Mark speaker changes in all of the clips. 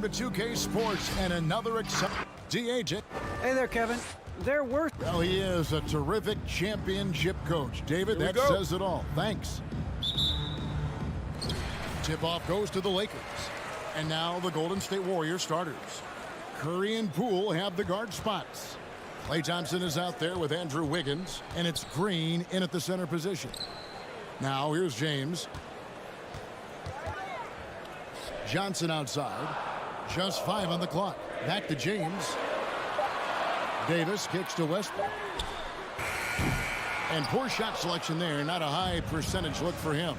Speaker 1: to 2K Sports and another DH.
Speaker 2: Hey there, Kevin. They're worth.
Speaker 1: Well, he is a terrific championship coach. David, that says it all. Thanks. Tip-off goes to the Lakers. And now the Golden State Warriors starters. Curry and Poole have the guard spots. Klay Thompson is out there with Andrew Wiggins, and it's Green in at the center position. Now here's James. Johnson outside. Just 5 on the clock. Back to James. Davis kicks to Westbrook. And poor shot selection there. Not a high percentage look for him.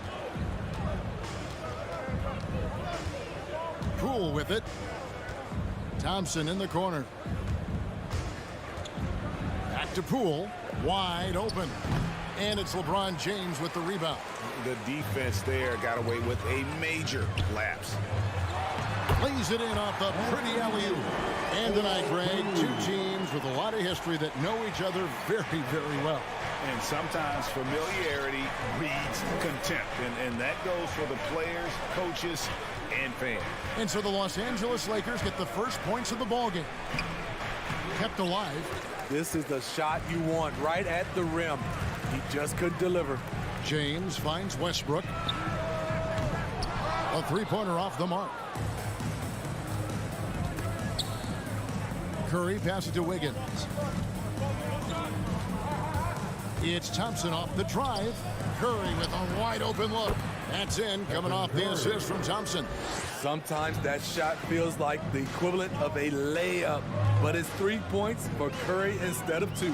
Speaker 1: Poole with it. Thompson in the corner. Back to Poole. Wide open. And it's LeBron James with the rebound.
Speaker 3: The defense there got away with a major lapse.
Speaker 1: Plays it in off the pretty alley-oop. And tonight, Greg, two teams with a lot of history that know each other very, very well.
Speaker 3: And sometimes familiarity breeds contempt. And that goes for the players, coaches, and fans.
Speaker 1: And so the Los Angeles Lakers get the first points of the ballgame. Kept alive.
Speaker 4: This is the shot you want right at the rim. He just couldn't deliver.
Speaker 1: James finds Westbrook. A three-pointer off the mark. Curry passes to Wiggins. It's Thompson off the drive. Curry with a wide open look. That's in, coming off the assist from Thompson.
Speaker 4: Sometimes that shot feels like the equivalent of a layup, but it's 3 points for Curry instead of 2.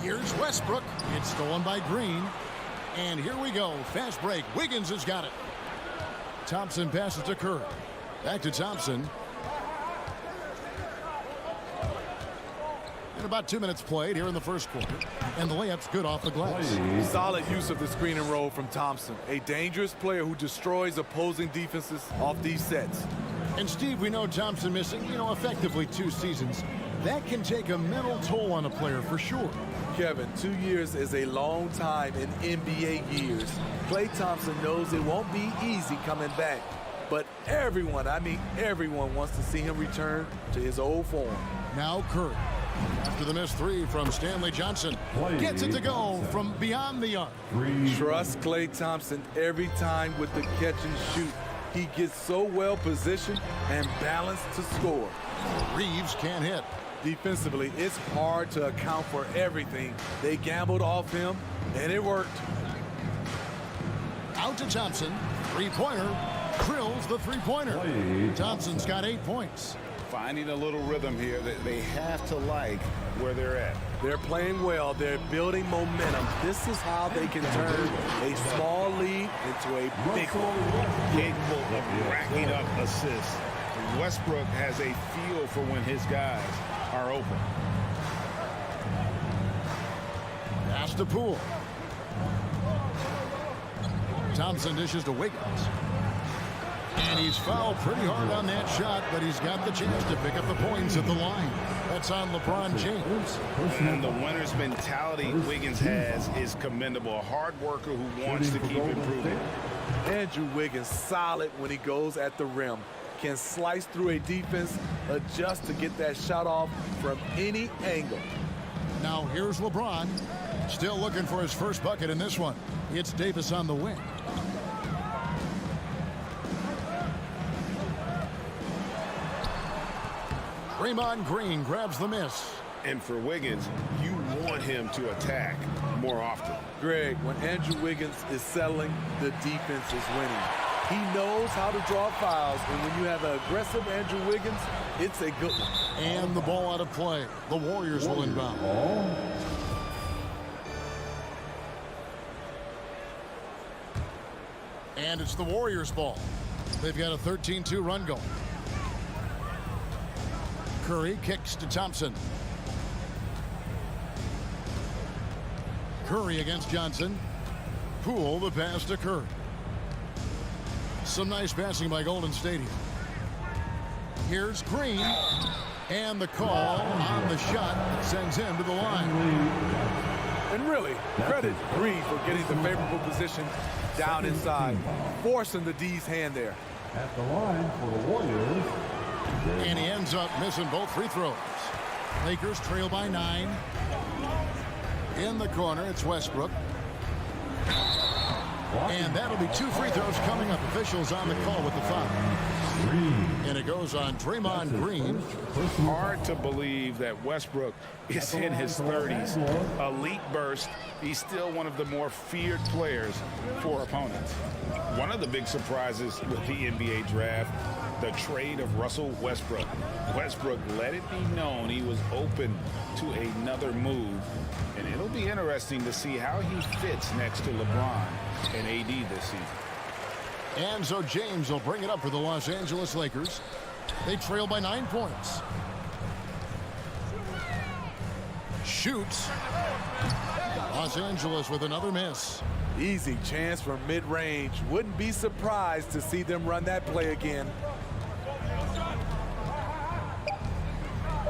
Speaker 1: Here's Westbrook. It's stolen by Green. And here we go. Fast break. Wiggins has got it. Thompson passes to Curry. Back to Thompson. And about 2 minutes played here in the first quarter. And the layup's good off the glass.
Speaker 4: Solid use of the screen and roll from Thompson. A dangerous player who destroys opposing defenses off these sets.
Speaker 1: And Steve, we know Thompson missing, effectively 2 seasons. That can take a mental toll on a player for sure.
Speaker 4: Kevin, 2 years is a long time in NBA years. Klay Thompson knows it won't be easy coming back. But everyone, I mean everyone, wants to see him return to his old form.
Speaker 1: Now Curry. After the missed 3 from Stanley Johnson. Gets it to go from beyond the arc.
Speaker 4: Trust Klay Thompson every time with the catch and shoot. He gets so well positioned and balanced to score.
Speaker 1: Reeves can't hit.
Speaker 4: Defensively, it's hard to account for everything. They gambled off him, and it worked.
Speaker 1: Out to Thompson. Three-pointer. Drills the three-pointer. Thompson's got 8 points.
Speaker 3: Finding a little rhythm here that they have to like where they're at.
Speaker 4: They're playing well. They're building momentum. This is how they can turn a small lead into a big one.
Speaker 3: Capable of racking up assists. Westbrook has a feel for when his guys are open.
Speaker 1: Pass to Poole. Thompson dishes to Wiggins. And he's fouled pretty hard on that shot, but he's got the chance to pick up the points at the line. That's on LeBron James.
Speaker 3: And the winner's mentality Wiggins has is commendable. A hard worker who wants to keep improving.
Speaker 4: Andrew Wiggins solid when he goes at the rim. Can slice through a defense, adjust to get that shot off from any angle.
Speaker 1: Now here's LeBron. Still looking for his first bucket in this one. It's Davis on the wing. Draymond Green grabs the miss.
Speaker 3: And for Wiggins, you want him to attack more often.
Speaker 4: Greg, when Andrew Wiggins is settling, the defense is winning. He knows how to draw fouls, and when you have an aggressive Andrew Wiggins, it's a good one.
Speaker 1: And the ball out of play. The Warriors will inbound. And it's the Warriors' ball. They've got a 13-2 run going. Curry kicks to Thompson. Curry against Johnson. Poole the pass to Curry. Some nice passing by Golden State. Here's Green. And the call on the shot sends him to the line.
Speaker 4: And really, credit Green for getting the favorable position down inside, forcing the D's hand there.
Speaker 5: At the line for the Warriors,
Speaker 1: And he ends up missing both free throws. Lakers trail by 9. In the corner, it's Westbrook. And that'll be 2 free throws coming up. Officials on the call with the foul. And it goes on Draymond Green.
Speaker 3: Hard to believe that Westbrook is in his 30s. Elite burst. He's still one of the more feared players for opponents. One of the big surprises with the NBA draft, the trade of Russell Westbrook. Westbrook let it be known he was open to another move. And it'll be interesting to see how he fits next to LeBron and AD this season.
Speaker 1: And so James will bring it up for the Los Angeles Lakers. They trail by 9 points. Shoots. Los Angeles with another miss.
Speaker 4: Easy chance from mid-range. Wouldn't be surprised to see them run that play again.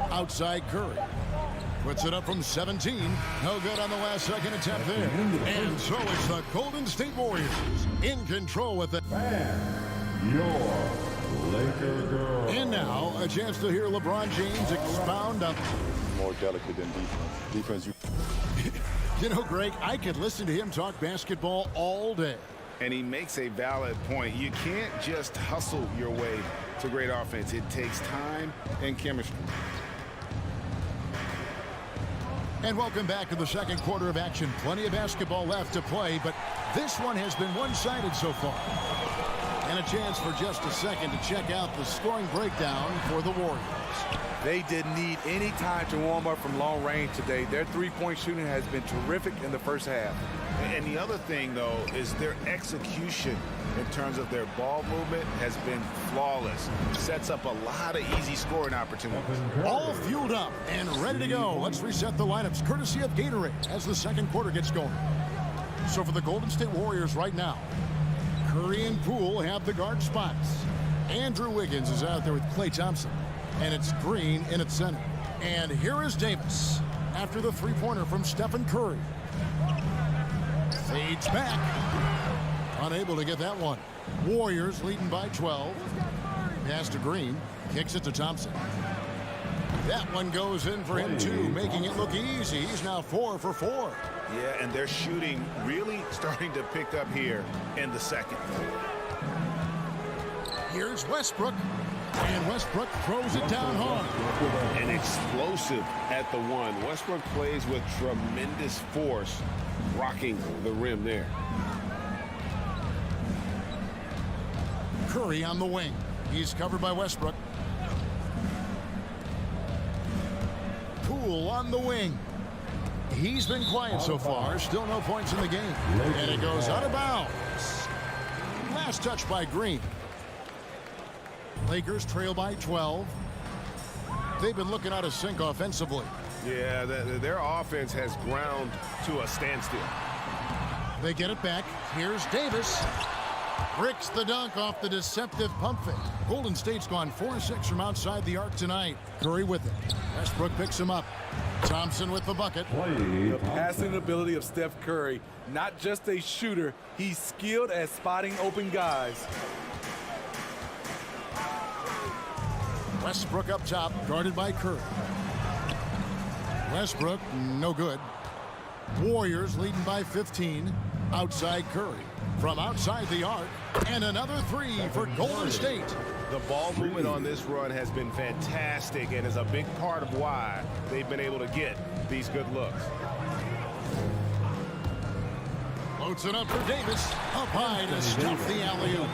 Speaker 1: Outside Curry. Puts it up from 17. No good on the last second attempt there. And so it's the Golden State Warriors in control with it.
Speaker 5: Your Laker girl.
Speaker 1: And now a chance to hear LeBron James expound up.
Speaker 6: More delicate than defense. Defense,
Speaker 1: You know, Greg, I could listen to him talk basketball all day.
Speaker 3: And he makes a valid point. You can't just hustle your way to great offense. It takes time and chemistry.
Speaker 1: And welcome back to the second quarter of action. Plenty of basketball left to play, but this one has been one-sided so far. And a chance for just a second to check out the scoring breakdown for the Warriors.
Speaker 4: They didn't need any time to warm up from long range today. Their three-point shooting has been terrific in the first half.
Speaker 3: And the other thing, though, is their execution in terms of their ball movement has been flawless. Sets up a lot of easy scoring opportunities.
Speaker 1: All fueled up and ready to go. Let's reset the lineups courtesy of Gatorade as the second quarter gets going. So for the Golden State Warriors right now, Curry and Poole have the guard spots. Andrew Wiggins is out there with Klay Thompson. And it's Green in its center. And here is Davis after the three-pointer from Stephen Curry. Fades back. Unable to get that one. Warriors leading by 12. Pass to Green. Kicks it to Thompson. That one goes in for him too, making it look easy. He's now 4 for 4.
Speaker 3: Yeah, and their shooting really starting to pick up here in the second.
Speaker 1: Here's Westbrook. And Westbrook throws it down hard.
Speaker 7: And explosive at the one. Westbrook plays with tremendous force, rocking the rim there.
Speaker 1: Curry on the wing. He's covered by Westbrook. Poole on the wing. He's been quiet so far. Still no points in the game. And it goes out of bounds. Last touch by Green. Lakers trail by 12. They've been looking out of sync offensively.
Speaker 7: Yeah, their offense has ground to a standstill.
Speaker 1: They get it back. Here's Davis. Bricks the dunk off the deceptive pump fake. Golden State's gone 4-6 from outside the arc tonight. Curry with it. Westbrook picks him up. Thompson with the bucket.
Speaker 4: The passing ability of Steph Curry, not just a shooter, he's skilled at spotting open guys.
Speaker 1: Westbrook up top, guarded by Curry. Westbrook, no good. Warriors leading by 15. Outside Curry. From outside the arc. And another three for Golden State.
Speaker 7: The ball movement on this run has been fantastic and is a big part of why they've been able to get these good looks.
Speaker 1: Floats it up for Davis. Up high to stuff the alley-oop.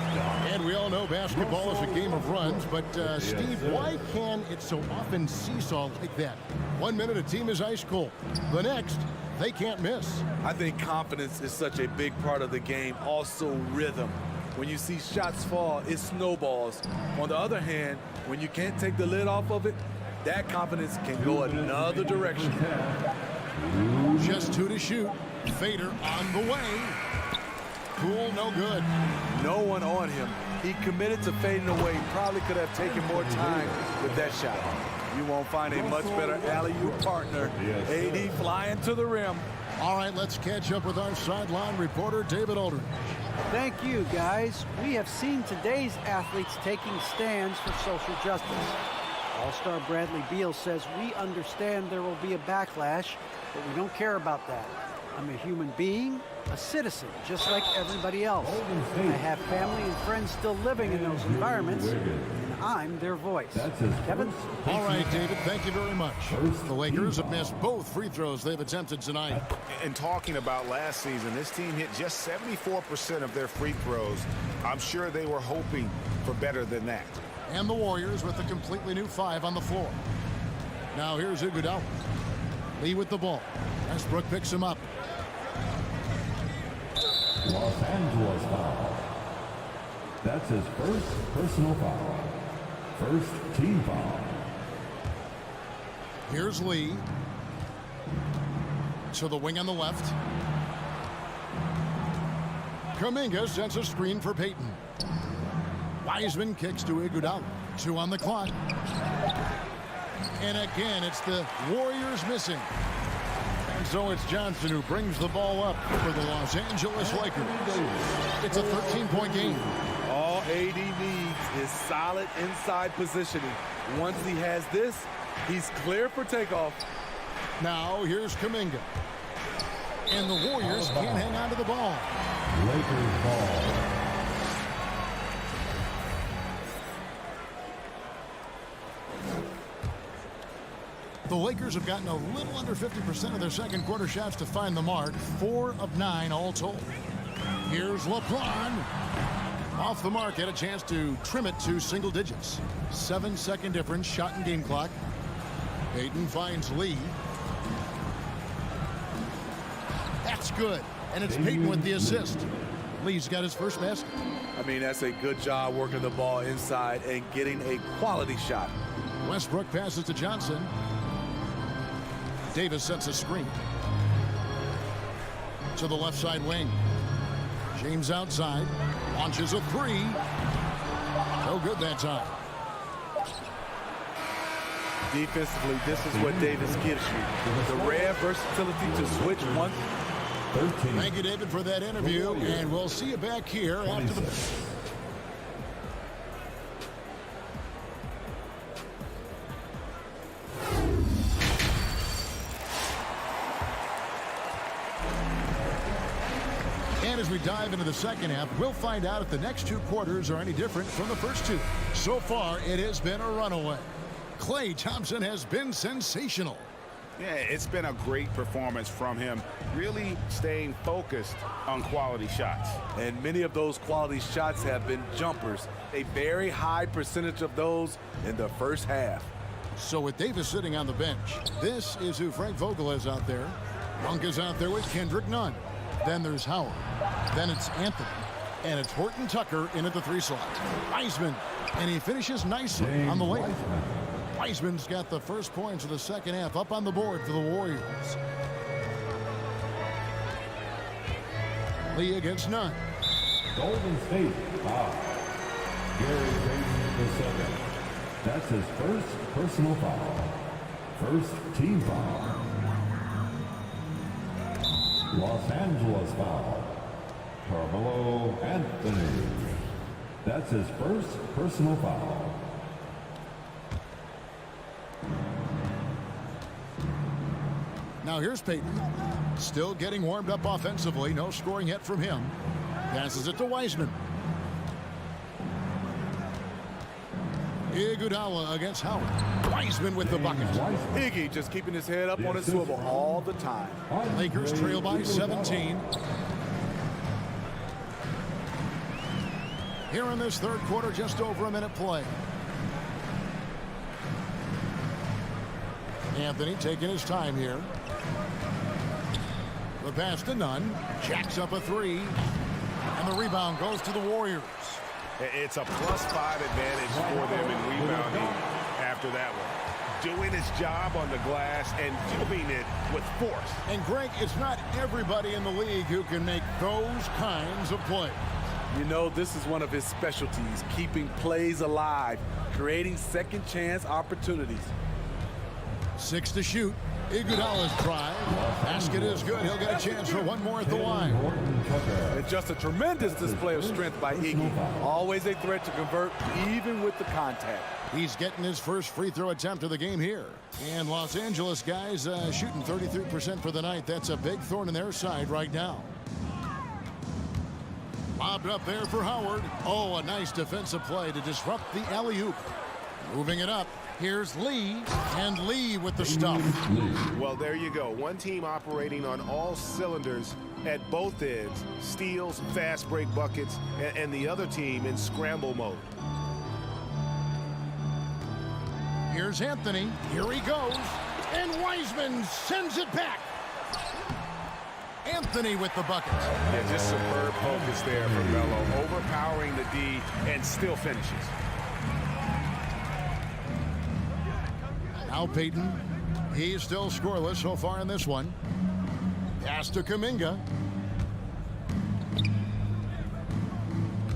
Speaker 1: And we all know basketball is a game of runs, but Steve, why can it so often seesaw like that? 1 minute a team is ice cold. The next, they can't miss.
Speaker 4: I think confidence is such a big part of the game. Also rhythm. When you see shots fall, it snowballs. On the other hand, when you can't take the lid off of it, that confidence can go another direction.
Speaker 1: Just 2 to shoot. Fader on the way. Poole, no good.
Speaker 4: No one on him. He committed to fading away. Probably could have taken more time with that shot. You won't find a much better alley-oop partner. AD flying to the rim.
Speaker 1: All right, let's catch up with our sideline reporter, David Aldridge.
Speaker 2: Thank you, guys. We have seen today's athletes taking stands for social justice. All-star Bradley Beal says we understand there will be a backlash, but we don't care about that. I'm a human being, a citizen, just like everybody else. I have family and friends still living in those environments, and I'm their voice. Kevin?
Speaker 1: All right, David, thank you very much. The Lakers have missed both free throws they've attempted tonight.
Speaker 3: And talking about last season, this team hit just 74% of their free throws. I'm sure they were hoping for better than that.
Speaker 1: And the Warriors with a completely new 5 on the floor. Now here's Iguodala. Lee with the ball. Westbrook picks him up.
Speaker 5: Los Angeles foul. That's his first personal foul. First team foul.
Speaker 1: Here's Lee. To the wing on the left. Kuminga sends a screen for Payton. Wiseman kicks to Iguodala. 2 on the clock. And again, it's the Warriors missing. And so it's Johnson who brings the ball up for the Los Angeles Lakers. It's a 13-point game.
Speaker 4: All AD needs is solid inside positioning. Once he has this, he's clear for takeoff.
Speaker 1: Now here's Kuminga. And the Warriors can't hang on to the ball.
Speaker 5: Lakers ball.
Speaker 1: The Lakers have gotten a little under 50% of their second quarter shots to find the mark. 4 of 9 all told. Here's LeBron. Off the mark, had a chance to trim it to single digits. 7-second difference, shot and game clock. Payton finds Lee. That's good. And it's Payton with the assist. Lee's got his first basket.
Speaker 4: I mean, that's a good job working the ball inside and getting a quality shot.
Speaker 1: Westbrook passes to Johnson. Davis sets a screen. To the left side wing. James outside. Launches a 3. No good that time.
Speaker 4: Defensively, this is what Davis gives you. The rare versatility to switch one.
Speaker 5: 13.
Speaker 1: Thank you, David, for that interview. And we'll see you back here after the... And as we dive into the second half, we'll find out if the next 2 quarters are any different from the first 2. So far, it has been a runaway. Klay Thompson has been sensational.
Speaker 3: Yeah, it's been a great performance from him, really staying focused on quality shots.
Speaker 4: And many of those quality shots have been jumpers. A very high percentage of those in the first half.
Speaker 1: So with Davis sitting on the bench, this is who Frank Vogel has out there. Monk is out there with Kendrick Nunn. Then there's Howard. Then it's Anthony. And it's Horton Tucker in at the 3 slot. Wiseman. And he finishes nicely on the layup. Wiseman's got the first points of the second half up on the board for the Warriors. Lee against Nunn.
Speaker 5: Golden State foul. Gary Payton II. That's his first personal foul. First team foul. Los Angeles foul. Carmelo Anthony. That's his first personal foul.
Speaker 1: Now here's Payton. Still getting warmed up offensively. No scoring yet from him. Passes it to Wiseman. Iguodala against Howard. Wiseman with the bucket.
Speaker 4: Iggy just keeping his head up on his swivel all the time.
Speaker 1: Lakers trail by 17. Here in this third quarter, just over a minute play. Anthony taking his time here. The pass to Nunn. Jacks up a 3. And the rebound goes to the Warriors.
Speaker 3: It's a +5 advantage for them in rebounding after that one. Doing his job on the glass and doing it with force.
Speaker 1: And Greg, it's not everybody in the league who can make those kinds of plays.
Speaker 4: You know, this is one of his specialties, keeping plays alive, creating second chance opportunities.
Speaker 1: 6 to shoot. Iguodala's try. Basket is good. He'll get a chance for one more at the line.
Speaker 4: It's just a tremendous display of strength by Iggy. Always a threat to convert, even with the contact.
Speaker 1: He's getting his first free throw attempt of the game here. And Los Angeles guys shooting 33% for the night. That's a big thorn in their side right now. Lobbed up there for Howard. Oh, a nice defensive play to disrupt the alley-oop. Moving it up. Here's Lee, and Lee with the stuff.
Speaker 7: Well, there you go. One team operating on all cylinders at both ends. Steals, fast break buckets, and the other team in scramble mode.
Speaker 1: Here's Anthony. Here he goes. And Wiseman sends it back. Anthony with the bucket.
Speaker 3: Yeah, just superb focus there for Melo. Overpowering the D and still finishes.
Speaker 1: Now Peyton. He's still scoreless so far in this one. Pass to Kuminga.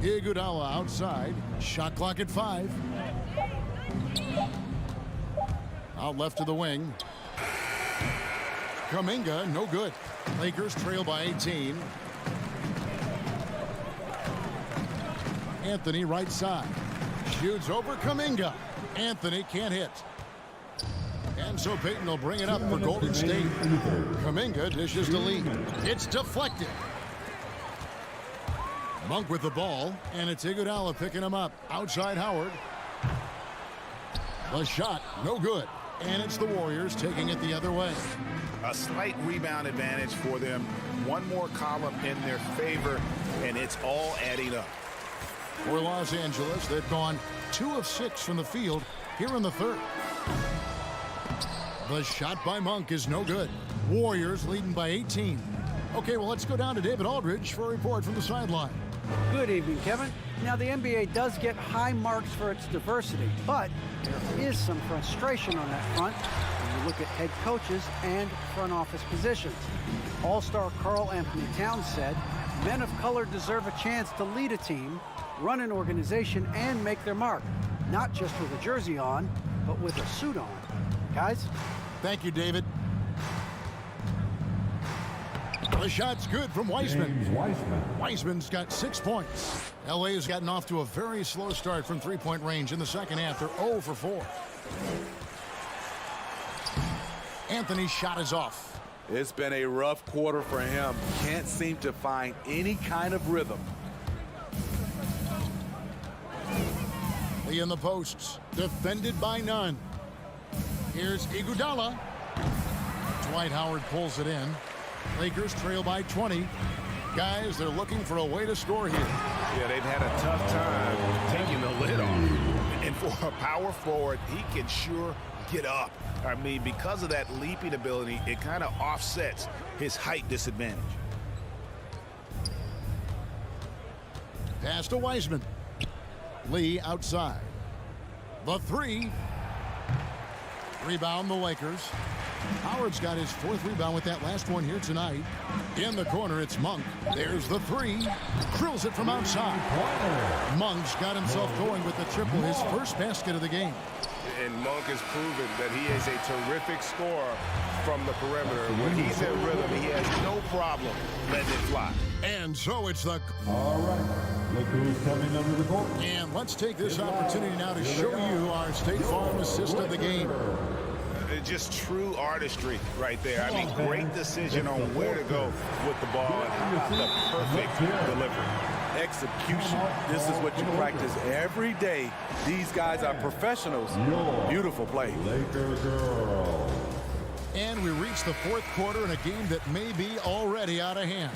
Speaker 1: Iguodala outside. Shot clock at 5. Out left to the wing. Kuminga, no good. Lakers trail by 18. Anthony right side. Shoots over Kuminga. Anthony can't hit. And so Peyton will bring it up for Golden State. Kuminga dishes to Lee. It's deflected. Monk with the ball, and it's Iguodala picking him up. Outside Howard. The shot, no good. And it's the Warriors taking it the other way.
Speaker 3: A slight rebound advantage for them. One more column in their favor, and it's all adding up.
Speaker 1: For Los Angeles, they've gone 2 of 6 from the field here in the third. The shot by Monk is no good. Warriors leading by 18. Okay, well, let's go down to David Aldridge for a report from the sideline.
Speaker 2: Good evening, Kevin. Now, the NBA does get high marks for its diversity, but there is some frustration on that front when you look at head coaches and front office positions. All-star Karl Anthony Towns said, men of color deserve a chance to lead a team, run an organization, and make their mark, not just with a jersey on, but with a suit on. Guys?
Speaker 1: Thank you, David. The shot's good from Wiseman. Wiseman's got 6 points. LA has gotten off to a very slow start from three-point range in the second half. They're 0 for 4. Anthony's shot is off.
Speaker 4: It's been a rough quarter for him. Can't seem to find any kind of rhythm.
Speaker 1: Lee in the posts, defended by none. Here's Iguodala. Dwight Howard pulls it in. Lakers trail by 20. Guys, they're looking for a way to score here.
Speaker 3: Yeah, they've had a tough time taking the lid off. And for a power forward, he can sure get up. I mean, because of that leaping ability, it kind of offsets his height disadvantage.
Speaker 1: Pass to Wiseman. Lee outside. The 3. Rebound the Lakers. Howard's got his 4th rebound with that last one here tonight. In the corner, it's Monk. There's the 3. Drills it from outside. Monk's got himself going with the triple, his first basket of the game.
Speaker 3: And Monk has proven that he is a terrific scorer from the perimeter. When he's in rhythm, he has no problem letting it fly.
Speaker 1: And so it's the...
Speaker 5: All right, look who's coming under the court.
Speaker 1: And let's take this opportunity now to show you our State Farm assist of the game.
Speaker 3: Just true artistry right there. I mean, great decision on where to go with the ball and how about the perfect delivery.
Speaker 4: Execution. This is what you practice every day. These guys are professionals. Beautiful play.
Speaker 5: Laker girl.
Speaker 1: And we reach the 4th quarter in a game that may be already out of hand.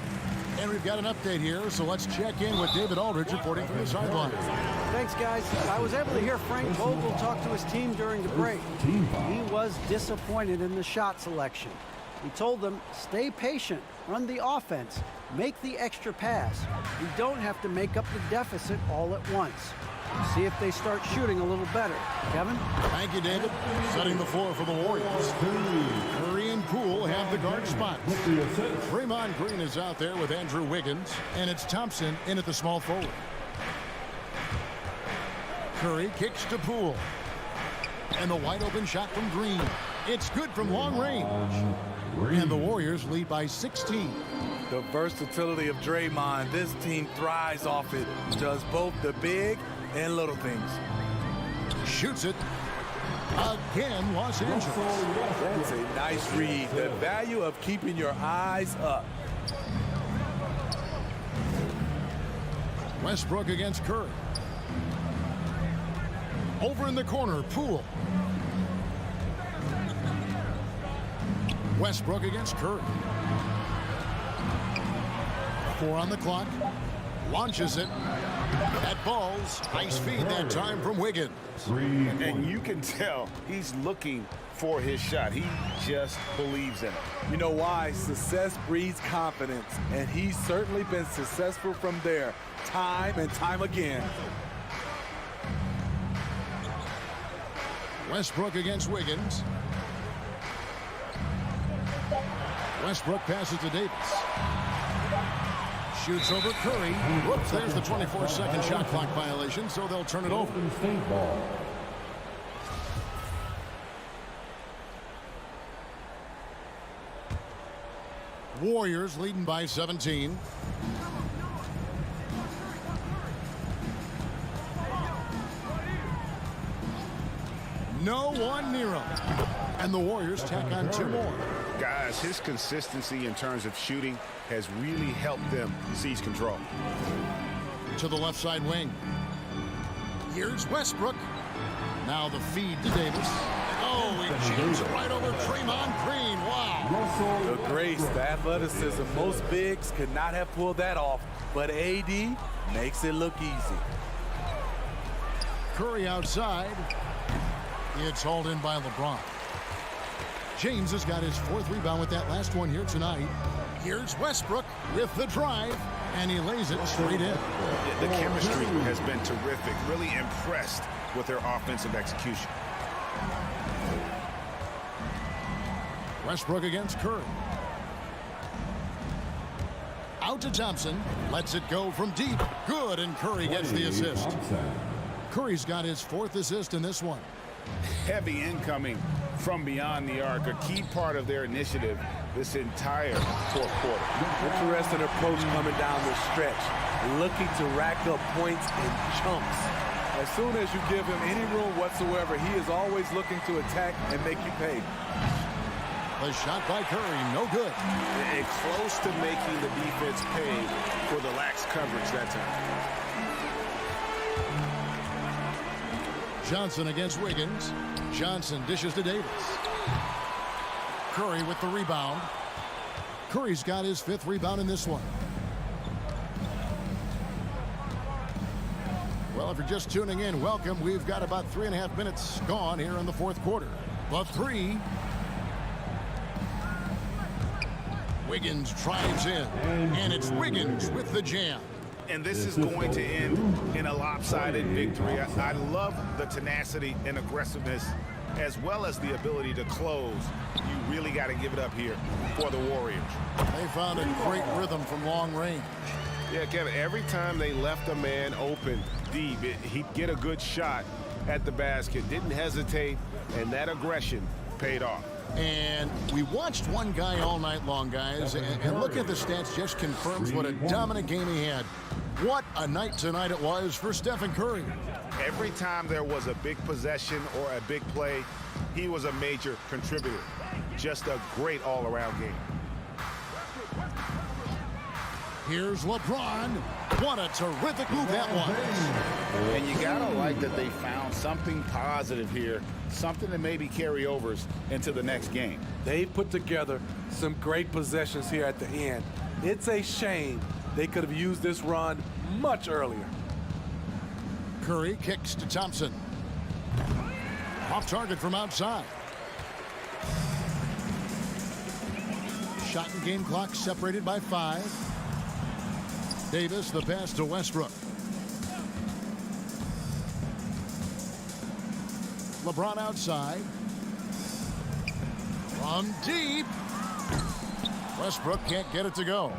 Speaker 1: And we've got an update here, so let's check in with David Aldridge reporting from the sideline.
Speaker 2: Thanks, guys. I was able to hear Frank Vogel talk to his team during the break. He was disappointed in the shot selection. He told them, stay patient, run the offense, make the extra pass. You don't have to make up the deficit all at once. See if they start shooting a little better. Kevin?
Speaker 1: Thank you, David. Setting the floor for the Warriors. Curry and Poole have the guard spots. Draymond Green is out there with Andrew Wiggins, and it's Thompson in at the small forward. Curry kicks to Poole. And the wide open shot from Green. It's good from long range. And the Warriors lead by 16.
Speaker 4: The versatility of Draymond, this team thrives off it. Does both the big and little things.
Speaker 1: Shoots it. Again, Los Angeles.
Speaker 4: That's a nice read. The value of keeping your eyes up.
Speaker 1: Westbrook against Curry. Over in the corner, Poole. Westbrook against Curry. 4 on the clock. Launches it. That falls. Nice feed that time from Wiggins.
Speaker 3: And you can tell he's looking for his shot. He just believes in it.
Speaker 4: You know why? Success breeds confidence, and he's certainly been successful from there, time and time again.
Speaker 1: Westbrook against Wiggins. Westbrook passes to Davis. Shoots over Curry. Whoops, there's the 24-second shot clock violation, so they'll turn it over.
Speaker 5: State ball.
Speaker 1: Warriors leading by 17. No one near him. And the Warriors tack on 2 more.
Speaker 7: Guys, his consistency in terms of shooting has really helped them seize control.
Speaker 1: To the left side wing. Here's Westbrook. Now the feed to Davis. Oh, he jams it right over Draymond Green. Wow.
Speaker 4: The grace, the athleticism. Most bigs could not have pulled that off, but AD makes it look easy.
Speaker 1: Curry outside. It's hauled in by LeBron. James has got his 4th rebound with that last one here tonight. Here's Westbrook with the drive, and he lays it straight in.
Speaker 7: The chemistry has been terrific. Really impressed with their offensive execution.
Speaker 1: Westbrook against Curry. Out to Thompson. Lets it go from deep. Good, and Curry gets the assist. Curry's got his 4th assist in this one.
Speaker 3: Heavy incoming from beyond the arc, a key part of their initiative this entire 4th quarter.
Speaker 4: Interesting approach coming down the stretch, looking to rack up points in chunks. As soon as you give him any room whatsoever, he is always looking to attack and make you pay.
Speaker 1: The shot by Curry, no good.
Speaker 7: And close to making the defense pay for the lax coverage that time.
Speaker 1: Johnson against Wiggins. Johnson dishes to Davis. Curry with the rebound. Curry's got his 5th rebound in this one. Well, if you're just tuning in, welcome. We've got about 3.5 minutes gone here in the 4th quarter. The 3. Wiggins drives in, and it's Wiggins with the jam.
Speaker 7: And this is going to end in a lopsided victory. I love the tenacity and aggressiveness as well as the ability to close. You really got to give it up here for the Warriors.
Speaker 1: They found a great rhythm from long range.
Speaker 7: Yeah, Kevin, every time they left a man open deep, he'd get a good shot at the basket. Didn't hesitate, and that aggression paid off.
Speaker 1: And we watched one guy all night long, guys, and looking at the stats just confirms what a dominant game he had. What a night tonight it was for Stephen Curry.
Speaker 7: Every time there was a big possession or a big play, he was a major contributor. Just a great all-around game.
Speaker 1: Here's LeBron. What a terrific move that was.
Speaker 3: And you gotta like that they found something positive here, something that maybe carry overs into the next game.
Speaker 4: They put together some great possessions here at the end. It's a shame they could have used this run much earlier.
Speaker 1: Curry kicks to Thompson. Off target from outside. Shot and game clock separated by 5. Davis, the pass to Westbrook. LeBron outside. From deep. Westbrook can't get it to go.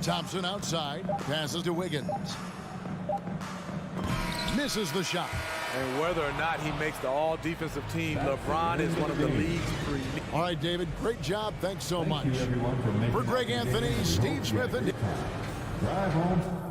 Speaker 1: Thompson outside. Passes to Wiggins. Misses the shot.
Speaker 4: And whether or not he makes the all-defensive team, LeBron is one of the league's premier.
Speaker 1: All right, David, great job. Thanks so much.
Speaker 5: Thank you, everyone, for making
Speaker 1: For Greg
Speaker 5: that
Speaker 1: Anthony,
Speaker 5: game
Speaker 1: Steve Smith, and
Speaker 5: Drive home.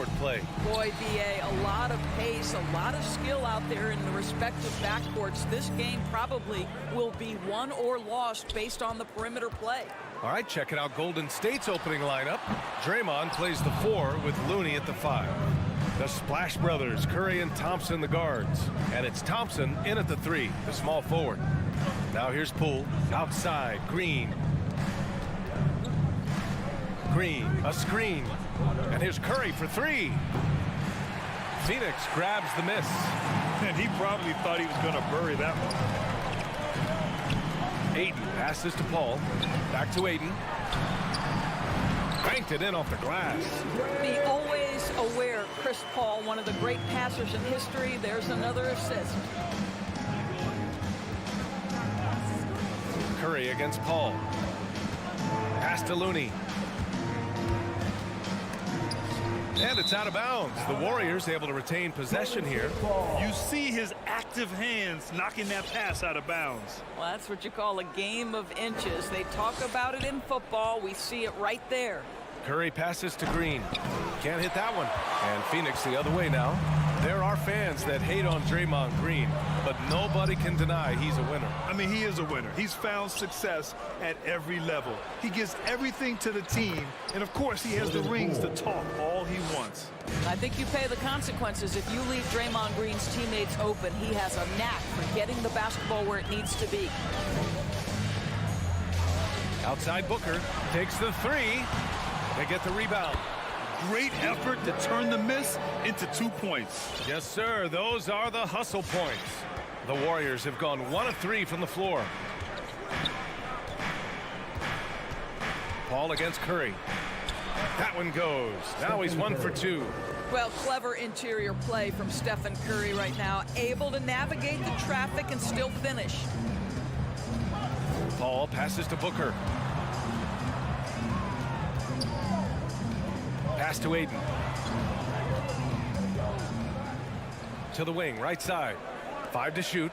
Speaker 8: backcourt play.
Speaker 9: Boy, BA, a lot of pace, a lot of skill out there in the respective backcourts. This game probably will be won or lost based on the perimeter play.
Speaker 8: All right, checking out Golden State's opening lineup. Draymond plays the 4 with Looney at the 5. The Splash Brothers, Curry and Thompson, the guards. And it's Thompson in at the 3, the small forward. Now here's Poole, outside, Green. Green, a screen. And here's Curry for 3. Phoenix grabs the miss.
Speaker 10: And he probably thought he was going to bury that one.
Speaker 8: Ayton passes to Paul. Back to Ayton. Banked it in off the glass.
Speaker 9: The always aware Chris Paul, one of the great passers in history. There's another assist.
Speaker 8: Curry against Paul. Pass to Looney. And it's out of bounds. The Warriors able to retain possession here.
Speaker 10: You see his active hands knocking that pass out of bounds.
Speaker 9: Well, that's what you call a game of inches. They talk about it in football. We see it right there.
Speaker 8: Curry passes to Green. Can't hit that one. And Phoenix the other way now. There are fans that hate on Draymond Green, but nobody can deny he's a winner.
Speaker 10: I mean, he is a winner. He's found success at every level. He gives everything to the team, and of course, he has the rings to talk all he wants.
Speaker 9: I think you pay the consequences if you leave Draymond Green's teammates open. He has a knack for getting the basketball where it needs to be.
Speaker 8: Outside Booker takes the 3. They get the rebound.
Speaker 10: Great effort to turn the miss into 2 points.
Speaker 8: Yes, sir. Those are the hustle points. The Warriors have gone 1 of 3 from the floor. Paul against Curry. That one goes. Now he's 1 for 2.
Speaker 9: Well, clever interior play from Stephen Curry right now. Able to navigate the traffic and still finish.
Speaker 8: Paul passes to Booker. Pass to Ayton. To the wing, right side. 5 to shoot.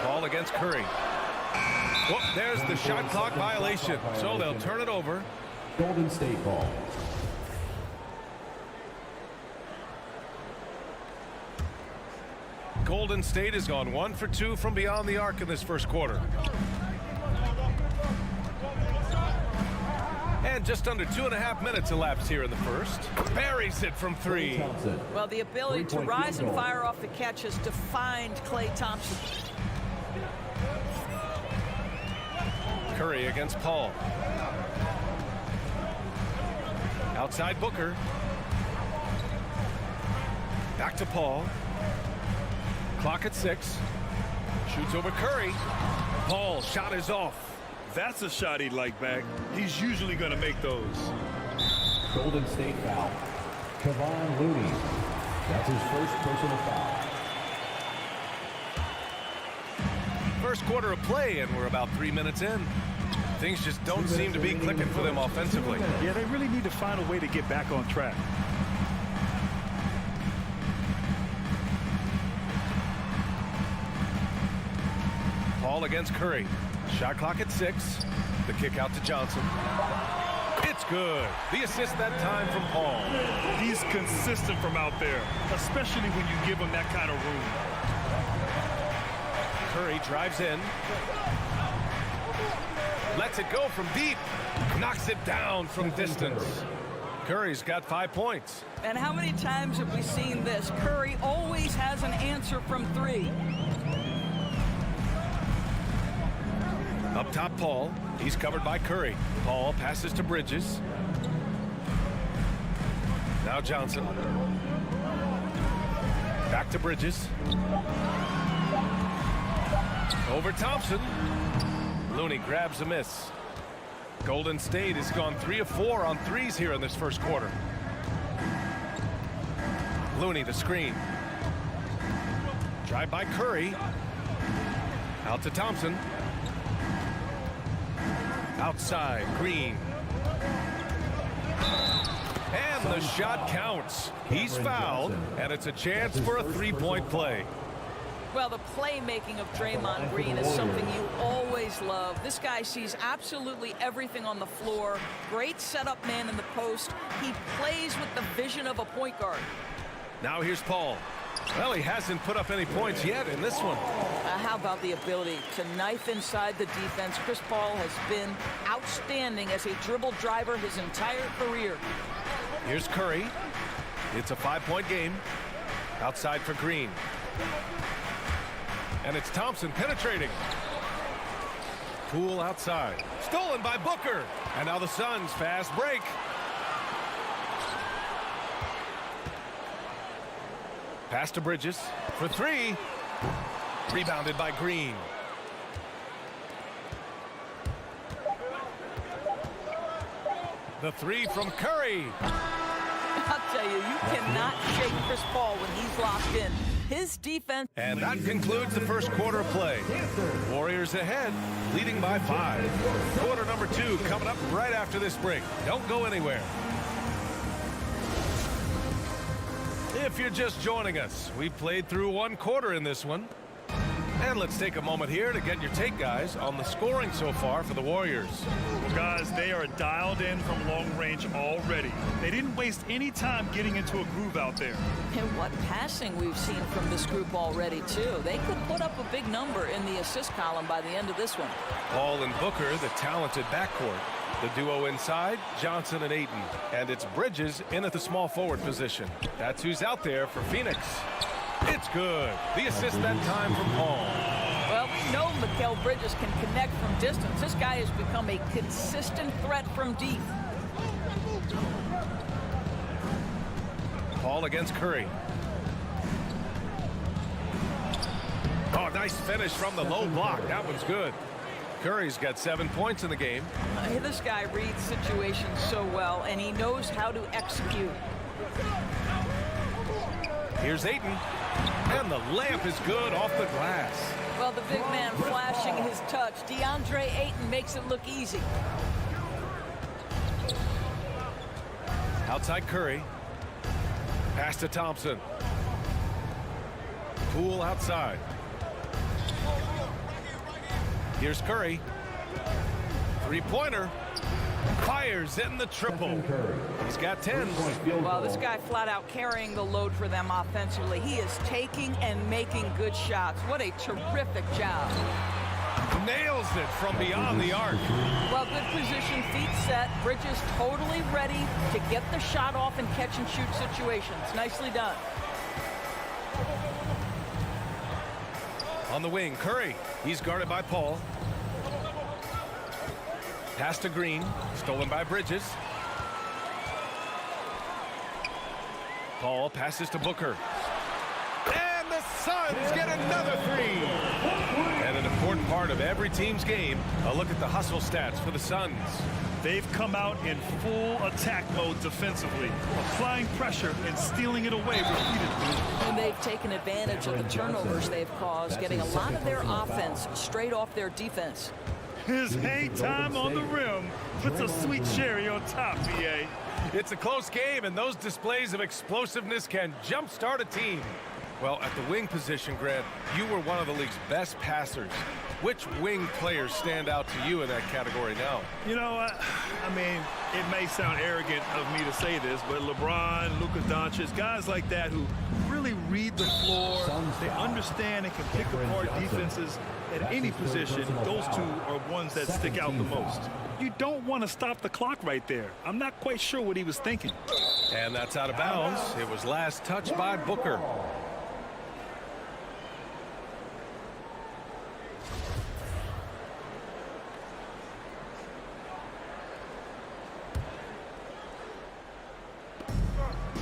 Speaker 8: Paul against Curry. Oh, there's the shot clock violation. So they'll turn it over.
Speaker 5: Golden State ball.
Speaker 8: Golden State has gone 1 for 2 from beyond the arc in this first quarter. And just under 2.5 minutes elapsed here in the first. Buries it from 3.
Speaker 9: Well, the ability to rise and fire off the catch has defined Klay Thompson.
Speaker 8: Curry against Paul. Outside Booker. Back to Paul. Clock at 6. Shoots over Curry. Paul, shot is off.
Speaker 10: That's a shot he'd like back. He's usually going to make those.
Speaker 5: Golden State foul. Kevon Looney. That's his first personal foul.
Speaker 8: First quarter of play, and we're about 3 minutes in. Things just don't seem to be clicking for them offensively.
Speaker 10: Yeah, they really need to find a way to get back on track.
Speaker 8: Paul against Curry. Shot clock at 6. The kick out to Johnson. It's good. The assist that time from Paul.
Speaker 10: He's consistent from out there, especially when you give him that kind of room.
Speaker 8: Curry drives in. Lets it go from deep. Knocks it down from distance. Curry's got 5 points.
Speaker 9: And how many times have we seen this? Curry always has an answer from 3.
Speaker 8: Up top, Paul. He's covered by Curry. Paul passes to Bridges. Now Johnson. Back to Bridges. Over Thompson. Looney grabs a miss. Golden State has gone 3 of 4 on threes here in this first quarter. Looney the screen. Drive by Curry. Out to Thompson. Outside, Green. And the shot counts. He's fouled, and it's a chance for a 3-point play.
Speaker 9: Well, the playmaking of Draymond Green is something you always love. This guy sees absolutely everything on the floor. Great setup man in the post. He plays with the vision of a point guard.
Speaker 8: Now here's Paul. Well, he hasn't put up any points yet in this one.
Speaker 9: How about the ability to knife inside the defense? Chris Paul has been outstanding as a dribble driver his entire career.
Speaker 8: Here's Curry. It's a 5-point game. Outside for Green. And it's Thompson penetrating. Poole outside. Stolen by Booker. And now the Suns fast break. Pass to Bridges for 3. Rebounded by Green. The 3 from Curry.
Speaker 9: I'll tell you, you cannot shake Chris Paul when he's locked in. His defense.
Speaker 8: And that concludes the first quarter of play. Warriors ahead, leading by 5. Quarter number 2 coming up right after this break. Don't go anywhere. If you're just joining us, we've played through 1 quarter in this one. And let's take a moment here to get your take, guys, on the scoring so far for the Warriors.
Speaker 10: Well, guys, they are dialed in from long range already. They didn't waste any time getting into a groove out there.
Speaker 9: And what passing we've seen from this group already, too. They could put up a big number in the assist column by the end of this one.
Speaker 8: Paul and Booker, the talented backcourt. The duo inside, Johnson and Ayton. And it's Bridges in at the small forward position. That's who's out there for Phoenix. It's good. The assist that time from Paul.
Speaker 9: Well, we know Mikal Bridges can connect from distance. This guy has become a consistent threat from deep.
Speaker 8: Paul against Curry. Oh, nice finish from the low block. That one's good. Curry's got 7 points in the game.
Speaker 9: This guy reads situations so well, and he knows how to execute.
Speaker 8: Here's Ayton. And the layup is good off the glass.
Speaker 9: Well, the big man flashing his touch. DeAndre Ayton makes it look easy.
Speaker 8: Outside Curry. Pass to Thompson. Poole outside. Here's Curry. 3-pointer. Fires in the triple. He's got 10.
Speaker 9: Well, this guy flat out carrying the load for them offensively. He is taking and making good shots. What a terrific job.
Speaker 8: Nails it from beyond the arc.
Speaker 9: Well, good position, feet set. Bridges totally ready to get the shot off in catch and shoot situations. Nicely done.
Speaker 8: On the wing, Curry. He's guarded by Paul. Pass to Green, stolen by Bridges. Paul passes to Booker. And the Suns get another 3. And an important part of every team's game, a look at the hustle stats for the Suns.
Speaker 10: They've come out in full attack mode defensively, applying pressure and stealing it away repeatedly.
Speaker 9: And they've taken advantage of the turnovers they've caused, getting a lot of their offense straight off their defense.
Speaker 10: His hang time on the rim puts a sweet cherry on top, BA.
Speaker 8: It's a close game, and those displays of explosiveness can jumpstart a team. Well, at the wing position, Grant, you were one of the league's best passers. Which wing players stand out to you in that category now?
Speaker 10: You know, I mean, it may sound arrogant of me to say this, but LeBron, Luka Doncic, guys like that who really read the floor, they understand and can pick apart defenses at any position. Those two are ones that stick out the most. You don't want to stop the clock right there. I'm not quite sure what he was thinking.
Speaker 8: And that's out of bounds. It was last touched by Booker.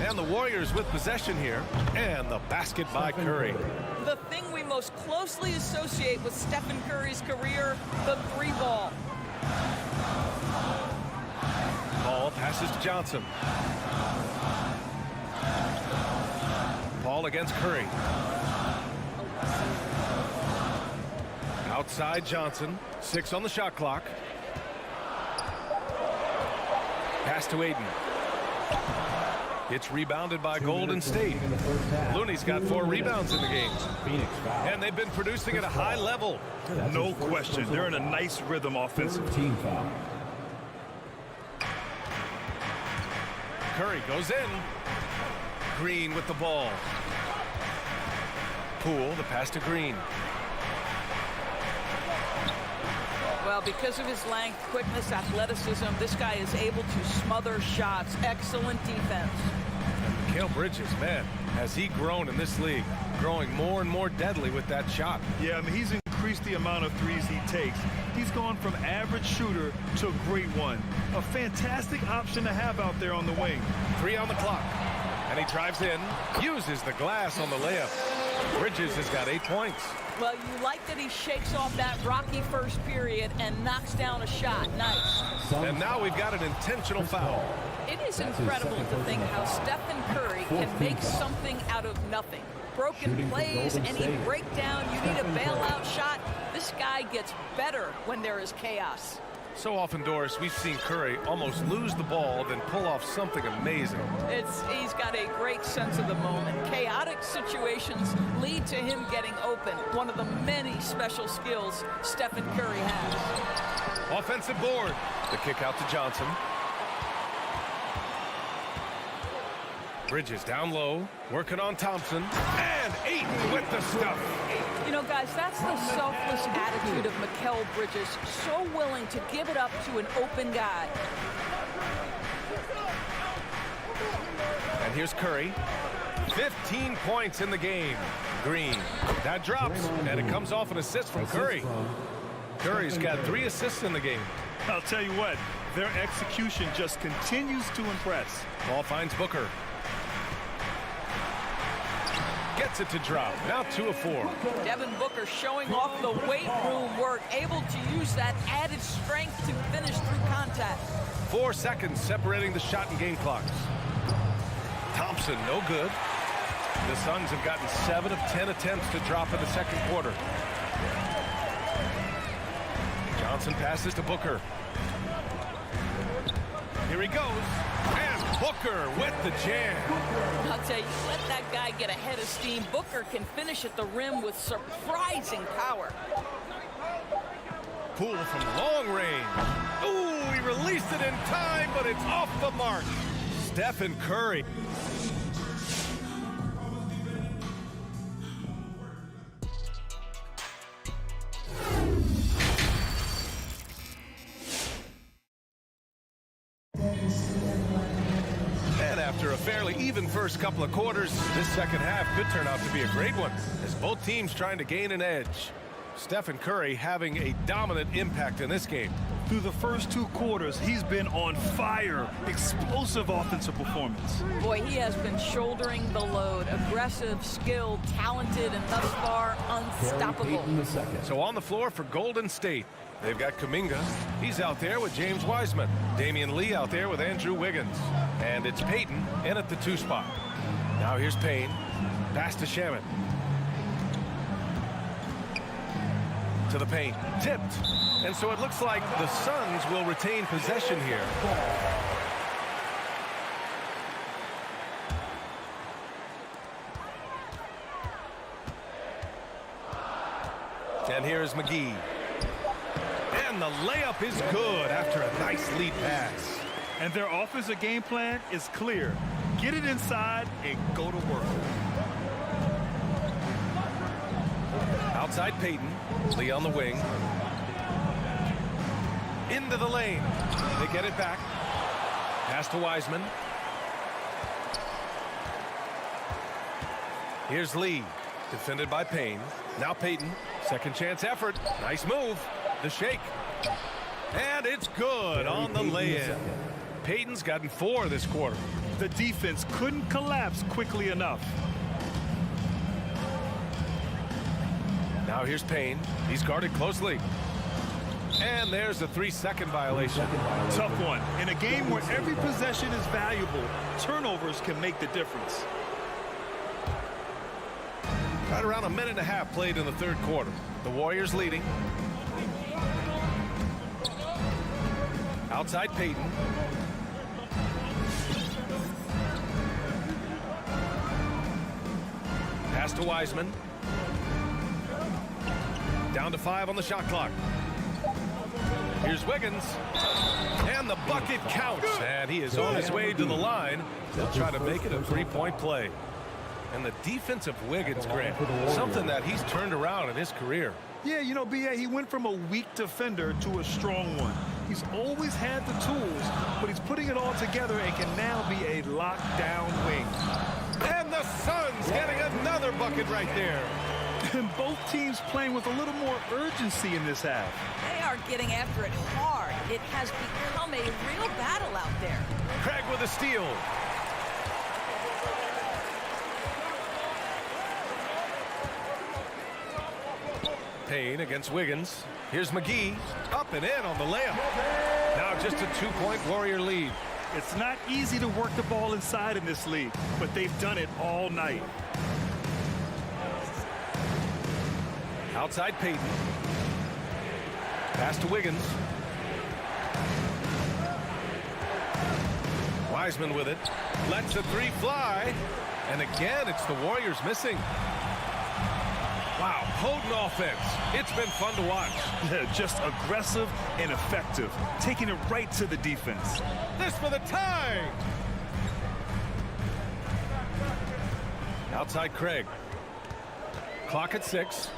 Speaker 8: And the Warriors with possession here. And the basket by Curry.
Speaker 9: The thing we most closely associate with Stephen Curry's career, the 3-ball.
Speaker 8: Paul passes to Johnson. Paul against Curry. Outside Johnson. 6 on the shot clock. Pass to Ayton. It's rebounded by Golden State. Looney's got 4 rebounds in the game. And they've been producing at a high level.
Speaker 10: No question. They're in a nice rhythm offensively.
Speaker 5: Team foul.
Speaker 8: Curry goes in. Green with the ball. Poole, the pass to Green.
Speaker 9: Well, because of his length, quickness, athleticism, this guy is able to smother shots. Excellent defense.
Speaker 8: And Mikal Bridges, man, has he grown in this league, growing more and more deadly with that shot.
Speaker 10: Yeah, I mean, he's increased the amount of threes he takes. He's gone from average shooter to a great one. A fantastic option to have out there on the wing.
Speaker 8: 3 on the clock. And he drives in, uses the glass on the layup. Bridges has got 8 points.
Speaker 9: Well, you like that he shakes off that rocky first period and knocks down a shot. Nice.
Speaker 8: And now we've got an intentional foul.
Speaker 9: It is incredible to think how Stephen Curry can make something out of nothing. Broken plays, any breakdown, you need a bailout shot. This guy gets better when there is chaos.
Speaker 8: So often, Doris, we've seen Curry almost lose the ball, then pull off something amazing.
Speaker 9: He's got a great sense of the moment. Chaotic situations lead to him getting open. One of the many special skills Stephen Curry has.
Speaker 8: Offensive board. The kick out to Johnson. Bridges down low, working on Thompson. And Ayton with the stuff.
Speaker 9: You know, guys, that's the selfless attitude of Mikal Bridges. So willing to give it up to an open guy.
Speaker 8: And here's Curry. 15 points in the game. Green. That drops, and it comes off an assist from Curry. Curry's got 3 assists in the game.
Speaker 10: I'll tell you what, their execution just continues to impress.
Speaker 8: Ball finds Booker. Gets it to drop. Now 2 of 4.
Speaker 9: Devin Booker showing off the weight room work, able to use that added strength to finish through contact.
Speaker 8: 4 seconds separating the shot and game clocks. Thompson, no good. The Suns have gotten 7 of 10 attempts to drop in the second quarter. Johnson passes to Booker. Here he goes. And Booker with the jam.
Speaker 9: I'll tell you, let that guy get ahead of steam. Booker can finish at the rim with surprising power.
Speaker 8: Poole from long range. Ooh, he released it in time, but it's off the mark. Stephen Curry. And after a fairly even first couple of quarters, this second half could turn out to be a great one, as both teams trying to gain an edge. Stephen Curry having a dominant impact in this game.
Speaker 10: Through the first 2 quarters, he's been on fire. Explosive offensive performance.
Speaker 9: Boy, he has been shouldering the load. Aggressive, skilled, talented, and thus far unstoppable.
Speaker 8: So on the floor for Golden State, they've got Kuminga. He's out there with James Wiseman. Damian Lee out there with Andrew Wiggins. And it's Payton in at the 2 spot. Now here's Payne. Pass to Shaman. To the paint. Tipped. And so it looks like the Suns will retain possession here. And here's McGee. And the layup is good after a nice lead pass.
Speaker 10: And their offensive game plan is clear. Get it inside and go to work.
Speaker 8: Outside Payton. Lee on the wing. Into the lane. They get it back. Pass to Wiseman. Here's Lee. Defended by Payne. Now Payton. Second chance effort. Nice move. The shake. And it's good on the lay-in. Payton's gotten 4 this quarter.
Speaker 10: The defense couldn't collapse quickly enough.
Speaker 8: Now here's Payne. He's guarded closely. And there's a 3-second violation.
Speaker 10: Tough one. In a game where every possession is valuable, turnovers can make the difference.
Speaker 8: Right around a minute and a half played in the third quarter. The Warriors leading. Outside Payton. Pass to Wiseman. Down to 5 on the shot clock. Here's Wiggins. And the bucket counts. And he is on his way to the line. They'll try to make it a three-point play. And the defense of Wiggins, Grant, something that he's turned around in his career.
Speaker 10: Yeah, you know, B.A., he went from a weak defender to a strong one. He's always had the tools, but he's putting it all together and can now be a lockdown wing.
Speaker 8: And the Suns getting another bucket right there.
Speaker 10: And both teams playing with a little more urgency in this half.
Speaker 9: They are getting after it hard. It has become a real battle out there.
Speaker 8: Craig with a steal. Payne against Wiggins. Here's McGee. Up and in on the layup. Now just a 2-point Warrior lead.
Speaker 10: It's not easy to work the ball inside in this league, but they've done it all night.
Speaker 8: Outside Payton. Pass to Wiggins. Wiseman with it. Lets the three fly. And again, it's the Warriors missing. Wow, potent offense. It's been fun to watch.
Speaker 10: Yeah, just aggressive and effective, taking it right to the defense.
Speaker 8: This for the tie. Outside Craig. Clock at 6.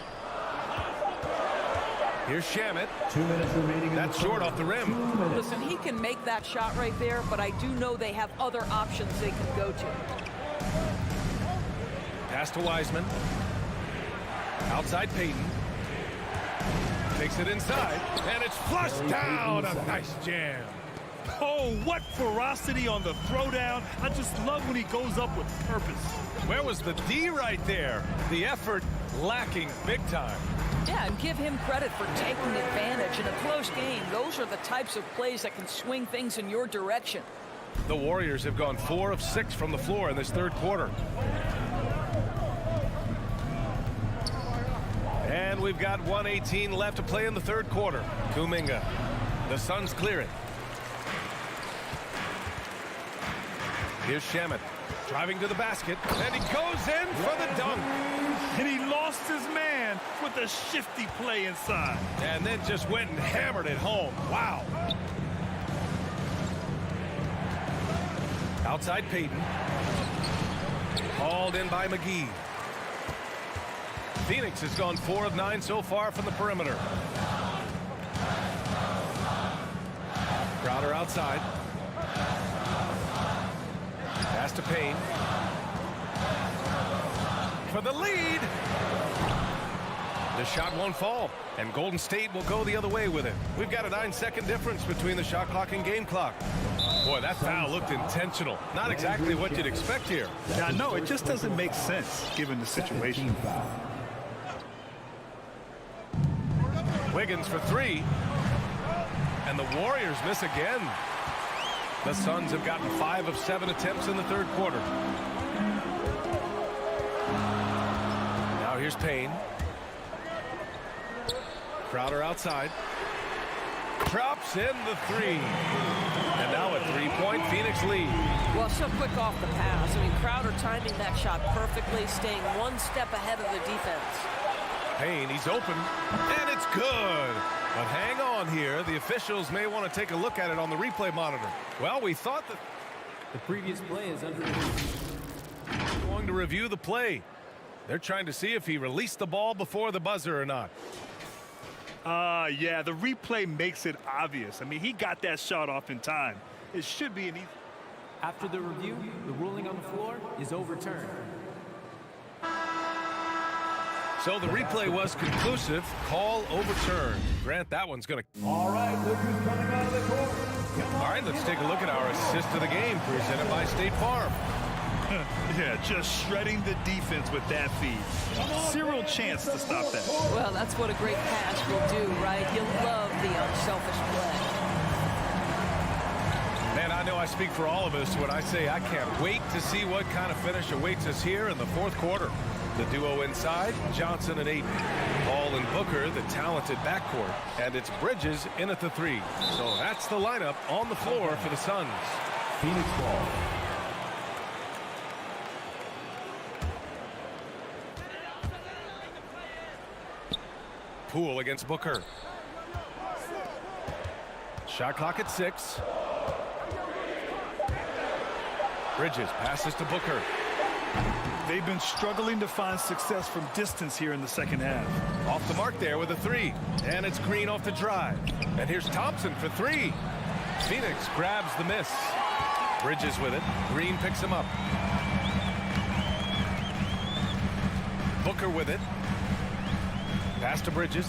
Speaker 8: Here's Shamet.
Speaker 5: 2 minutes remaining.
Speaker 8: That's short off the rim.
Speaker 9: Listen, he can make that shot right there, but I do know they have other options they can go to.
Speaker 8: Pass to Wiseman. Outside Payton. Takes it inside, and it's flushed down. A nice jam.
Speaker 10: Oh, what ferocity on the throwdown. I just love when he goes up with purpose.
Speaker 8: Where was the D right there? The effort lacking big time.
Speaker 9: Yeah, and give him credit for taking advantage in a close game. Those are the types of plays that can swing things in your direction.
Speaker 8: The Warriors have gone 4 of 6 from the floor in this third quarter. And we've got 1:18 left to play in the third quarter. Kuminga. The Suns clear it. Here's Shamet. Driving to the basket. And he goes in for the dunk.
Speaker 10: And he lost his man with a shifty play inside.
Speaker 8: And then just went and hammered it home. Wow. Outside Payton. Hauled in by McGee. Phoenix has gone 4 of 9 so far from the perimeter. Crowder outside. Pass to Payne. For the lead. The shot won't fall, and Golden State will go the other way with it. We've got a 9-second difference between the shot clock and game clock. Boy, that foul looked intentional. Not exactly what you'd expect here.
Speaker 10: Yeah, no, it just doesn't make sense given the situation.
Speaker 8: Wiggins for 3. And the Warriors miss again. The Suns have gotten 5 of 7 attempts in the third quarter. Now here's Payne. Crowder outside. Drops in the 3. And now a 3-point Phoenix lead.
Speaker 9: Well, so quick off the pass. I mean, Crowder timing that shot perfectly, staying one step ahead of the defense.
Speaker 8: Payne, he's open, and it's good. But hang on here. The officials may want to take a look at it on the replay monitor. Well, we thought that
Speaker 11: the previous play is under review.
Speaker 8: Going to review the play. They're trying to see if he released the ball before the buzzer or not.
Speaker 10: Yeah, the replay makes it obvious. I mean, he got that shot off in time. It should be an easy.
Speaker 11: After the review, the ruling on the floor is overturned.
Speaker 8: So the replay was conclusive. Call overturned. Grant, that one's going to...
Speaker 5: All right, look who's coming out of the court.
Speaker 8: All right, let's take a look at our assist of the game presented by State Farm.
Speaker 10: Yeah, just shredding the defense with that feed. Zero chance to stop that.
Speaker 9: Well, that's what a great pass will do, right? You'll love the unselfish play.
Speaker 8: Man, I know I speak for all of us when I say I can't wait to see what kind of finish awaits us here in the fourth quarter. The duo inside, Johnson and Ayton. Hall and Booker, the talented backcourt. And it's Bridges in at the 3. So that's the lineup on the floor for the Suns.
Speaker 5: Phoenix ball.
Speaker 8: Poole against Booker. Shot clock at 6. Bridges passes to Booker.
Speaker 10: They've been struggling to find success from distance here in the second half.
Speaker 8: Off the mark there with a 3. And it's Green off the drive. And here's Thompson for 3. Phoenix grabs the miss. Bridges with it. Green picks him up. Booker with it. Pass to Bridges.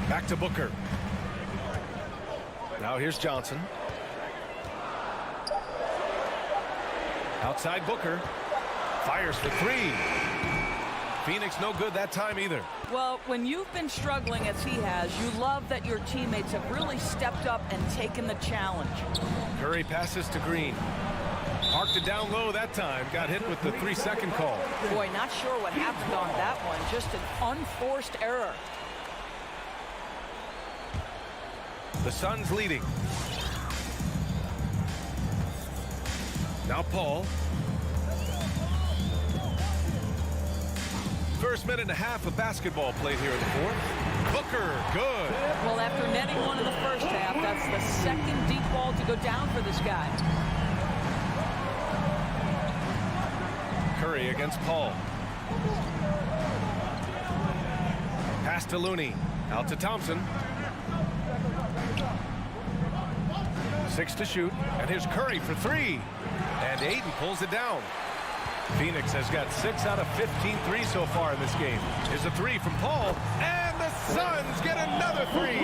Speaker 8: Back to Booker. Now here's Johnson. Outside Booker. Fires for 3. Phoenix no good that time either.
Speaker 9: Well, when you've been struggling as he has, you love that your teammates have really stepped up and taken the challenge.
Speaker 8: Curry passes to Green. Parked it down low that time. Got hit with the 3-second call.
Speaker 9: Boy, not sure what happened on that one. Just an unforced error.
Speaker 8: The Suns leading. Now Paul. First minute and a half of basketball played here in the fourth. Booker, good.
Speaker 9: Well, after netting one in the first half, that's the second deep ball to go down for this guy.
Speaker 8: Curry against Paul. Pass to Looney. Out to Thompson. 6 to shoot. And here's Curry for 3. And Ayton pulls it down. Phoenix has got 6 out of 15 threes so far in this game. Here's a 3 from Paul. And the Suns get another 3.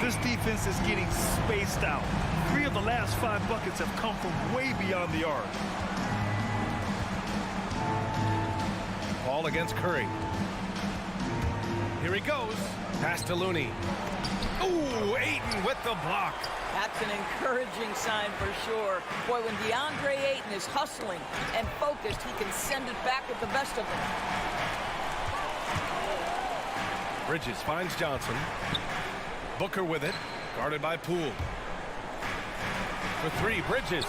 Speaker 10: This defense is getting spaced out. 3 of the last 5 buckets have come from way beyond the arc.
Speaker 8: Paul against Curry. Here he goes. Pass to Looney. Ooh, Ayton with the block.
Speaker 9: That's an encouraging sign for sure. Boy, when DeAndre Ayton is hustling and focused, he can send it back with the best of them.
Speaker 8: Bridges finds Johnson. Booker with it. Guarded by Poole. For 3, Bridges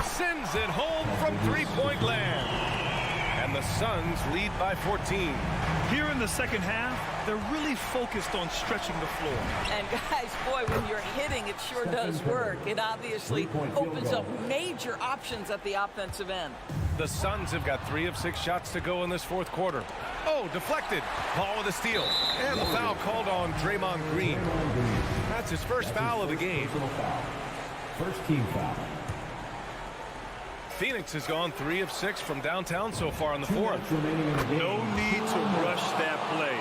Speaker 8: sends it home from 3-point land. And the Suns lead by 14.
Speaker 10: Here in the second half, they're really focused on stretching the floor.
Speaker 9: And guys, boy, when you're hitting, it sure does work. It obviously opens up major options at the offensive end.
Speaker 8: The Suns have got 3 of 6 shots to go in this fourth quarter. Oh, deflected. Paul with a steal. And the foul called on Draymond Green. That's his first foul of the game.
Speaker 5: First team foul.
Speaker 8: Phoenix has gone 3 of 6 from downtown so far in the fourth.
Speaker 10: No need to rush that play.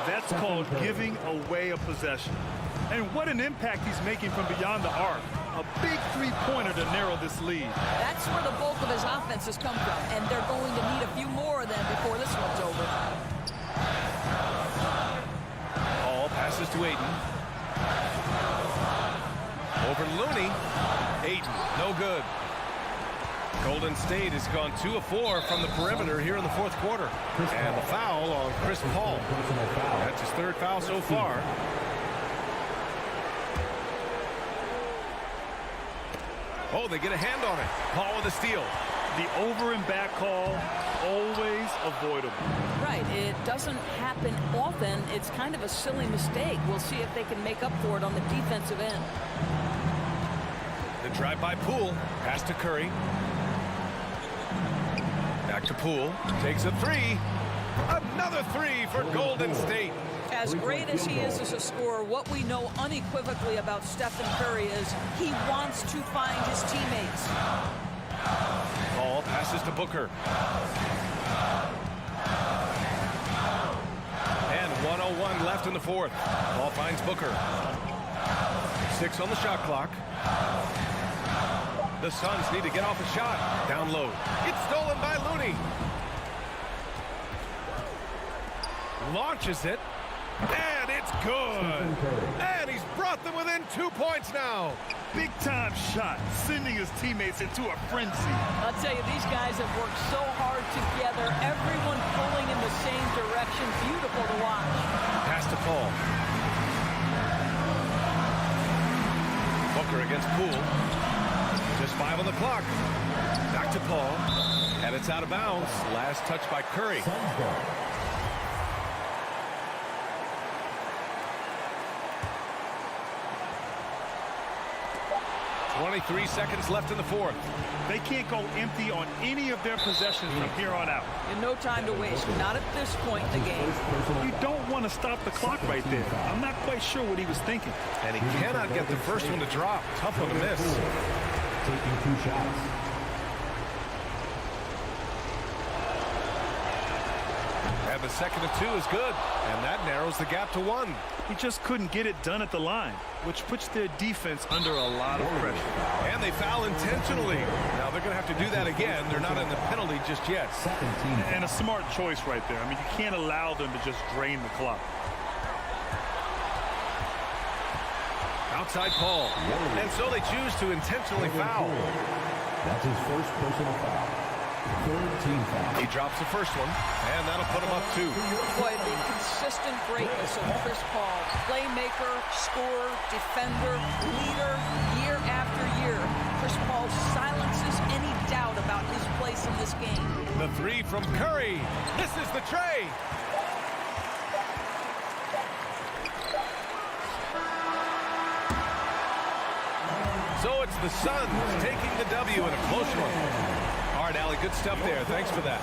Speaker 10: That's called giving away a possession. And what an impact he's making from beyond the arc. A big three-pointer to narrow this lead.
Speaker 9: That's where the bulk of his offense has come from, and they're going to need a few more of them before this one's over.
Speaker 8: Paul passes to Ayton. Over Looney. Ayton, no good. Golden State has gone 2 of 4 from the perimeter here in the fourth quarter. And the foul on Chris Paul. That's his 3rd foul so far. Oh, they get a hand on it. Paul with a steal.
Speaker 10: The over and back call, always avoidable.
Speaker 9: Right, it doesn't happen often. It's kind of a silly mistake. We'll see if they can make up for it on the defensive end.
Speaker 8: The drive by Poole. Pass to Curry. Back to Poole. Takes a 3. Another 3 for Golden State.
Speaker 9: As great as he is as a scorer, what we know unequivocally about Stephen Curry is he wants to find his teammates.
Speaker 8: Paul passes to Booker. And 1:01 left in the fourth. Paul finds Booker. 6 on the shot clock. The Suns need to get off a shot. Down low. It's stolen by Looney. Launches it. And it's good. And he's brought them within 2 points now.
Speaker 10: Big-time shot, sending his teammates into a frenzy.
Speaker 9: I'll tell you, these guys have worked so hard together. Everyone pulling in the same direction. Beautiful to watch.
Speaker 8: Pass to Paul. Booker against Poole. Just 5 on the clock. Back to Paul. And it's out of bounds. Last touch by Curry. 23 seconds left in the fourth.
Speaker 10: They can't go empty on any of their possessions from here on out.
Speaker 9: And no time to waste. Not at this point in the game.
Speaker 10: You don't want to stop the clock right there. I'm not quite sure what he was thinking.
Speaker 8: And he cannot get the first one to drop. Tough one to miss.
Speaker 5: Taking 2 shots.
Speaker 8: And the second and 2 is good. And that narrows the gap to 1.
Speaker 10: He just couldn't get it done at the line, which puts their defense under a lot of pressure.
Speaker 8: And they foul intentionally. Now they're going to have to do that again. They're not in the penalty just yet.
Speaker 10: And a smart choice right there. I mean, you can't allow them to just drain the clock.
Speaker 8: Outside call. And so they choose to intentionally foul.
Speaker 5: That's his first personal foul. Third team foul.
Speaker 8: He drops the first one, and that'll put him up 2.
Speaker 9: Boy, the consistent greatness of Chris Paul. Playmaker, scorer, defender, leader, year after year. Chris Paul silences any doubt about his place in this game.
Speaker 8: The 3 from Curry. This is the tray. So it's the Suns taking the W in a close one. All right, Allie, good stuff there. Thanks for that.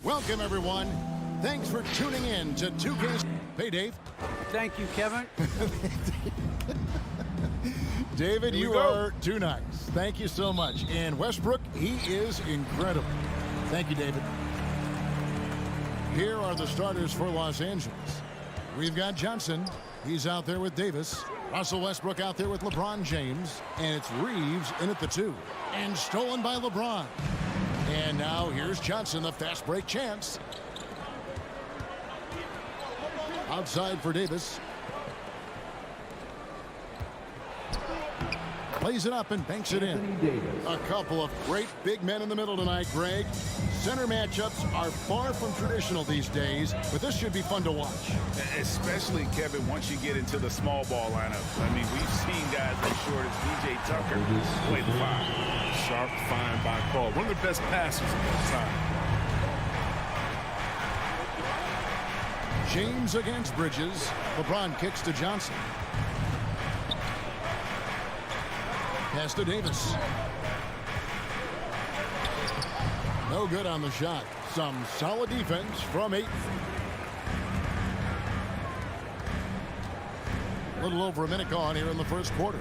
Speaker 1: Welcome, everyone. Thanks for tuning in to 2K. Hey, Dave.
Speaker 2: Thank you, Kevin.
Speaker 1: David, you are too nice. Thank you so much. And Westbrook, he is incredible. Thank you, David. Here are the starters for Los Angeles. We've got Johnson. He's out there with Davis. Russell Westbrook out there with LeBron James. And it's Reeves in at the 2. And stolen by LeBron. And now here's Johnson, the fast break chance. Outside for Davis. Plays it up and banks it in. A couple of great big men in the middle tonight, Greg. Center matchups are far from traditional these days, but this should be fun to watch.
Speaker 7: Especially, Kevin, once you get into the small ball lineup. I mean, we've seen guys as short as B.J. Tucker play the 5.
Speaker 8: Sharp find by Paul. One of the best passers of all time.
Speaker 1: James against Bridges. LeBron kicks to Johnson. Pass to Davis. No good on the shot. Some solid defense from Ayton. A little over a minute gone here in the first quarter.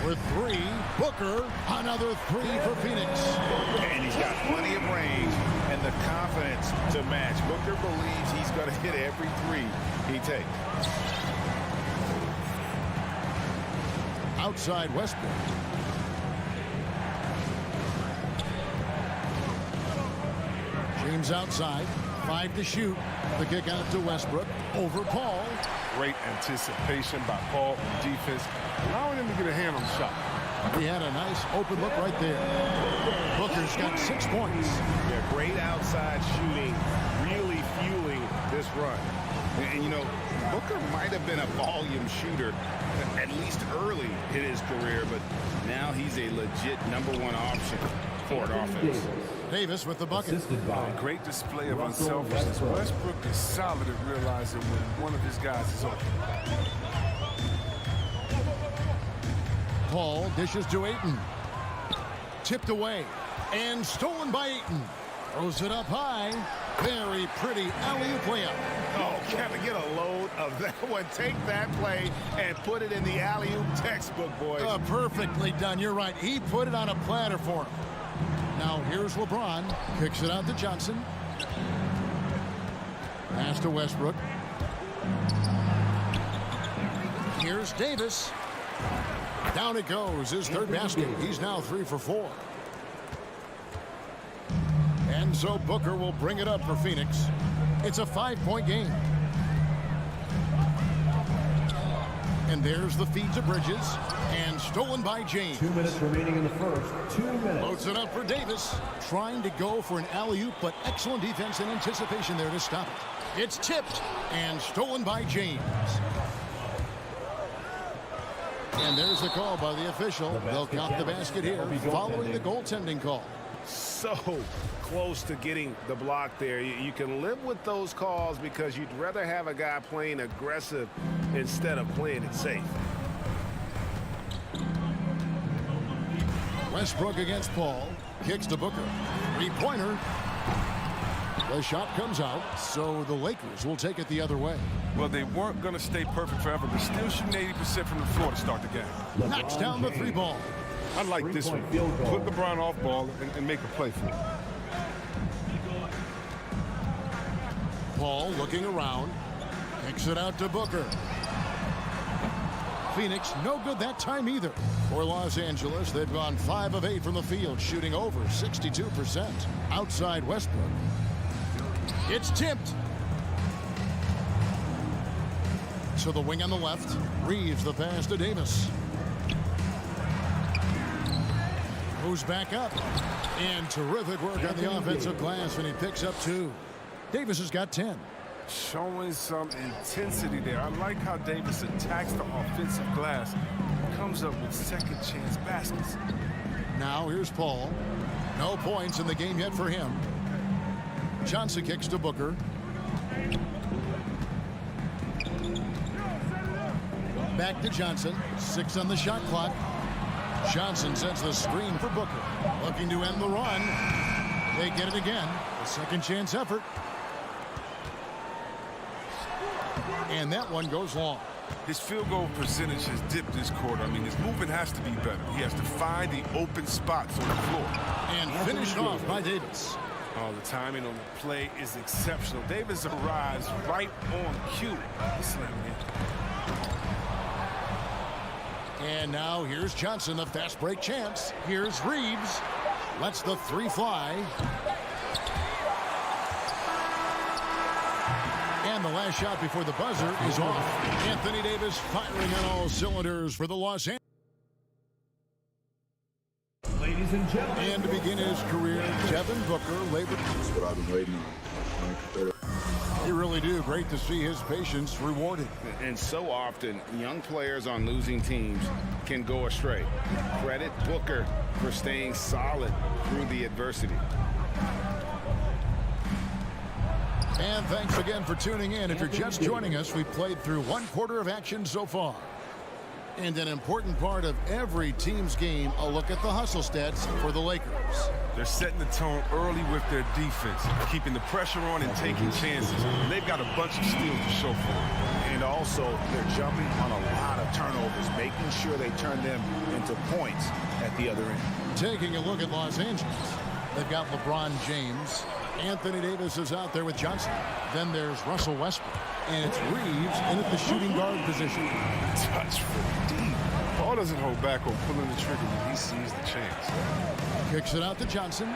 Speaker 1: With 3, Booker, another 3 for Phoenix.
Speaker 7: And he's got plenty of range and the confidence to match. Booker believes he's going to hit every 3 he takes.
Speaker 1: Outside Westbrook. James outside. 5 to shoot. The kick out to Westbrook. Over Paul.
Speaker 8: Great anticipation by Paul on defense, allowing him to get a hand on the shot.
Speaker 1: He had a nice open look right there. Booker's got 6 points.
Speaker 7: Yeah, great outside shooting, really fueling this run. And you know, Booker might have been a volume shooter, at least early in his career, but now he's a legit #1 option for an offense.
Speaker 1: Davis with the bucket.
Speaker 8: A great display of unselfishness. Westbrook is solid at realizing when one of his guys is open.
Speaker 1: Paul dishes to Ayton. Tipped away and stolen by Ayton. Throws it up high. Very pretty alley-oop layup.
Speaker 7: Oh, Kevin, get a load of that one. Take that play and put it in the alley-oop textbook, boys.
Speaker 1: Perfectly done. You're right. He put it on a platter for him. Now here's LeBron. Kicks it out to Johnson. Pass to Westbrook. Here's Davis. Down it goes. His 3rd basket. He's now 3 for 4. And so Booker will bring it up for Phoenix. It's a 5-point game. And there's the feed to Bridges. And stolen by James.
Speaker 5: 2 minutes remaining in the first. 2 minutes.
Speaker 1: Loads it up for Davis. Trying to go for an alley-oop, but excellent defense and anticipation there to stop it. It's tipped and stolen by James. And there's the call by the official. They'll count the basket here following the goaltending call.
Speaker 7: So close to getting the block there. You can live with those calls because you'd rather have a guy playing aggressive instead of playing it safe.
Speaker 1: Westbrook against Paul. Kicks to Booker. 3-pointer. The shot comes out, so the Lakers will take it the other way.
Speaker 8: Well, they weren't going to stay perfect forever, but still shooting 80% from the floor to start the game.
Speaker 1: Knocks down the 3 ball.
Speaker 8: I like this one. Put LeBron off ball and make a play for him.
Speaker 1: Paul looking around. Kicks it out to Booker. Phoenix no good that time either. For Los Angeles, they've gone 5 of 8 from the field, shooting over 62%. Outside Westbrook. It's tipped. To the wing on the left. Reeves the pass to Davis. Moves back up. And terrific work on the offensive glass, and he picks up 2. Davis has got 10.
Speaker 8: Showing some intensity there. I like how Davis attacks the offensive glass. Comes up with second chance baskets.
Speaker 1: Now here's Paul. No points in the game yet for him. Johnson kicks to Booker. Back to Johnson. 6 on the shot clock. Johnson sends the screen for Booker. Looking to end the run. They get it again. A second chance effort. And that one goes long.
Speaker 12: His field goal percentage has dipped this quarter. I mean, his movement has to be better. He has to find the open spots on the floor.
Speaker 1: And finished off by Davis.
Speaker 12: Oh, the timing on the play is exceptional. Davis arrives right on cue. Slam in.
Speaker 1: And now here's Johnson, a fast break chance. Here's Reeves. Lets the three fly. And the last shot before the buzzer is off. Anthony Davis firing on all cylinders for the Los Angeles.
Speaker 5: Ladies and gentlemen.
Speaker 1: And to begin his career, Devin Booker labored.
Speaker 6: That's what I've been waiting on.
Speaker 1: You really do. Great to see his patience rewarded.
Speaker 7: And so often, young players on losing teams can go astray. Credit Booker for staying solid through the adversity.
Speaker 1: And thanks again for tuning in. If you're just joining us, we've played through one quarter of action so far. And an important part of every team's game, a look at the hustle stats for the Lakers.
Speaker 12: They're setting the tone early with their defense, keeping the pressure on and taking chances. And they've got a bunch of steals to show for it.
Speaker 7: And also, they're jumping on a lot of turnovers, making sure they turn them into points at the other end.
Speaker 1: Taking a look at Los Angeles, they've got LeBron James. Anthony Davis is out there with Johnson. Then there's Russell Westbrook. And it's Reeves in at the shooting guard position.
Speaker 12: Touch for deep. Paul doesn't hold back on pulling the trigger when he sees the chance.
Speaker 1: Kicks it out to Johnson.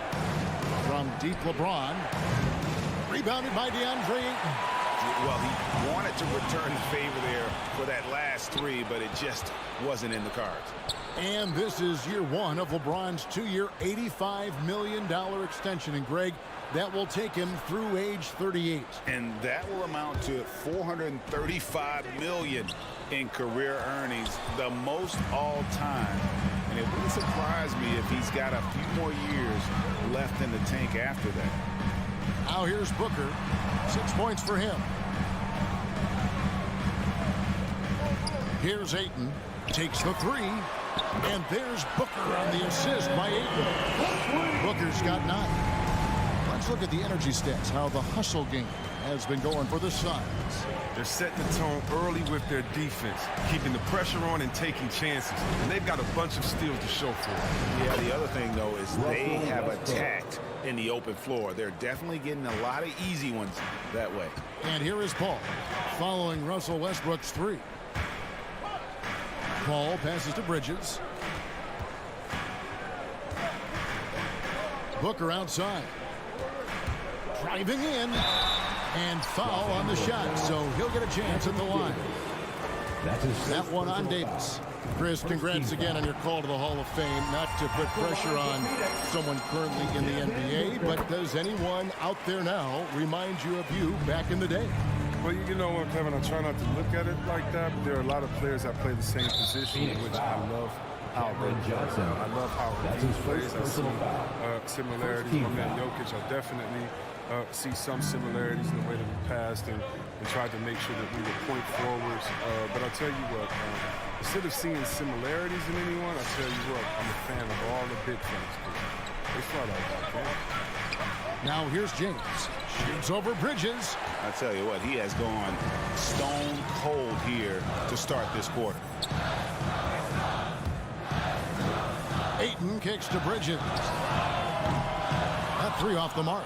Speaker 1: From deep LeBron. Rebounded by DeAndre Ayton.
Speaker 7: Well, he wanted to return the favor there for that last three, but it just wasn't in the cards.
Speaker 1: And this is year one of LeBron's two-year, $85 million extension. And, Greg, that will take him through age 38.
Speaker 7: And that will amount to $435 million in career earnings, the most all time. And it wouldn't surprise me if he's got a few more years left in the tank after that.
Speaker 1: Now here's Booker. 6 points for him. Here's Ayton. Takes the three. And there's Booker on the assist by Ayton. Booker's got 9. Let's look at the energy stats, how the hustle game has been going for the Suns.
Speaker 12: They're setting the tone early with their defense, keeping the pressure on and taking chances. And they've got a bunch of steals to show for it.
Speaker 7: Yeah, the other thing, though, is they have attacked in the open floor. They're definitely getting a lot of easy ones that way.
Speaker 1: And here is Paul, following Russell Westbrook's three. Paul passes to Bridges. Booker outside. Driving in. And foul on the shot, so he'll get a chance at the line. That one on Davis. Chris, congrats again on your call to the Hall of Fame. Not to put pressure on someone currently in the NBA, but does anyone out there now remind you of you back in the day?
Speaker 12: Well, you know what, Kevin, I try not to look at it like that, but there are a lot of players that play the same position, which I love how I love how he plays. I see similarities. My man Jokic, I definitely see some similarities in the way that we passed and tried to make sure that we were point forwards. But I'll tell you what, instead of seeing similarities in anyone, I'll tell you what, I'm a fan of all the big things. They fought out that game.
Speaker 1: Now here's James. Shoots over Bridges.
Speaker 7: I tell you what, he has gone stone cold here to start this quarter.
Speaker 1: Ayton kicks to Bridges. That three off the mark.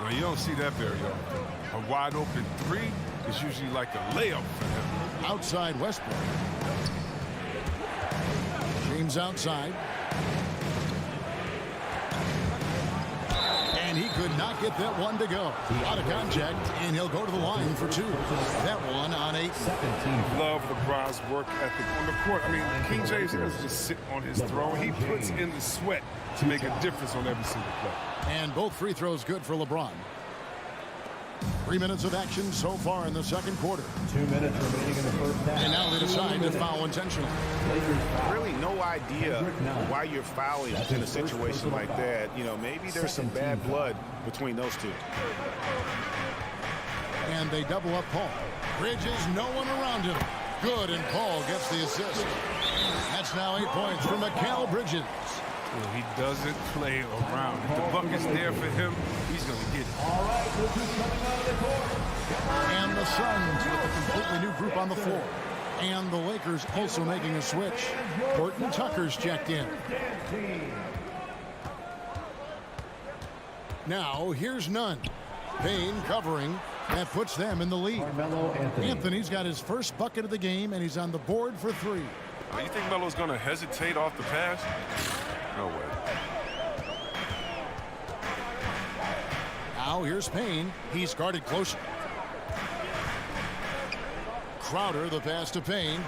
Speaker 12: Well, you don't see that very often. A wide open three is usually like a layup for him.
Speaker 1: Outside Westbrook. James outside. And he could not get that one to go. Out of contact, and he'll go to the line for two. That one on 8.
Speaker 12: Love LeBron's work ethic on the court. I mean, King James doesn't just sit on his throne. He puts in the sweat to make a difference on every single play.
Speaker 1: And both free throws good for LeBron. 3 minutes of action so far in the second quarter.
Speaker 5: 2 minutes remaining in the first half.
Speaker 1: And now they decide to foul intentionally.
Speaker 7: Really no idea why you're fouling in a situation like that. You know, maybe there's some bad blood between those two.
Speaker 1: And they double up Paul. Bridges, no one around him. Good, and Paul gets the assist. That's now 8 points for Mikal Bridges.
Speaker 12: Well, he doesn't play around. If the bucket's there for him, he's going to get it.
Speaker 5: All right, this is coming out of the court.
Speaker 1: And the Suns with a completely new group on the floor. And the Lakers also making a switch. Horton Tucker's checked in. Now, here's Nunn. Payne covering. That puts them in the lead. Anthony's got his first bucket of the game, and he's on the board for 3.
Speaker 12: You think Melo's going to hesitate off the pass? No way.
Speaker 1: Now here's Payne. He's guarded closer. Crowder, the pass to Payne.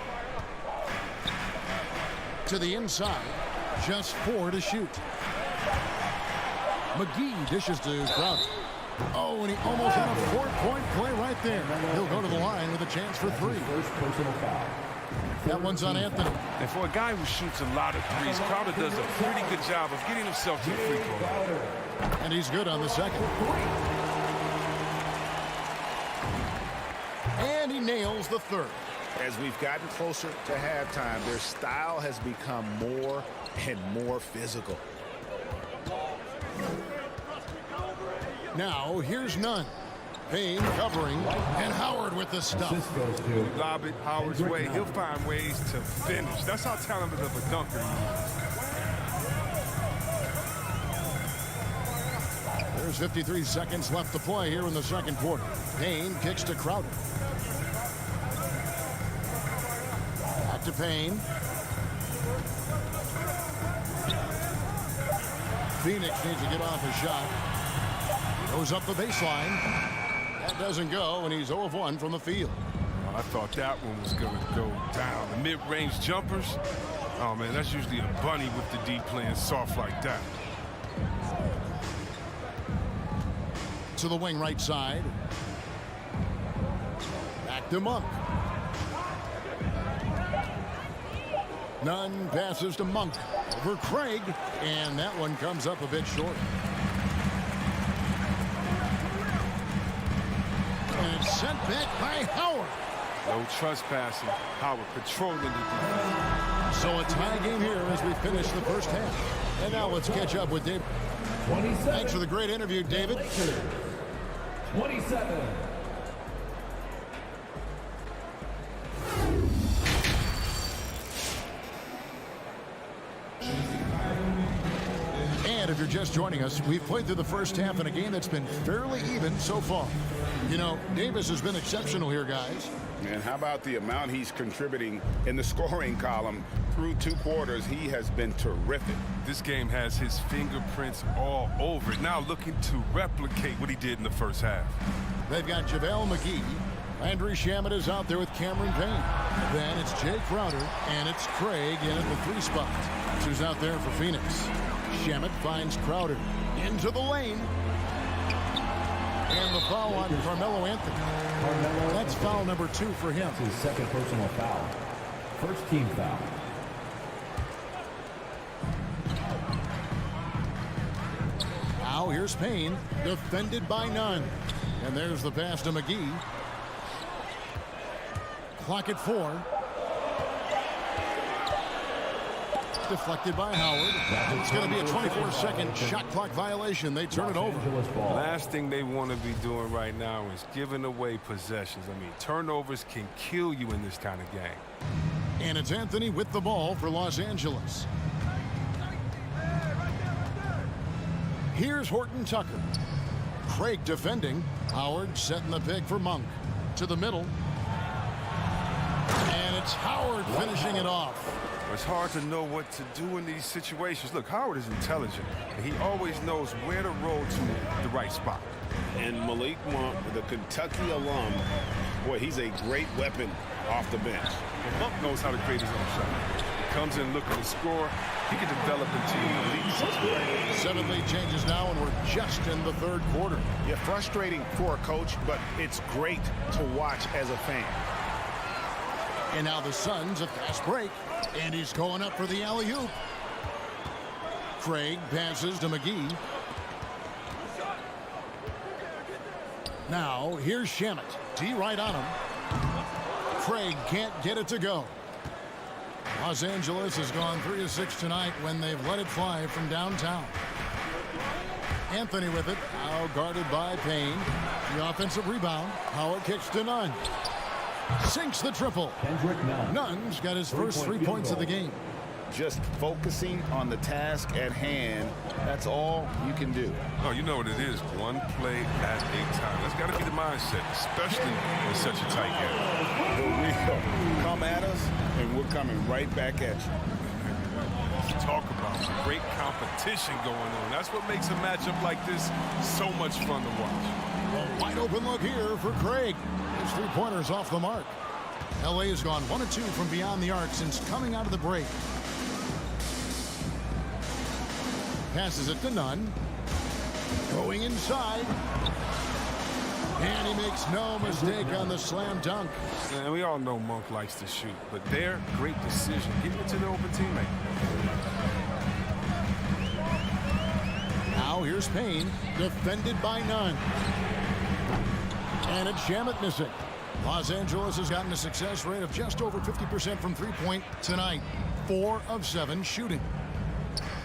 Speaker 1: To the inside. Just 4 to shoot. McGee dishes to Crowder. Oh, and he almost had a 4-point play right there. He'll go to the line with a chance for 3.
Speaker 5: First personal foul.
Speaker 1: That one's on Anthony.
Speaker 12: And for a guy who shoots a lot of threes, Crowder does a pretty good job of getting himself to the free throw line.
Speaker 1: And he's good on the second. And he nails the third.
Speaker 7: As we've gotten closer to halftime, their style has become more and more physical.
Speaker 1: Now, here's Nunn. Payne covering, and Howard with the stuff.
Speaker 12: You lob it Howard's way, he'll find ways to finish. That's how talented of a dunker he is.
Speaker 1: There's 53 seconds left to play here in the second quarter. Payne kicks to Crowder. Back to Payne. Phoenix needs to get off a shot. Goes up the baseline. That doesn't go, and he's 0 of 1 from the field.
Speaker 12: Oh, I thought that one was going to go down. The mid-range jumpers, oh, man, that's usually a bunny with the D playing soft like that.
Speaker 1: To the wing right side. Back to Monk. Nunn passes to Monk. Over Craig, and that one comes up a bit short. And it's sent back by Howard.
Speaker 12: No trespassing. Howard patrolling the defense.
Speaker 1: So a tie game here as we finish the first half. And now let's catch up with David. Thanks for the great interview, David.
Speaker 5: 27.
Speaker 1: And if you're just joining us, we've played through the first half in a game that's been fairly even so far. You know, Davis has been exceptional here, guys.
Speaker 3: And how about the amount he's contributing in the scoring column through 2 quarters? He has been terrific.
Speaker 12: This game has his fingerprints all over it. Now looking to replicate what he did in the first half.
Speaker 1: They've got JaVale McGee. Landry Shamet is out there with Cameron Payne. Then it's Jay Crowder, and it's Craig in at the 3 spot. Who's out there for Phoenix. Shamet finds Crowder into the lane. And the foul on Carmelo Anthony. That's foul number 2 for him.
Speaker 5: That's his second personal foul. First team foul.
Speaker 1: Now here's Payne, defended by Nunn. And there's the pass to McGee. Clock at 4. Deflected by Howard. It's going to be a 24-second shot clock violation. They turn it over.
Speaker 12: Last thing they want to be doing right now is giving away possessions. I mean, turnovers can kill you in this kind of game.
Speaker 1: And it's Anthony with the ball for Los Angeles. Here's Horton Tucker. Craig defending. Howard setting the pick for Monk. To the middle. And it's Howard finishing it off.
Speaker 12: It's hard to know what to do in these situations. Look, Howard is intelligent, and he always knows where to roll to the right spot.
Speaker 3: And Malik Monk, the Kentucky alum, boy, he's a great weapon off the bench.
Speaker 12: Well, Monk knows how to create his own shot. He comes in looking to score. He can develop into an elite scorer.
Speaker 1: 7 lead changes now, and we're just in the 3rd quarter.
Speaker 7: Yeah, frustrating for a coach, but it's great to watch as a fan.
Speaker 1: And now the Suns, a fast break. And he's going up for the alley-oop. Craig passes to McGee. Now, here's Shamet. D right on him. Craig can't get it to go. Los Angeles has gone 3 of 6 tonight when they've let it fly from downtown. Anthony with it, now guarded by Payne. The offensive rebound. Howard kicks to Nunn. Sinks the triple. Nunn's got his first 3 points of the game.
Speaker 7: Just focusing on the task at hand. That's all you can do.
Speaker 12: Oh, you know what it is. One play at a time. That's got to be the mindset, especially in such a tight game.
Speaker 7: For real. Come at us, and we're coming right back at you.
Speaker 12: Talk about some great competition going on. That's what makes a matchup like this so much fun to watch.
Speaker 1: A wide open look here for Craig. His 3-pointers off the mark. LA has gone 1 of 2 from beyond the arc since coming out of the break. Passes it to Nunn. Going inside. And he makes no mistake on the slam dunk.
Speaker 12: And we all know Monk likes to shoot, but their great decision, getting it to the open teammate.
Speaker 1: Now here's Payne, defended by Nunn. And it's Shamet missing. Los Angeles has gotten a success rate of just over 50% from three-point tonight. 4 of 7 shooting.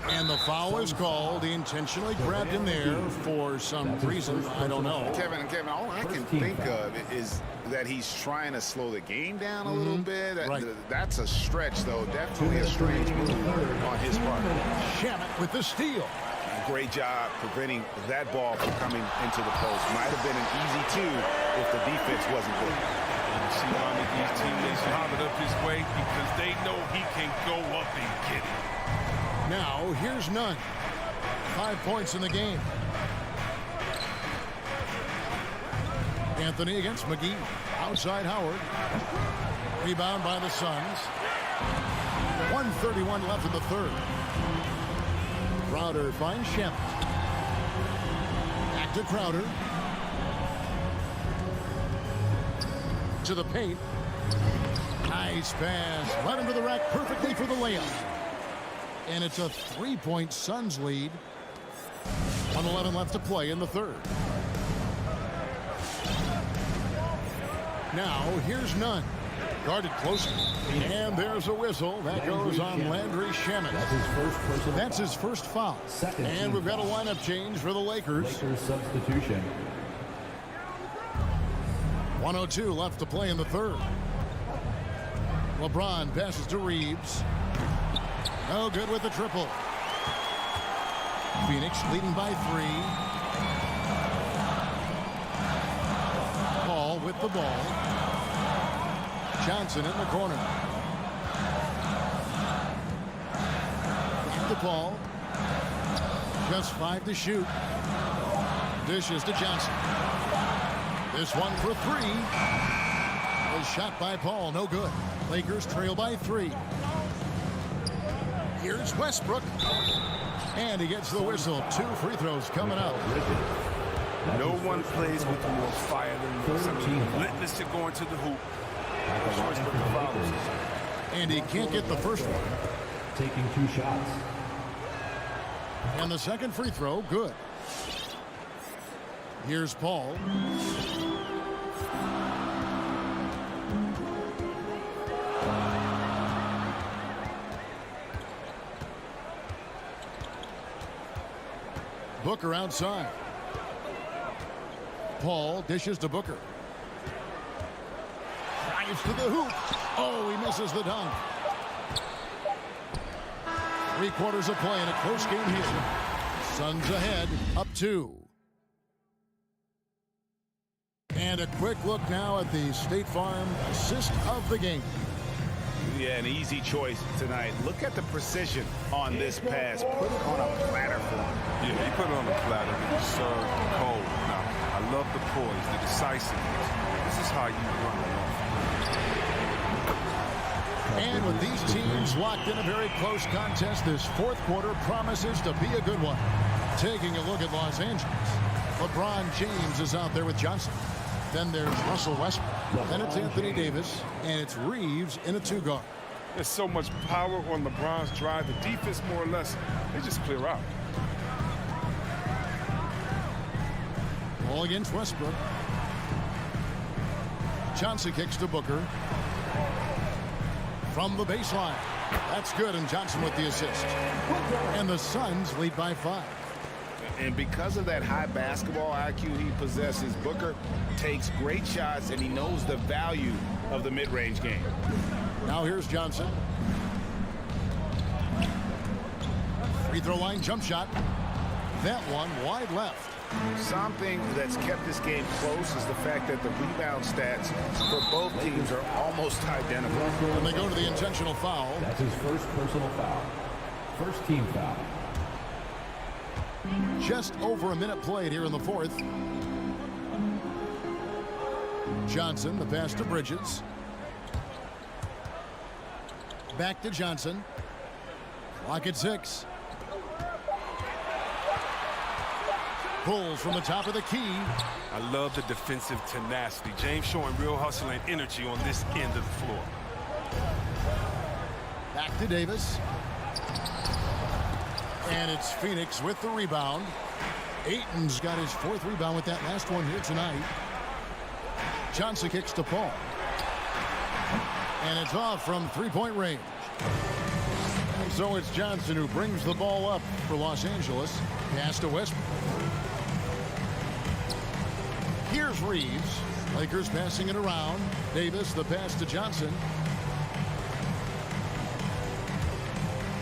Speaker 1: And the foul is called. He intentionally grabbed him there for some reason. I don't know.
Speaker 7: Kevin, all I can think of is that he's trying to slow the game down a little bit. That's a stretch, though. Definitely a strange move on his part.
Speaker 1: Shamet with the steal.
Speaker 7: Great job preventing that ball from coming into the post. Might have been an easy 2 if the defense wasn't good.
Speaker 12: You see how these teammates lob it up his way because they know he can go up and get it.
Speaker 1: Now, here's Nunn. 5 points in the game. Anthony against McGee. Outside Howard. Rebound by the Suns. 1:31 left in the third. Crowder finds Shamet. Back to Crowder. To the paint. Nice pass. Led him to the rack perfectly for the layup. And it's a 3-point Suns lead. 1:11 left to play in the third. Now here's Nunn. Guarded closely. And there's a whistle. That goes on Landry Shamet. That's his first foul. And we've got a lineup change for the Lakers.
Speaker 5: Substitution.
Speaker 1: 1:02 left to play in the third. LeBron passes to Reeves. No good with the triple. Phoenix leading by 3. Paul with the ball. Johnson in the corner. Back to Paul. Just 5 to shoot. Dishes to Johnson. This one for 3. Was shot by Paul. No good. Lakers trail by 3. Here's Westbrook. And he gets the whistle. 2 free throws coming up.
Speaker 12: No one plays with more fire than this. I mean, relentless to going to the hoop.
Speaker 1: And he can't get the first one.
Speaker 5: Taking 2 shots.
Speaker 1: And the second free throw, good. Here's Paul. Booker outside. Paul dishes to Booker. Drives to the hoop. Oh, he misses the dunk. 3 quarters of play in a close game here. Suns ahead, up 2. And a quick look now at the State Farm assist of the game.
Speaker 7: Yeah, an easy choice tonight. Look at the precision on this pass. Put it on a platter for him.
Speaker 12: Yeah, he put it on a platter and served cold. Now, I love the poise, the decisiveness. This is how you run it off.
Speaker 1: And with these teams locked in a very close contest, this 4th quarter promises to be a good one. Taking a look at Los Angeles. LeBron James is out there with Johnson. Then there's Russell Westbrook. Then it's Anthony Davis. And it's Reeves in a 2-guard.
Speaker 12: There's so much power on LeBron's drive. The defense, more or less, they just clear out.
Speaker 1: Ball against Westbrook. Johnson kicks to Booker. From the baseline. That's good, and Johnson with the assist. And the Suns lead by 5.
Speaker 7: And because of that high basketball IQ he possesses, Booker takes great shots, and he knows the value of the mid-range game.
Speaker 1: Now here's Johnson. Free throw line jump shot. That one wide left.
Speaker 7: Something that's kept this game close is the fact that the rebound stats for both teams are almost identical.
Speaker 1: And they go to the intentional foul.
Speaker 5: That's his first personal foul. First team foul.
Speaker 1: Just over a minute played here in the fourth. Johnson, the pass to Bridges. Back to Johnson. Clock at 6. Pulls from the top of the key.
Speaker 12: I love the defensive tenacity. James showing real hustle and energy on this end of the floor.
Speaker 1: Back to Davis. And it's Phoenix with the rebound. Ayton's got his 4th rebound with that last one here tonight. Johnson kicks to Paul. And it's off from 3-point range. And so it's Johnson who brings the ball up for Los Angeles. Pass to Westbrook. Here's Reeves. Lakers passing it around. Davis, the pass to Johnson.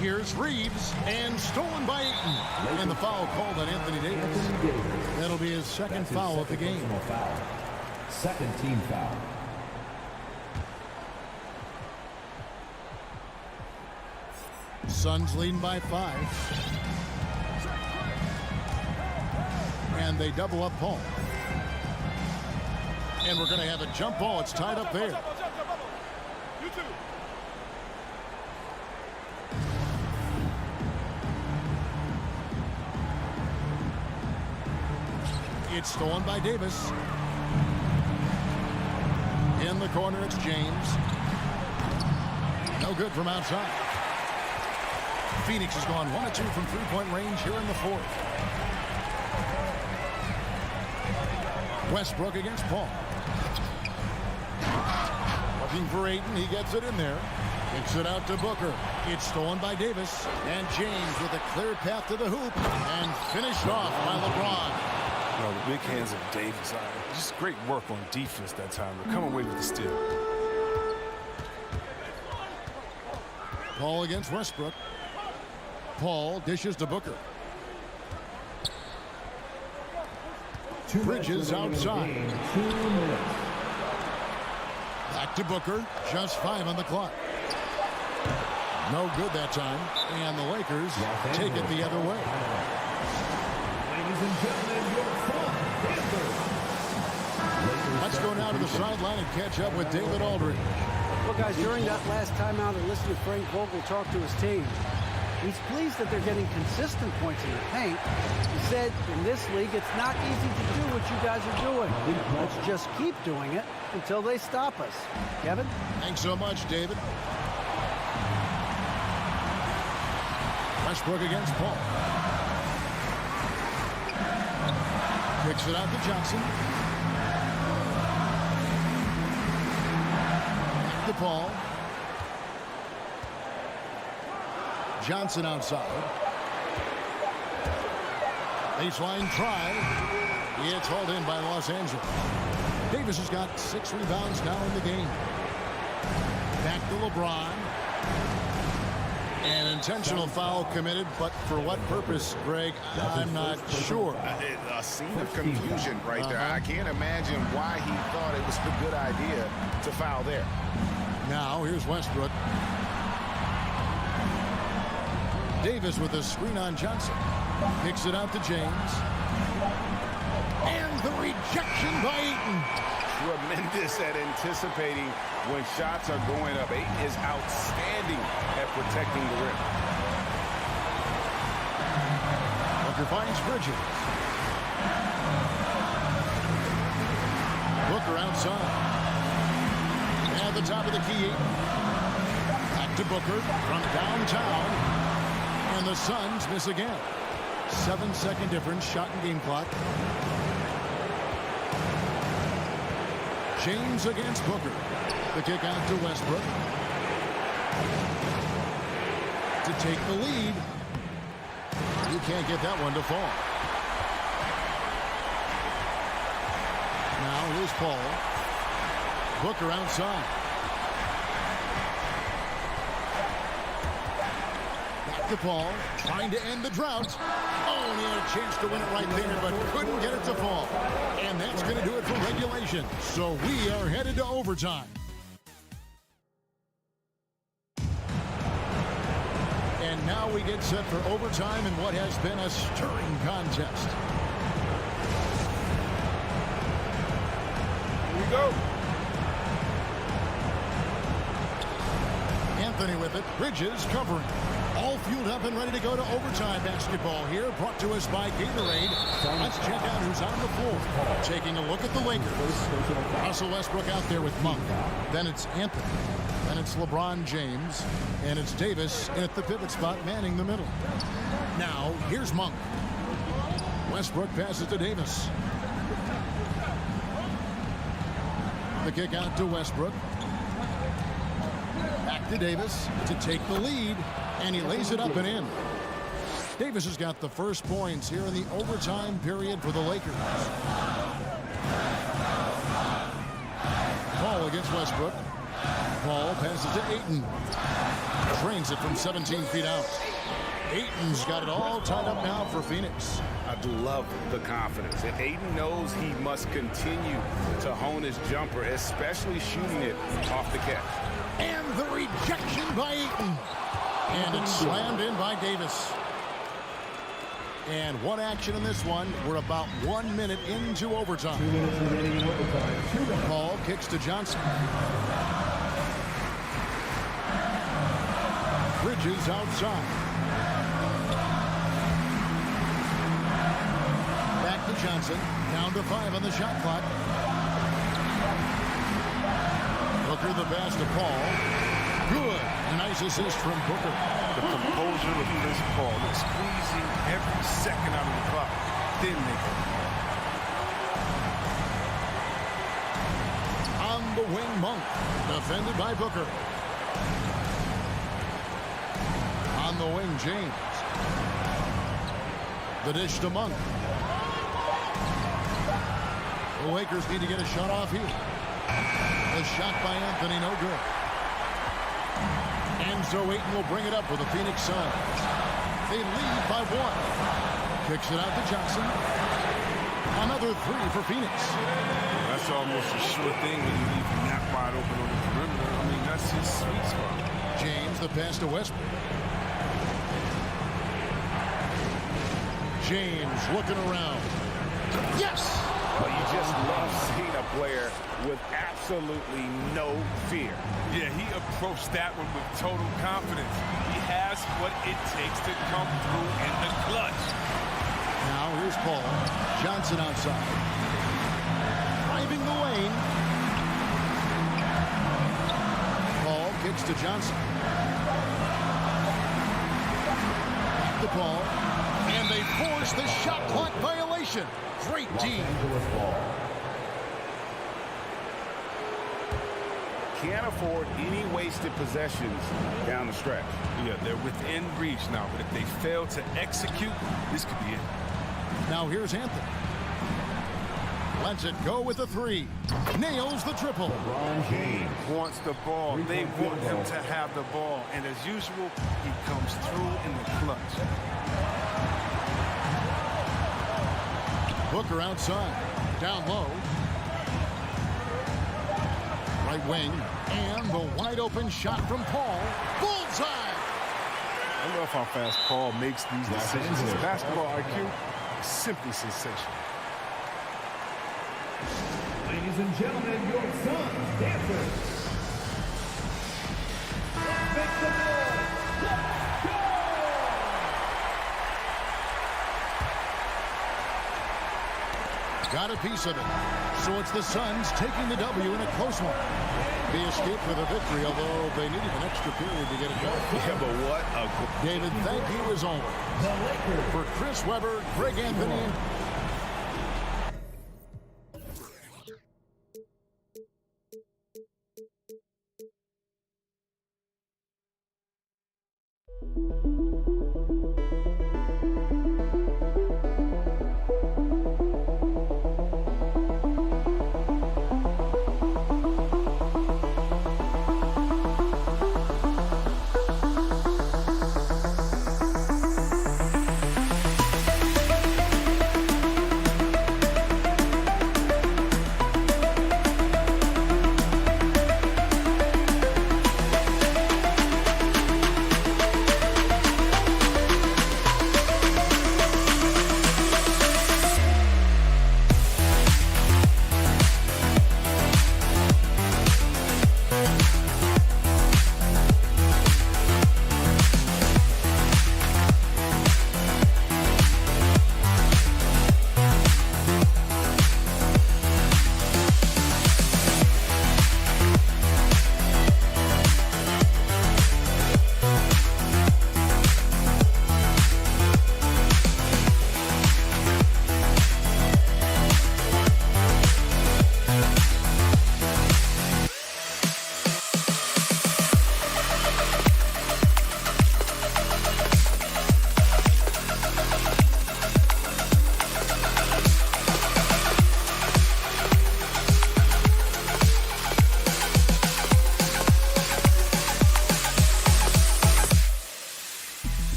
Speaker 1: Here's Reeves, and stolen by Ayton. And the foul called on Anthony Davis. That'll be his second foul of the game.
Speaker 5: Foul. Second team foul.
Speaker 1: Suns leading by 5. And they double up Paul. And we're going to have a jump ball. It's tied up there. It's stolen by Davis. In the corner, it's James. No good from outside. Phoenix has gone 1 of 2 from 3-point range here in the fourth. Westbrook against Paul. Looking for Ayton. He gets it in there. Kicks it out to Booker. It's stolen by Davis. And James with a clear path to the hoop. And finished off by LeBron.
Speaker 12: You know, the big hands of Davis. Just great work on defense that time. They're coming away with the steal.
Speaker 1: Paul against Westbrook. Paul dishes to Booker. Bridges outside. Back to Booker. Just 5 on the clock. No good that time. And the Lakers take it the other way.
Speaker 5: Ladies and gentlemen, your
Speaker 1: Let's go now to the sideline and catch up with David Aldridge.
Speaker 2: Well, guys, during that last timeout, I listened to Frank Vogel talk to his team. He's pleased that they're getting consistent points in the paint. He said, in this league, it's not easy to do what you guys are doing. Let's just keep doing it until they stop us. Kevin?
Speaker 1: Thanks so much, David. Westbrook against Paul. Kicks it out to Johnson. Back to Paul. Johnson outside. Baseline try. It's hauled in by Los Angeles. Davis has got 6 rebounds now in the game. Back to LeBron. An intentional foul committed, but for what purpose, Greg, I'm not sure.
Speaker 7: A scene of confusion right there. I can't imagine why he thought it was a good idea to foul there.
Speaker 1: Now, here's Westbrook. Davis with a screen on Johnson. Kicks it out to James. And the rejection by Ayton.
Speaker 7: Tremendous at anticipating when shots are going up. Ayton is outstanding at protecting the rim.
Speaker 1: Booker finds Bridges. Booker outside. At the top of the key. Back to Booker from downtown. And the Suns miss again. 7-second difference, shot and game clock. James against Booker. The kick out to Westbrook. to take the lead. You can't get that one to fall. Now here's Paul. Booker outside. Back to Paul, trying to end the drought. Oh, and he had a chance to win it right there, but couldn't get it to fall. And that's going to do it for regulation. So we are headed to overtime. And now we get set for overtime in what has been a stirring contest.
Speaker 12: Here we go.
Speaker 1: Anthony with it. Bridges covering. All fueled up and ready to go to overtime basketball here. Brought to us by Gatorade. Let's check out who's on the floor. Taking a look at the Lakers. Russell Westbrook out there with Monk. Then it's Anthony. Then it's LeBron James. And it's Davis in at the pivot spot, manning the middle. Now, here's Monk. Westbrook passes to Davis. The kick out to Westbrook. Back to Davis to take the lead. And he lays it up and in. Davis has got the first points here in the overtime period for the Lakers. Paul against Westbrook. Paul passes to Ayton. Drains it from 17 feet out. Ayton's got it all tied up now for Phoenix.
Speaker 3: I love the confidence. And Ayton knows he must continue to hone his jumper, especially shooting it off the catch.
Speaker 1: And the rejection by Ayton. And it's slammed in by Davis. And what action in this one? We're about 1 minute into overtime.
Speaker 5: 2 minutes remaining in overtime.
Speaker 1: Paul kicks to Johnson. Bridges outside. Back to Johnson. Down to 5 on the shot clock. Booker the pass to Paul. Good. A nice assist from Booker.
Speaker 12: The composure of Chris Paul. It's squeezing every second out of the clock. Then they go.
Speaker 1: On the wing, Monk. Defended by Booker. On the wing, James. The dish to Monk. The Lakers need to get a shot off here. The shot by Anthony, no good. And so Ayton will bring it up for the Phoenix Suns. They lead by 1. Kicks it out to Johnson. Another 3 for Phoenix.
Speaker 12: That's almost a sure thing when you leave him that wide open on the perimeter. I mean, that's his sweet spot.
Speaker 1: James, the pass to Westbrook. James looking around. Yes!
Speaker 3: Well, you just love seeing a player with absolutely no fear.
Speaker 12: Yeah, he approached that one with total confidence. He has what it takes to come through in the clutch.
Speaker 1: Now here's Paul. Johnson outside. Driving the lane. Paul kicks to Johnson. Back to Paul. And they force the shot clock violation. Great team.
Speaker 3: Can't afford any wasted possessions down the stretch.
Speaker 12: Yeah, they're within reach now, but if they fail to execute, this could be it.
Speaker 1: Now here's Anthony. Lets it go with the 3. Nails the triple.
Speaker 12: LeBron James wants the ball. They want him to have the ball. And as usual, he comes through in the clutch.
Speaker 1: Booker outside. Down low. Right wing. And the wide open shot from Paul. Bullseye!
Speaker 12: I love how fast Paul makes these decisions. His basketball IQ is simply sensational.
Speaker 5: Ladies and gentlemen, your Suns dancers. Make some noise. Let's go!
Speaker 1: Got a piece of it. So it's the Suns taking the W in a close one. They escaped with a victory, although they needed an extra period to get it done.
Speaker 3: Yeah, but what a...
Speaker 1: David, thank you as always. For Chris Webber, Greg Anthony,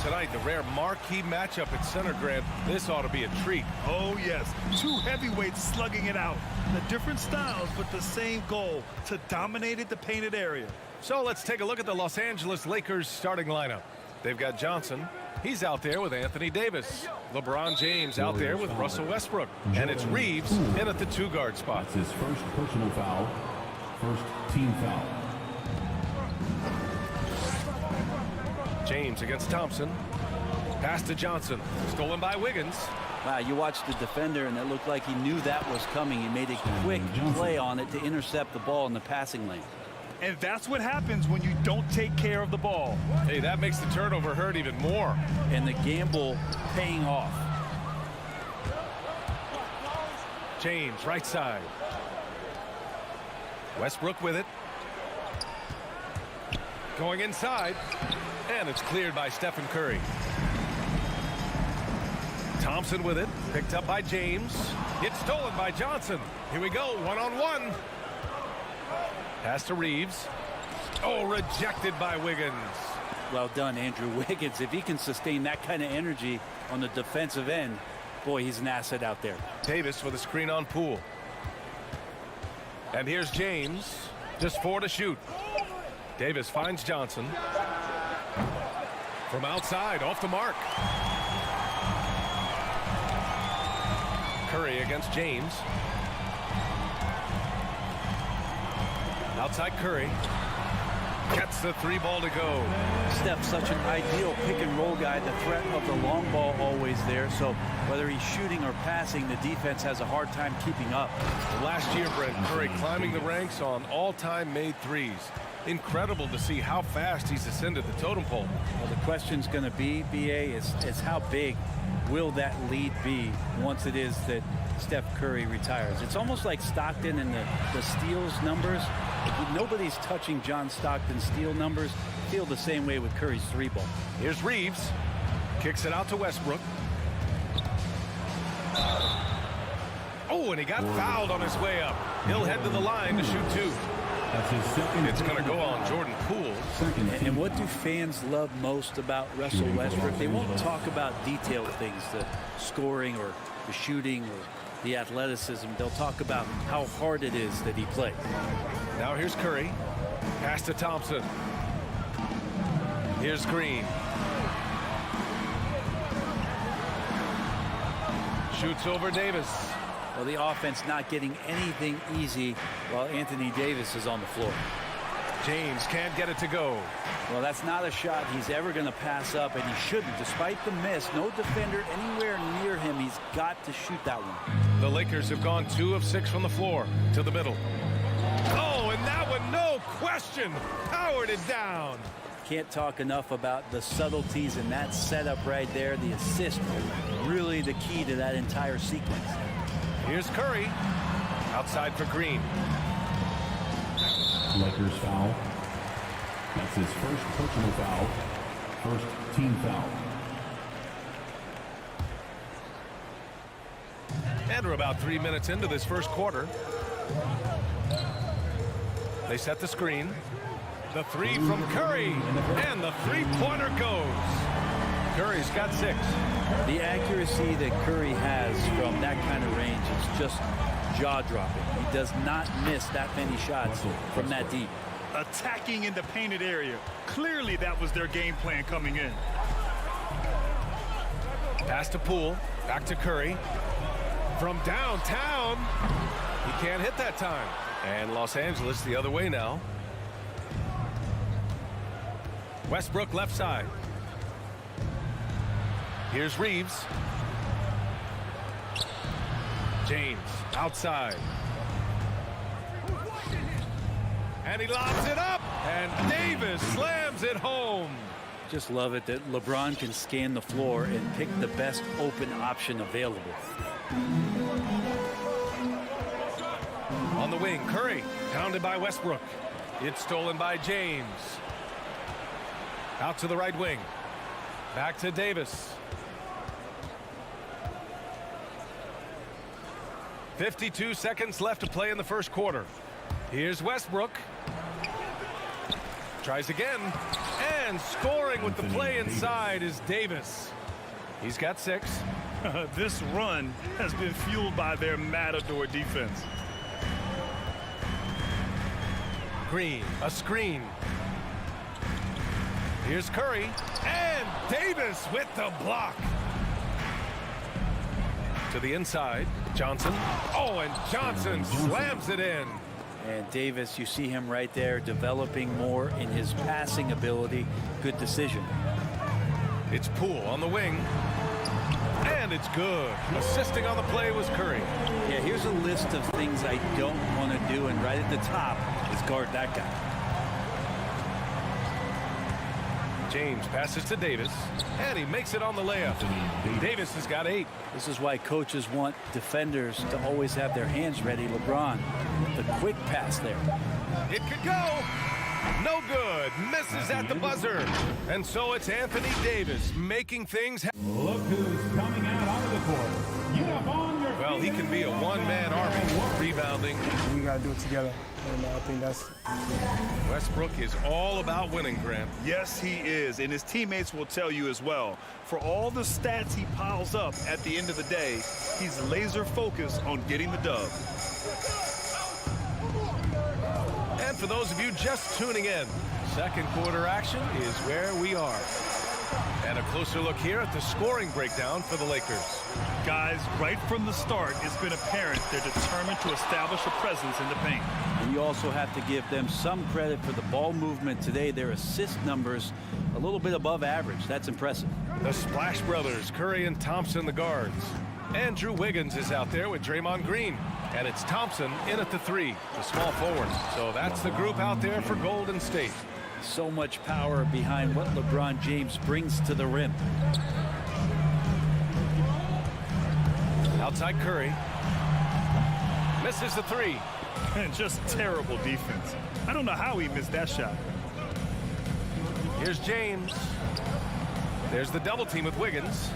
Speaker 8: Tonight, the rare marquee matchup at Center Grant. This ought to be a treat.
Speaker 10: Oh, yes. Two heavyweights slugging it out. The different styles, but the same goal, to dominate the painted area.
Speaker 8: So let's take a look at the Los Angeles Lakers starting lineup. They've got Johnson. He's out there with Anthony Davis. LeBron James out there with Russell Westbrook. And it's Reeves in at the 2-guard spot.
Speaker 5: That's his first personal foul. First team foul.
Speaker 8: James against Thompson. Pass to Johnson. Stolen by Wiggins.
Speaker 2: Wow, you watched the defender, and it looked like he knew that was coming. He made a quick play on it to intercept the ball in the passing lane.
Speaker 10: And that's what happens when you don't take care of the ball.
Speaker 8: Hey, that makes the turnover hurt even more.
Speaker 2: And the gamble paying off.
Speaker 8: James, right side. Westbrook with it. Going inside. And it's cleared by Stephen Curry. Thompson with it. Picked up by James. It's stolen by Johnson. Here we go. One-on-one. Pass to Reeves. Oh, rejected by Wiggins.
Speaker 2: Well done, Andrew Wiggins. If he can sustain that kind of energy on the defensive end, boy, he's an asset out there.
Speaker 8: Davis with a screen on Poole. And here's James. Just 4 to shoot. Davis finds Johnson. From outside, off the mark. Curry against James. Outside Curry. Gets the 3-ball to go.
Speaker 2: Steph's such an ideal pick-and-roll guy. The threat of the long ball always there. So whether he's shooting or passing, the defense has a hard time keeping up.
Speaker 8: Last year, Brent, Curry climbing the ranks on all-time made threes. Incredible to see how fast he's ascended the totem pole.
Speaker 2: Well, the question's going to be, BA, is how big will that lead be once it is that Steph Curry retires? It's almost like Stockton and the steals numbers. Nobody's touching John Stockton's steal numbers. Feel the same way with Curry's 3-ball.
Speaker 8: Here's Reeves. Kicks it out to Westbrook. Oh, and he got fouled on his way up. He'll head to the line to shoot 2.
Speaker 5: That's his second.
Speaker 8: It's going to go on Jordan Poole.
Speaker 2: And what do fans love most about Russell Westbrook? They won't talk about detailed things, the scoring or the shooting or the athleticism. They'll talk about how hard it is that he plays.
Speaker 8: Now here's Curry. Pass to Thompson. Here's Green. Shoots over Davis.
Speaker 2: Well, the offense not getting anything easy while Anthony Davis is on the floor.
Speaker 8: James can't get it to go.
Speaker 2: Well, that's not a shot he's ever going to pass up, and he shouldn't. Despite the miss, no defender anywhere near him. He's got to shoot that one.
Speaker 8: The Lakers have gone 2 of 6 from the floor to the middle. Oh, and that one, no question, powered it down.
Speaker 2: Can't talk enough about the subtleties in that setup right there. The assist, really the key to that entire sequence.
Speaker 8: Here's Curry. Outside for Green.
Speaker 5: Lakers foul. That's his first personal foul. First team foul.
Speaker 8: And we're about 3 minutes into this first quarter. They set the screen. The 3 from Curry. And the 3-pointer goes. Curry's got 6.
Speaker 2: The accuracy that Curry has from that kind of range is just jaw-dropping. He does not miss that many shots from that deep.
Speaker 10: Attacking in the painted area. Clearly that was their game plan coming in.
Speaker 8: Pass to Poole. Back to Curry. From downtown. He can't hit that time. And Los Angeles the other way now. Westbrook left side. Here's Reeves. James outside. And he lobs it up. And Davis slams it home.
Speaker 11: Just love it that LeBron can scan the floor and pick the best open option available.
Speaker 8: On the wing, Curry, pounded by Westbrook. It's stolen by James. Out to the right wing. Back to Davis. 52 seconds left to play in the first quarter. Here's Westbrook. Tries again. And scoring with the play inside is Davis. He's got 6.
Speaker 10: This run has been fueled by their matador defense.
Speaker 8: Green, a screen. Here's Curry. And Davis with the block. To the inside. Johnson. Oh, and Johnson slams it in.
Speaker 11: And Davis, you see him right there developing more in his passing ability. Good decision.
Speaker 8: It's Poole on the wing. And it's good. Assisting on the play was Curry.
Speaker 11: Yeah, here's a list of things I don't want to do, and right at the top is guard that guy.
Speaker 8: James passes to Davis, and he makes it on the layup. Davis has got 8.
Speaker 11: This is why coaches want defenders to always have their hands ready. LeBron, the quick pass there.
Speaker 8: It could go. No good. Misses at the buzzer. And so it's Anthony Davis making things happen.
Speaker 5: Look who's coming out onto the court. Get up on your
Speaker 8: Well, he can be a one-man army. Rebounding.
Speaker 13: We got to do it together. And I think that's...
Speaker 8: Westbrook is all about winning, Grant.
Speaker 10: Yes, he is, and his teammates will tell you as well. For all the stats he piles up at the end of the day, he's laser focused on getting the dub.
Speaker 8: And for those of you just tuning in, second quarter action is where we are. And a closer look here at the scoring breakdown for the Lakers.
Speaker 10: Guys, right from the start, it's been apparent they're determined to establish a presence in the paint.
Speaker 11: And you also have to give them some credit for the ball movement today. Their assist numbers a little bit above average. That's impressive.
Speaker 8: The Splash Brothers, Curry and Thompson, the guards. Andrew Wiggins is out there with Draymond Green. And it's Thompson in at the 3, the small forward. So that's the group out there for Golden State.
Speaker 11: So much power behind what LeBron James brings to the rim.
Speaker 8: Outside Curry. Misses the 3.
Speaker 10: And just terrible defense. I don't know how he missed that shot.
Speaker 8: Here's James. There's the double team with Wiggins.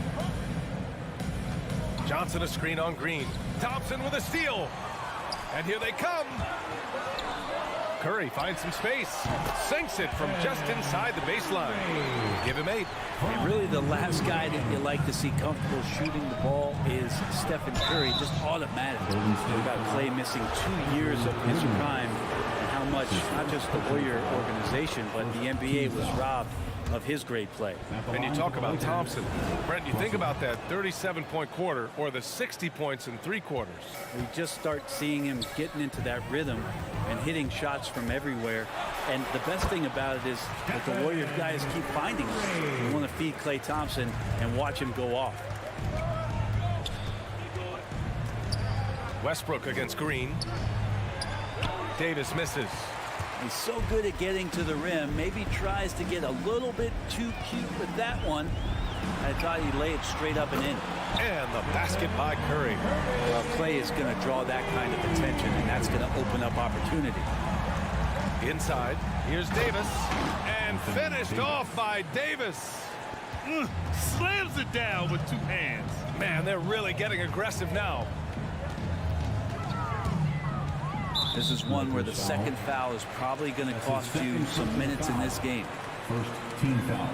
Speaker 8: Johnson a screen on Green. Thompson with a steal. And here they come. Curry finds some space. Sinks it from just inside the baseline. Give him 8.
Speaker 11: And really the last guy that you like to see comfortable shooting the ball is Stephen Curry, just automatic. We've got Clay missing 2 years of his prime, and how much, not just the Warrior organization, but the NBA was robbed of his great play.
Speaker 8: And you talk about Thompson. Brent, you think about that 37-point quarter or the 60 points in 3 quarters.
Speaker 11: We just start seeing him getting into that rhythm and hitting shots from everywhere. And the best thing about it is that the Warriors guys keep finding him. You want to feed Klay Thompson and watch him go off.
Speaker 8: Westbrook against Green. Davis misses.
Speaker 11: He's so good at getting to the rim. Maybe tries to get a little bit too cute with that one. I thought he'd lay it straight up and in.
Speaker 8: And the basket by Curry.
Speaker 11: Well, Klay is going to draw that kind of attention, and that's going to open up opportunity.
Speaker 8: Inside, here's Davis. And finished off by Davis.
Speaker 10: Slams it down with 2 hands.
Speaker 8: Man, they're really getting aggressive now.
Speaker 11: This is one where the second foul is probably going to cost you some minutes in this game.
Speaker 5: First team foul.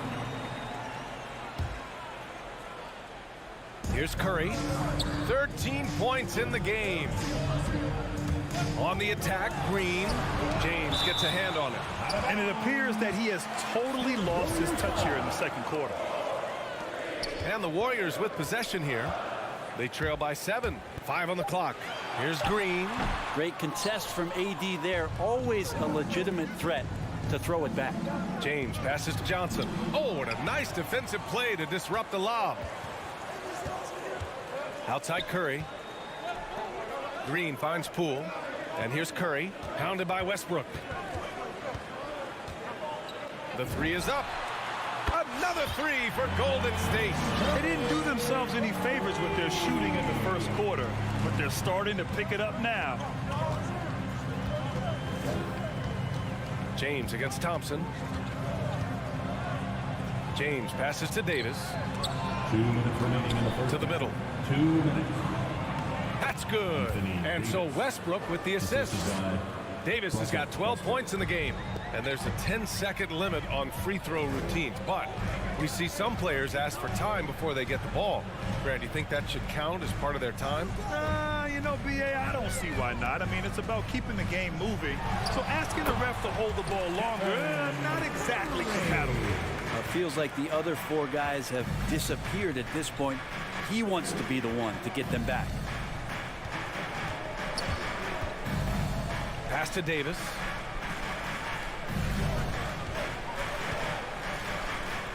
Speaker 8: Here's Curry. 13 points in the game. On the attack, Green. James gets a hand on it.
Speaker 10: And it appears that he has totally lost his touch here in the second quarter.
Speaker 8: And the Warriors with possession here. They trail by 7. 5 on the clock. Here's Green.
Speaker 11: Great contest from AD there. Always a legitimate threat to throw it back.
Speaker 8: James passes to Johnson. Oh, and a nice defensive play to disrupt the lob. Outside Curry. Green finds Poole. And here's Curry, pounded by Westbrook. The three is up. Another three for Golden State.
Speaker 10: They didn't do themselves any favors with their shooting in the first quarter, but they're starting to pick it up now.
Speaker 8: James against Thompson. James passes to Davis.
Speaker 5: 2 minutes remaining in the first.
Speaker 8: To the middle.
Speaker 5: 2 minutes.
Speaker 8: That's good. And so Westbrook with the assist. Davis has got 12 points in the game. And there's a 10-second limit on free throw routines. But we see some players ask for time before they get the ball. Brad, do you think that should count as part of their time?
Speaker 10: You know, B.A., I don't see why not. I mean, it's about keeping the game moving. So asking the ref to hold the ball longer, not exactly compatible.
Speaker 11: Feels like the other four guys have disappeared at this point. He wants to be the one to get them back.
Speaker 8: Pass to Davis.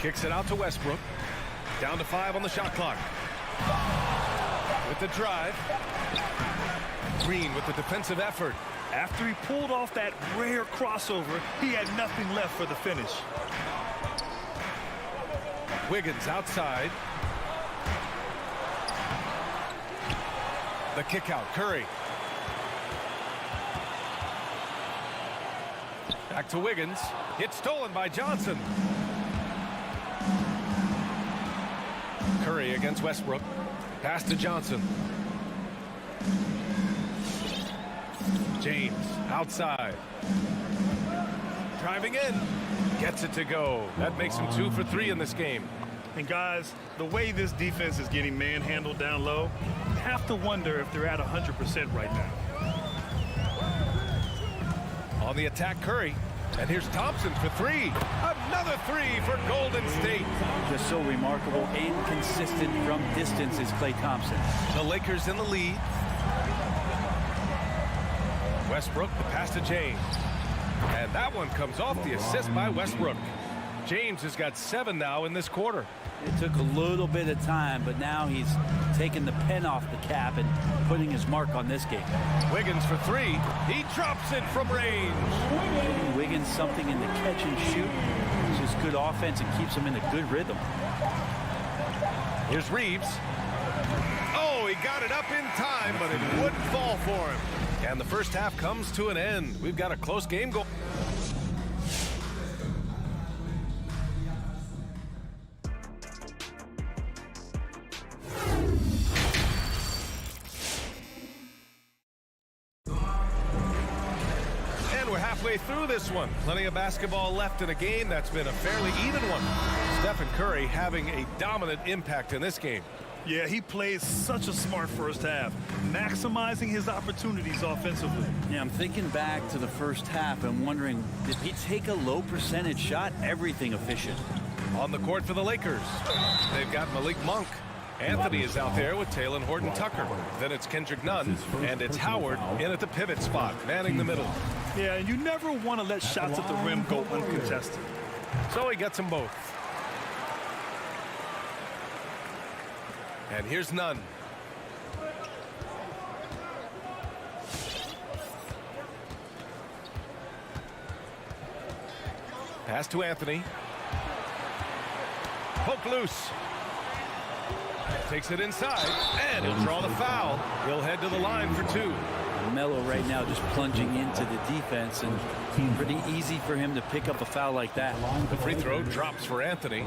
Speaker 8: Kicks it out to Westbrook. Down to 5 on the shot clock. With the drive. Green with the defensive effort.
Speaker 10: After he pulled off that rare crossover, he had nothing left for the finish.
Speaker 8: Wiggins outside. The kick out. Curry. Back to Wiggins. It's stolen by Johnson. Curry against Westbrook. Pass to Johnson. James outside. Driving in. Gets it to go. That makes him 2 for 3 in this game.
Speaker 10: And guys, the way this defense is getting manhandled down low, you have to wonder if they're at 100% right now.
Speaker 8: On the attack, Curry. And here's Thompson for 3. Another 3 for Golden State.
Speaker 11: Just so remarkable and consistent from distance is Klay Thompson.
Speaker 8: The Lakers in the lead. Westbrook, the pass to James. And that one comes off the assist by Westbrook. James has got 7 now in this quarter.
Speaker 11: It took a little bit of time, but now he's taking the pen off the cap and putting his mark on this game.
Speaker 8: Wiggins for 3. He drops it from range.
Speaker 11: Wiggins something in the catch and shoot. It's just good offense and keeps him in a good rhythm.
Speaker 8: Here's Reeves. Oh, he got it up in time, but it wouldn't fall for him. And the first half comes to an end. We've got a close game going. And we're halfway through this one. Plenty of basketball left in a game that's been a fairly even one. Stephen Curry having a dominant impact in this game.
Speaker 10: Yeah, he plays such a smart first half, maximizing his opportunities offensively.
Speaker 11: Yeah, I'm thinking back to the first half and wondering, did he take a low percentage shot? Everything efficient.
Speaker 8: On the court for the Lakers, they've got Malik Monk. Anthony is out there with Talen Horton-Tucker. Then it's Kendrick Nunn, and it's Howard in at the pivot spot, manning the middle.
Speaker 10: Yeah, and you never want to let shots at the rim go uncontested.
Speaker 8: So he gets them both. And here's Nunn. Pass to Anthony. Poke loose. Takes it inside, and he'll draw the foul. He'll head to the line for 2.
Speaker 11: Melo right now just plunging into the defense, and pretty easy for him to pick up a foul like that.
Speaker 8: The free throw drops for Anthony.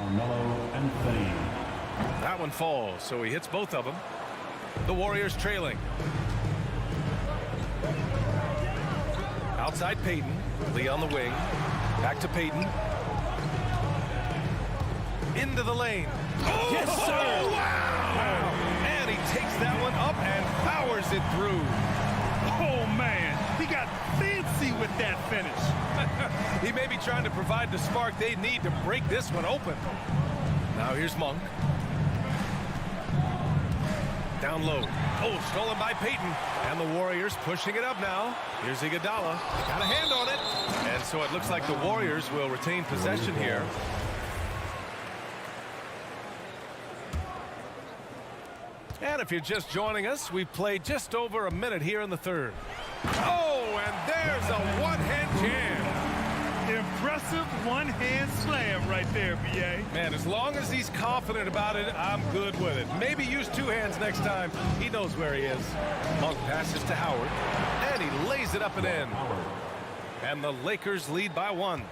Speaker 8: That one falls, so he hits both of them. The Warriors trailing. Outside Payton. Lee on the wing. Back to Payton. Into the lane. Oh,
Speaker 11: yes, sir!
Speaker 8: Oh, wow! And he takes that one up and powers it through.
Speaker 10: Oh, man. He got fancy with that finish.
Speaker 8: He may be trying to provide the spark they need to break this one open. Now here's Monk. Down low. Oh, stolen by Payton. And the Warriors pushing it up now. Here's Iguodala. Got a hand on it. And so it looks like the Warriors will retain possession here. And if you're just joining us, we've played just over a minute here in the third. Oh, and there's a one-hand jam.
Speaker 10: impressive one-hand slam right there, B.A.
Speaker 8: Man, as long as he's confident about it, I'm good with it. Maybe use two hands next time. He knows where he is. Monk passes to Howard, and he lays it up and in. And the Lakers lead by 1.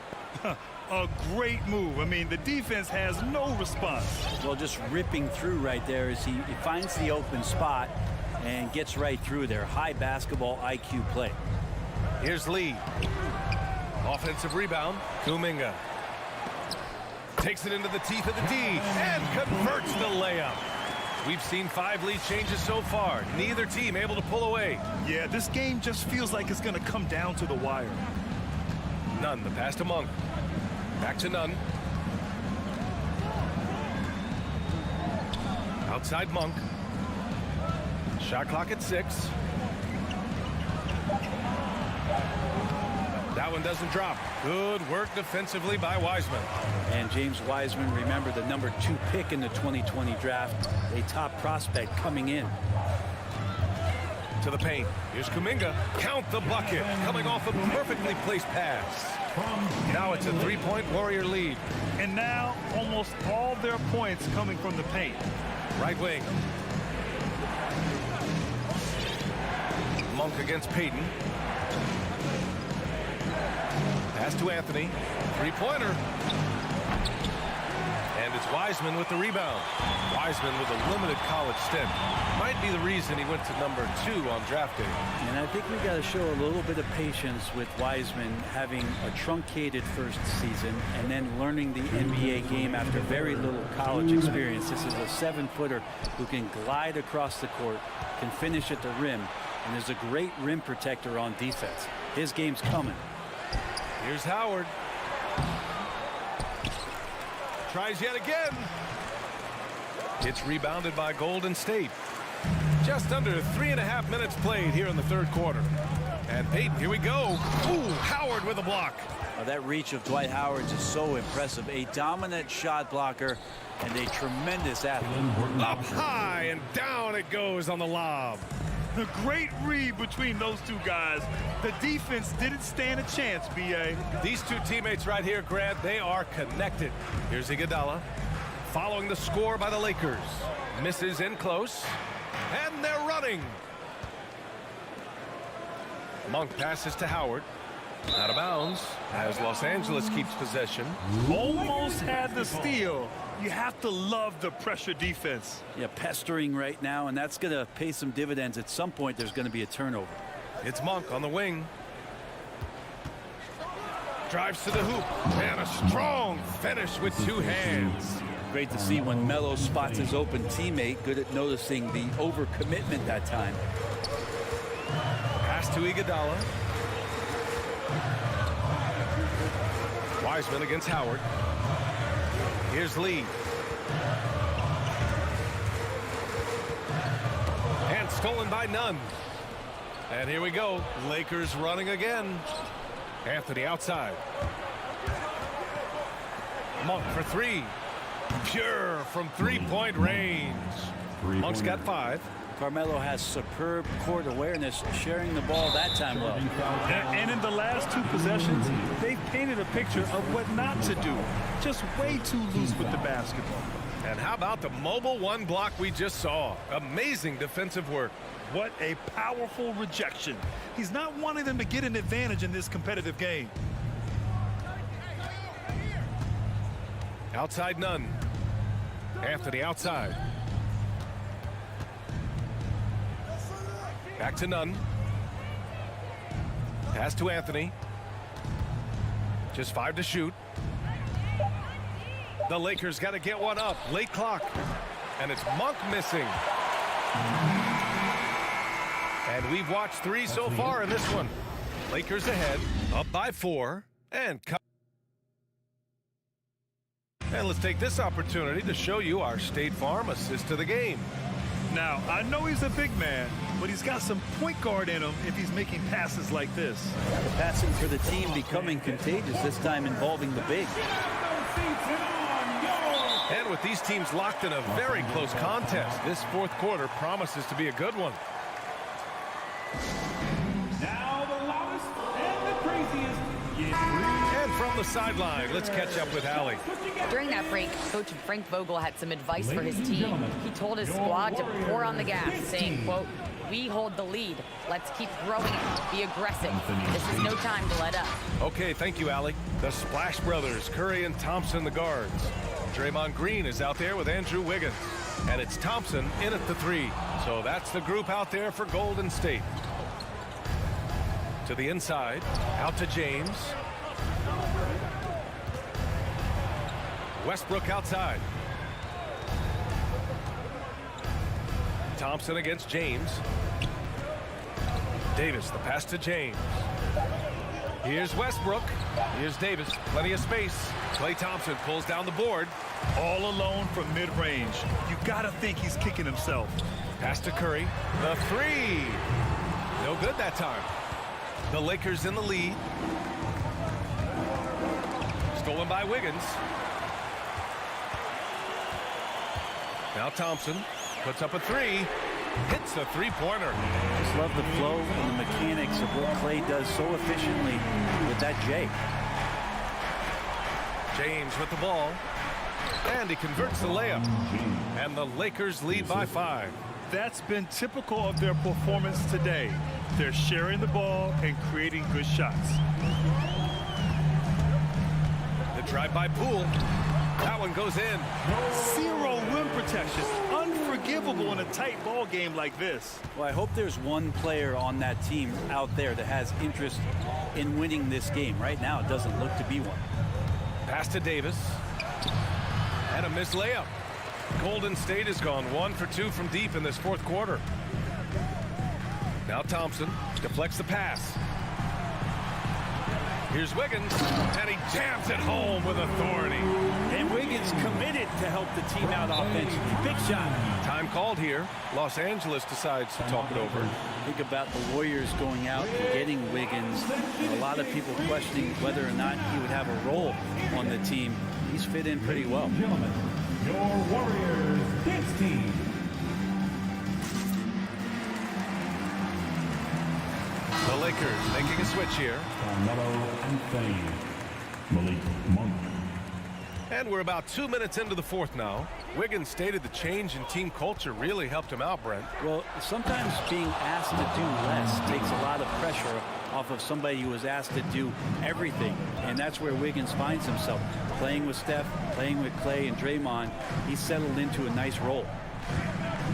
Speaker 10: A great move. I mean, the defense has no response.
Speaker 11: Well, just ripping through right there as he finds the open spot and gets right through there. High basketball IQ play.
Speaker 8: Here's Lee. Offensive rebound. Kuminga takes it into the teeth of the D and converts the layup. We've seen 5 lead changes so far. Neither team able to pull away.
Speaker 10: Yeah, this game just feels like it's going to come down to the wire.
Speaker 8: Nunn, the pass to Monk. Back to Nunn. Outside Monk. Shot clock at 6. That one doesn't drop. Good work defensively by Wiseman.
Speaker 11: And James Wiseman, remember, the number 2 pick in the 2020 draft, a top prospect coming in.
Speaker 8: To the paint. Here's Kuminga. Count the bucket. Coming off a perfectly placed pass. Now it's a 3-point Warrior lead.
Speaker 10: And now almost all their points coming from the paint.
Speaker 8: Right wing. Monk against Payton. Pass to Anthony. 3-pointer. And it's Wiseman with the rebound. Wiseman with a limited college stint. Might be the reason he went to number 2 on draft day.
Speaker 11: And I think we got to show a little bit of patience with Wiseman having a truncated first season and then learning the NBA game after very little college experience. This is a 7-footer who can glide across the court, can finish at the rim, and is a great rim protector on defense. His game's coming.
Speaker 8: Here's Howard. Tries yet again. It's rebounded by Golden State. Just under 3.5 minutes played here in the third quarter. And Payton, here we go. Ooh, Howard with a block.
Speaker 11: That reach of Dwight Howard is so impressive. A dominant shot blocker and a tremendous athlete.
Speaker 8: Up high and down it goes on the lob.
Speaker 10: A great read between those two guys. The defense didn't stand a chance, B.A.
Speaker 8: These two teammates right here, Grant, they are connected. Here's Iguodala following the score by the Lakers. Misses in close, and they're running. Monk passes to Howard. Out of bounds as Los Angeles keeps possession.
Speaker 10: Almost had the steal. You have to love the pressure defense.
Speaker 11: Yeah, pestering right now, and that's going to pay some dividends. At some point, there's going to be a turnover.
Speaker 8: It's Monk on the wing. Drives to the hoop, and a strong finish with 2 hands.
Speaker 11: Great to see when Melo spots his open teammate. Good at noticing the overcommitment that time.
Speaker 8: Pass to Iguodala. Wiseman against Howard. Here's Lee. And stolen by Nunn. And here we go. Lakers running again. Anthony outside. Monk for 3. Pure from 3-point range. Monk's got 5.
Speaker 11: Carmelo has superb court awareness, sharing the ball that time well.
Speaker 10: And in the last 2 possessions, they've painted a picture of what not to do. Just way too loose with the basketball.
Speaker 8: And how about the mobile 1 block we just saw? Amazing defensive work.
Speaker 10: What a powerful rejection. He's not wanting them to get an advantage in this competitive game.
Speaker 8: Outside Nunn. Anthony outside. Back to Nunn. Pass to Anthony. Just 5 to shoot. The Lakers got to get one up. Late clock. And it's Monk missing. And we've watched 3 so far in this one. Lakers ahead, up by 4. And let's take this opportunity to show you our State Farm assist to the game.
Speaker 10: Now, I know he's a big man, but he's got some point guard in him if he's making passes like this.
Speaker 11: The passing for the team becoming contagious, this time involving the big.
Speaker 8: And with these teams locked in a very close contest, this fourth quarter promises to be a good one.
Speaker 14: Now the loudest and the craziest.
Speaker 8: And from the sideline, let's catch up with Allie.
Speaker 14: During that break, Coach Frank Vogel had some advice for his team. He told his squad to pour on the gas, saying, quote, "We hold the lead. Let's keep growing it. Be aggressive. This is no time to let up."
Speaker 8: Okay, thank you, Allie. The Splash Brothers, Curry and Thompson, the guards. Draymond Green is out there with Andrew Wiggins. And it's Thompson in at the 3. So that's the group out there for Golden State. To the inside, out to James. Westbrook outside. Thompson against James. Davis, the pass to James. Here's Westbrook. Here's Davis. Plenty of space. Klay Thompson pulls down the board.
Speaker 10: All alone from mid-range. You gotta think he's kicking himself.
Speaker 8: Pass to Curry. The 3. No good that time. The Lakers in the lead. Stolen by Wiggins. Now Thompson puts up a 3. Hits the three-pointer.
Speaker 11: Just love the flow and the mechanics of what Klay does so efficiently with that J.
Speaker 8: James with the ball. And he converts the layup. And the Lakers lead by 5.
Speaker 10: That's been typical of their performance today. They're sharing the ball and creating good shots.
Speaker 8: The drive by Poole. That one goes in.
Speaker 10: Zero rim protection. Unforgivable in a tight ball game like this.
Speaker 11: Well, I hope there's one player on that team out there that has interest in winning this game. Right now, it doesn't look to be one.
Speaker 8: Pass to Davis. And a missed layup. Golden State has gone 1 for 2 from deep in this fourth quarter. Now Thompson deflects the pass. Here's Wiggins, and he jams it home with authority.
Speaker 11: And Wiggins committed to help the team out offensively. Big shot.
Speaker 8: Time called here. Los Angeles decides to talk it over.
Speaker 11: Think about the Warriors going out and getting Wiggins. And a lot of people questioning whether or not he would have a role on the team. He's fit in pretty well.
Speaker 5: Gentlemen, your Warriors dance team.
Speaker 8: The Lakers making a switch here.
Speaker 5: Carmelo Anthony, Malik Monk.
Speaker 8: And we're about 2 minutes into the fourth now. Wiggins stated the change in team culture really helped him out, Brent.
Speaker 11: Well, sometimes being asked to do less takes a lot of pressure off of somebody who was asked to do everything. And that's where Wiggins finds himself. Playing with Steph, playing with Klay and Draymond, he's settled into a nice role.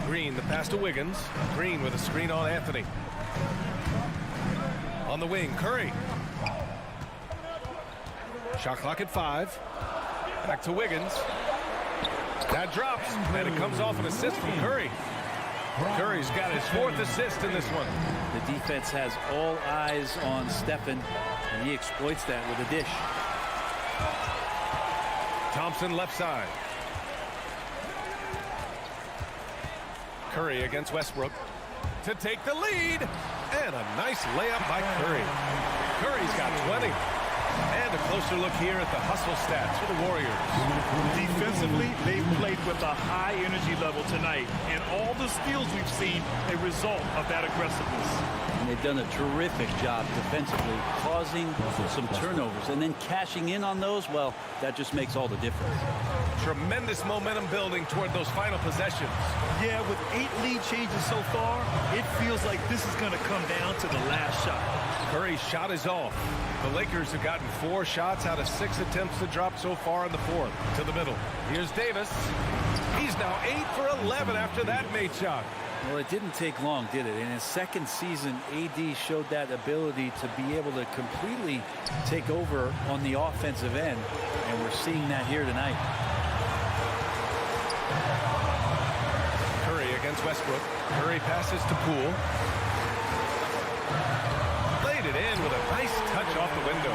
Speaker 8: Green, the pass to Wiggins. Green with a screen on Anthony. On the wing, Curry. Shot clock at 5. Back to Wiggins. That drops, and it comes off an assist from Curry. Curry's got his 4th assist in this one.
Speaker 11: The defense has all eyes on Stephen, and he exploits that with a dish.
Speaker 8: Thompson left side. Curry against Westbrook to take the lead. And a nice layup by Curry. Curry's got 20. And a closer look here at the hustle stats for the Warriors.
Speaker 10: Defensively, they've played with a high energy level tonight. And all the steals we've seen, a result of that aggressiveness.
Speaker 11: And they've done a terrific job defensively, causing some turnovers. And then cashing in on those, well, that just makes all the difference.
Speaker 8: Tremendous momentum building toward those final possessions.
Speaker 10: Yeah, with 8 lead changes so far, it feels like this is going to come down to the last shot.
Speaker 8: Curry's shot is off. The Lakers have gotten 4 shots out of 6 attempts to drop so far in the fourth. To the middle. Here's Davis. He's now 8 for 11 after that made shot.
Speaker 11: Well, it didn't take long, did it? In his second season, AD showed that ability to be able to completely take over on the offensive end, and we're seeing that here tonight.
Speaker 8: Curry against Westbrook. Curry passes to Poole. Laid it in with a nice touch off the window.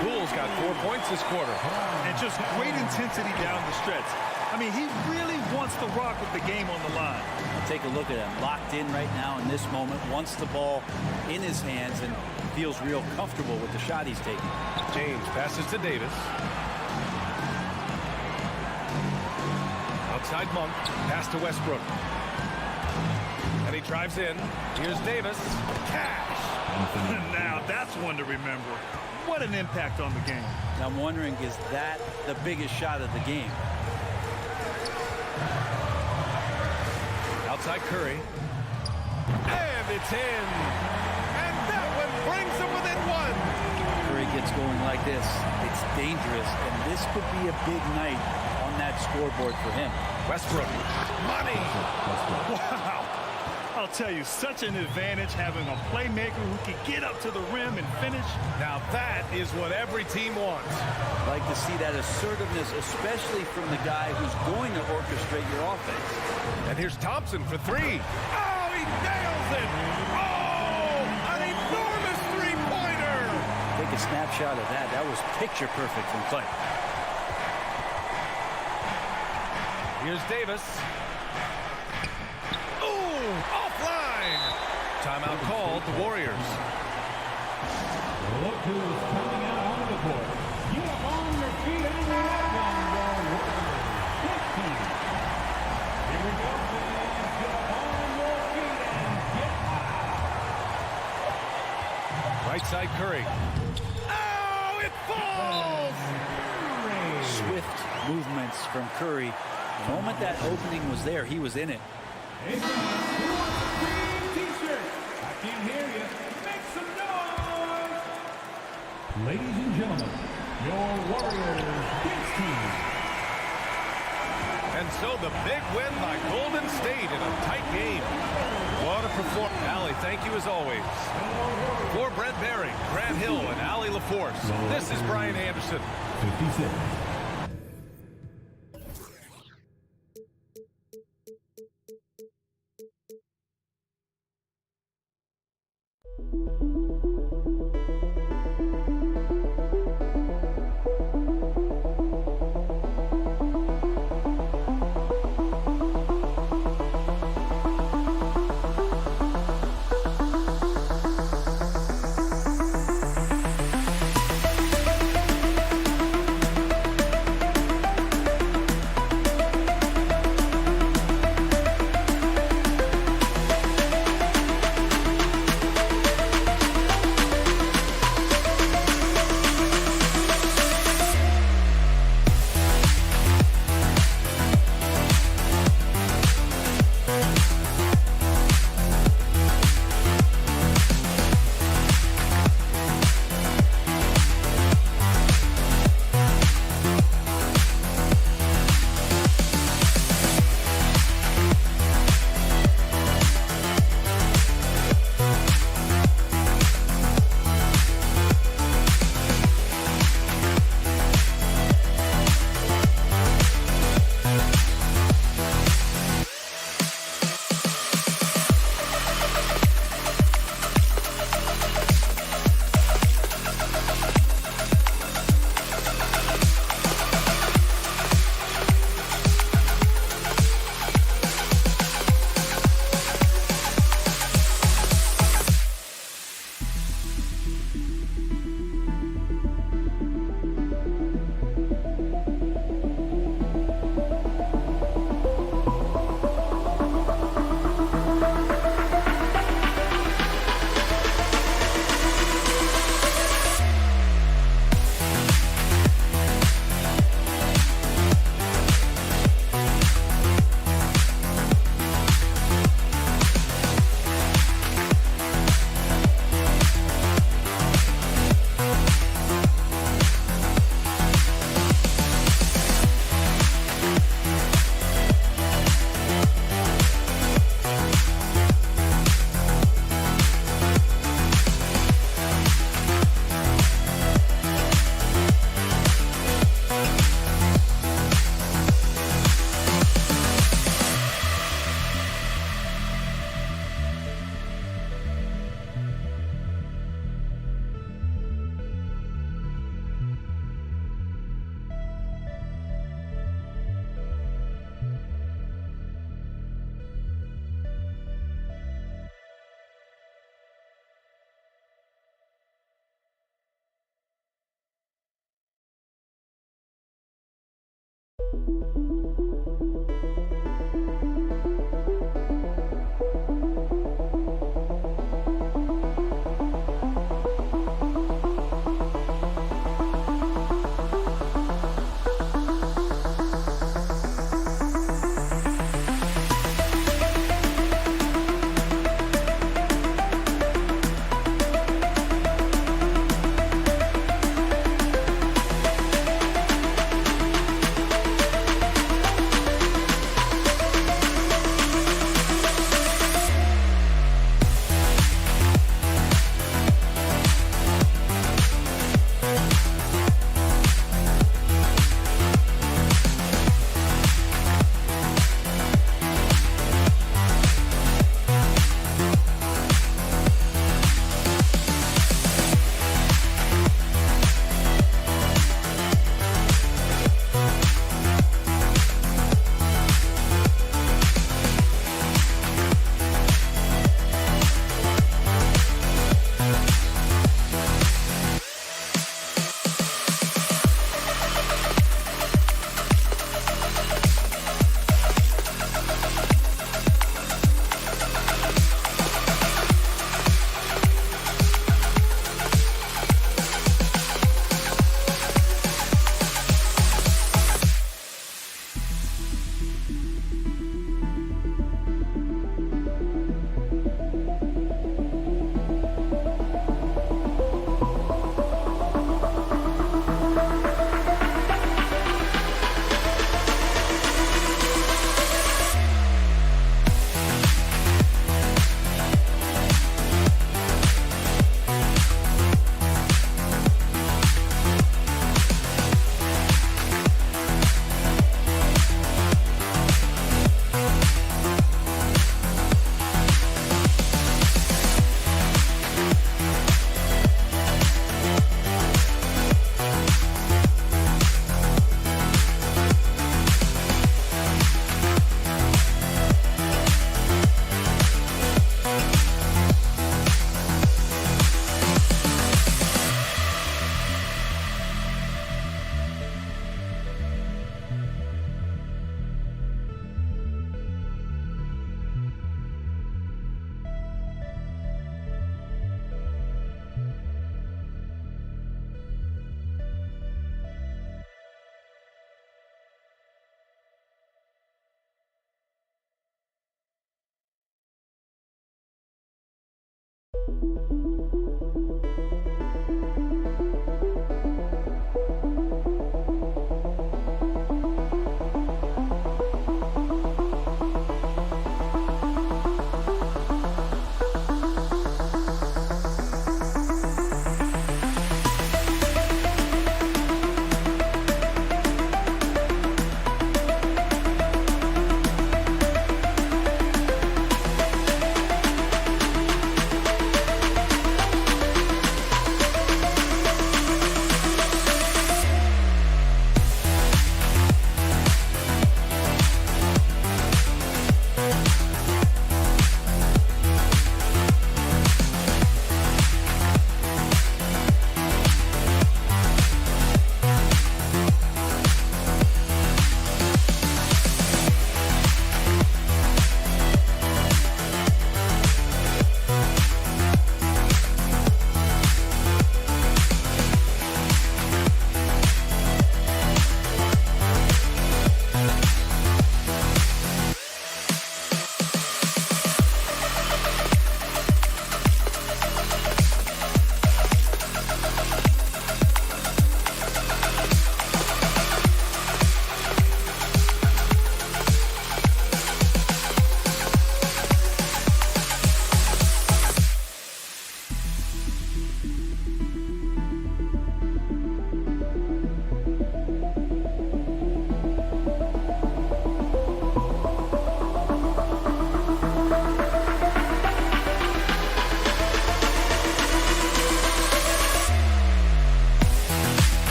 Speaker 8: Poole's got 4 points this quarter.
Speaker 10: And just great intensity down the stretch. I mean, he really wants to rock with the game on the line.
Speaker 11: Take a look at him, locked in right now in this moment, wants the ball in his hands and feels real comfortable with the shot he's taking.
Speaker 8: James passes to Davis. Outside Monk, pass to Westbrook. And he drives in. Here's Davis. Cash.
Speaker 10: Now that's one to remember. what an impact on the game.
Speaker 11: And I'm wondering, is that the biggest shot of the game?
Speaker 8: Outside Curry. And it's in. And that one brings them within one.
Speaker 11: Curry gets going like this. It's dangerous, and this could be a big night on that scoreboard for him.
Speaker 8: Westbrook. Money.
Speaker 10: Wow. I'll tell you, such an advantage having a playmaker who can get up to the rim and finish.
Speaker 8: Now that is what every team wants.
Speaker 11: Like to see that assertiveness, especially from the guy who's going to orchestrate your offense.
Speaker 8: And here's Thompson for three. Oh, he nails it. Oh, an enormous three-pointer.
Speaker 11: Take a snapshot of that. That was picture perfect from Clay.
Speaker 8: Here's Davis. Offline. Timeout called, the Warriors.
Speaker 5: Look who is coming out onto the court. Get up on your feet and welcome the Warriors. 15. Here we go, fans. Get up on your feet and get high.
Speaker 8: Right side Curry. Oh, it falls!
Speaker 11: Swift movements from Curry. The moment that opening was there, he was in it.
Speaker 5: Hey, who wants a green t-shirt? I can't hear you. Make some noise! Ladies and gentlemen, your Warriors 15.
Speaker 8: And so the big win by Golden State in a tight game. What a performance. Allie, thank you as always. For Brent Barry, Grant Hill, and Allie LaForce, this is Brian Anderson.
Speaker 5: 56.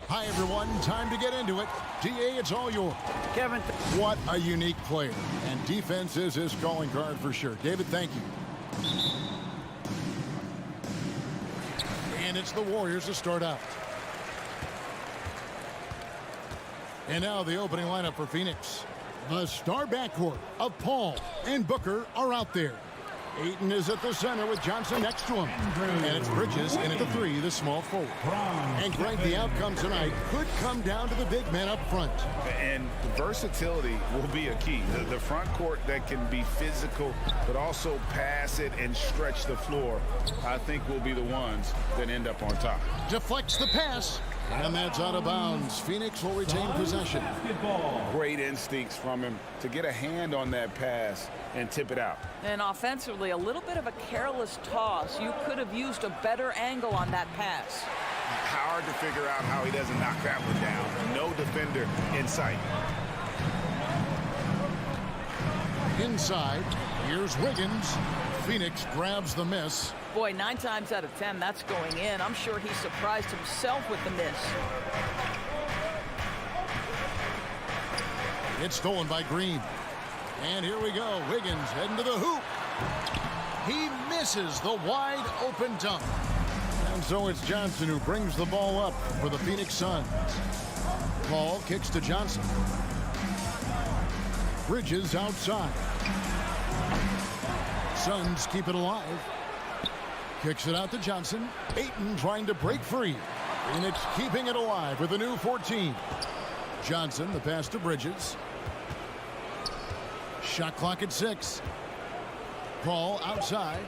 Speaker 1: Hi, everyone. Time to get into it. DA, it's all yours.
Speaker 2: Kevin.
Speaker 1: What a unique player. And defense is his calling card for sure. David, thank you. And it's the Warriors to start out. And now the opening lineup for Phoenix. The star backcourt of Paul and Booker are out there. Ayton is at the center with Johnson next to him. And it's Bridges in at the three, the small forward. And Greg, the outcome tonight could come down to the big man up front.
Speaker 3: And versatility will be a key. The front court that can be physical, but also pass it and stretch the floor, I think will be the ones that end up on top.
Speaker 1: Deflects the pass. And that's out of bounds. Phoenix will retain possession.
Speaker 3: Great instincts from him to get a hand on that pass and tip it out.
Speaker 9: And offensively, a little bit of a careless toss. You could have used a better angle on that pass.
Speaker 3: Hard to figure out how he doesn't knock that one down. No defender in sight.
Speaker 1: Inside, here's Wiggins. Phoenix grabs the miss.
Speaker 9: Boy, 9 times out of 10, that's going in. I'm sure he surprised himself with the miss.
Speaker 1: It's stolen by Green. And here we go. Wiggins heading to the hoop. He misses the wide open dunk. And so it's Johnson who brings the ball up for the Phoenix Suns. Paul kicks to Johnson. Bridges outside. Suns keep it alive. Kicks it out to Johnson. Ayton trying to break free. Phoenix keeping it alive with a new 14. Johnson, the pass to Bridges. Shot clock at 6. Paul outside.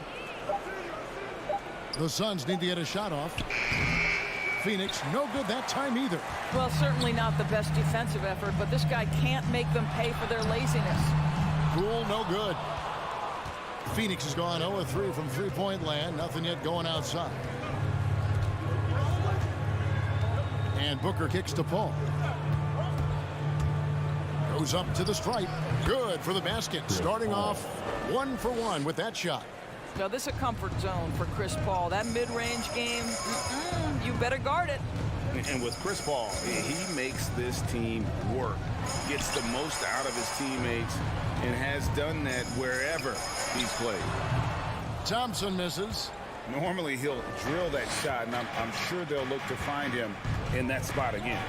Speaker 1: The Suns need to get a shot off. Phoenix, no good that time either.
Speaker 9: Well, certainly not the best defensive effort, but this guy can't make them pay for their laziness.
Speaker 1: Poole, no good. Phoenix has gone 0-3 from three-point land. Nothing yet going outside. And Booker kicks to Paul. Goes up to the stripe. Good for the basket. Starting off 1 for 1 with that shot.
Speaker 9: Now, this is a comfort zone for Chris Paul. That mid-range game, you better guard it.
Speaker 7: And with Chris Paul, he makes this team work, gets the most out of his teammates, and has done that wherever he's played.
Speaker 1: Thompson misses.
Speaker 7: Normally he'll drill that shot, and I'm sure they'll look to find him in that spot again.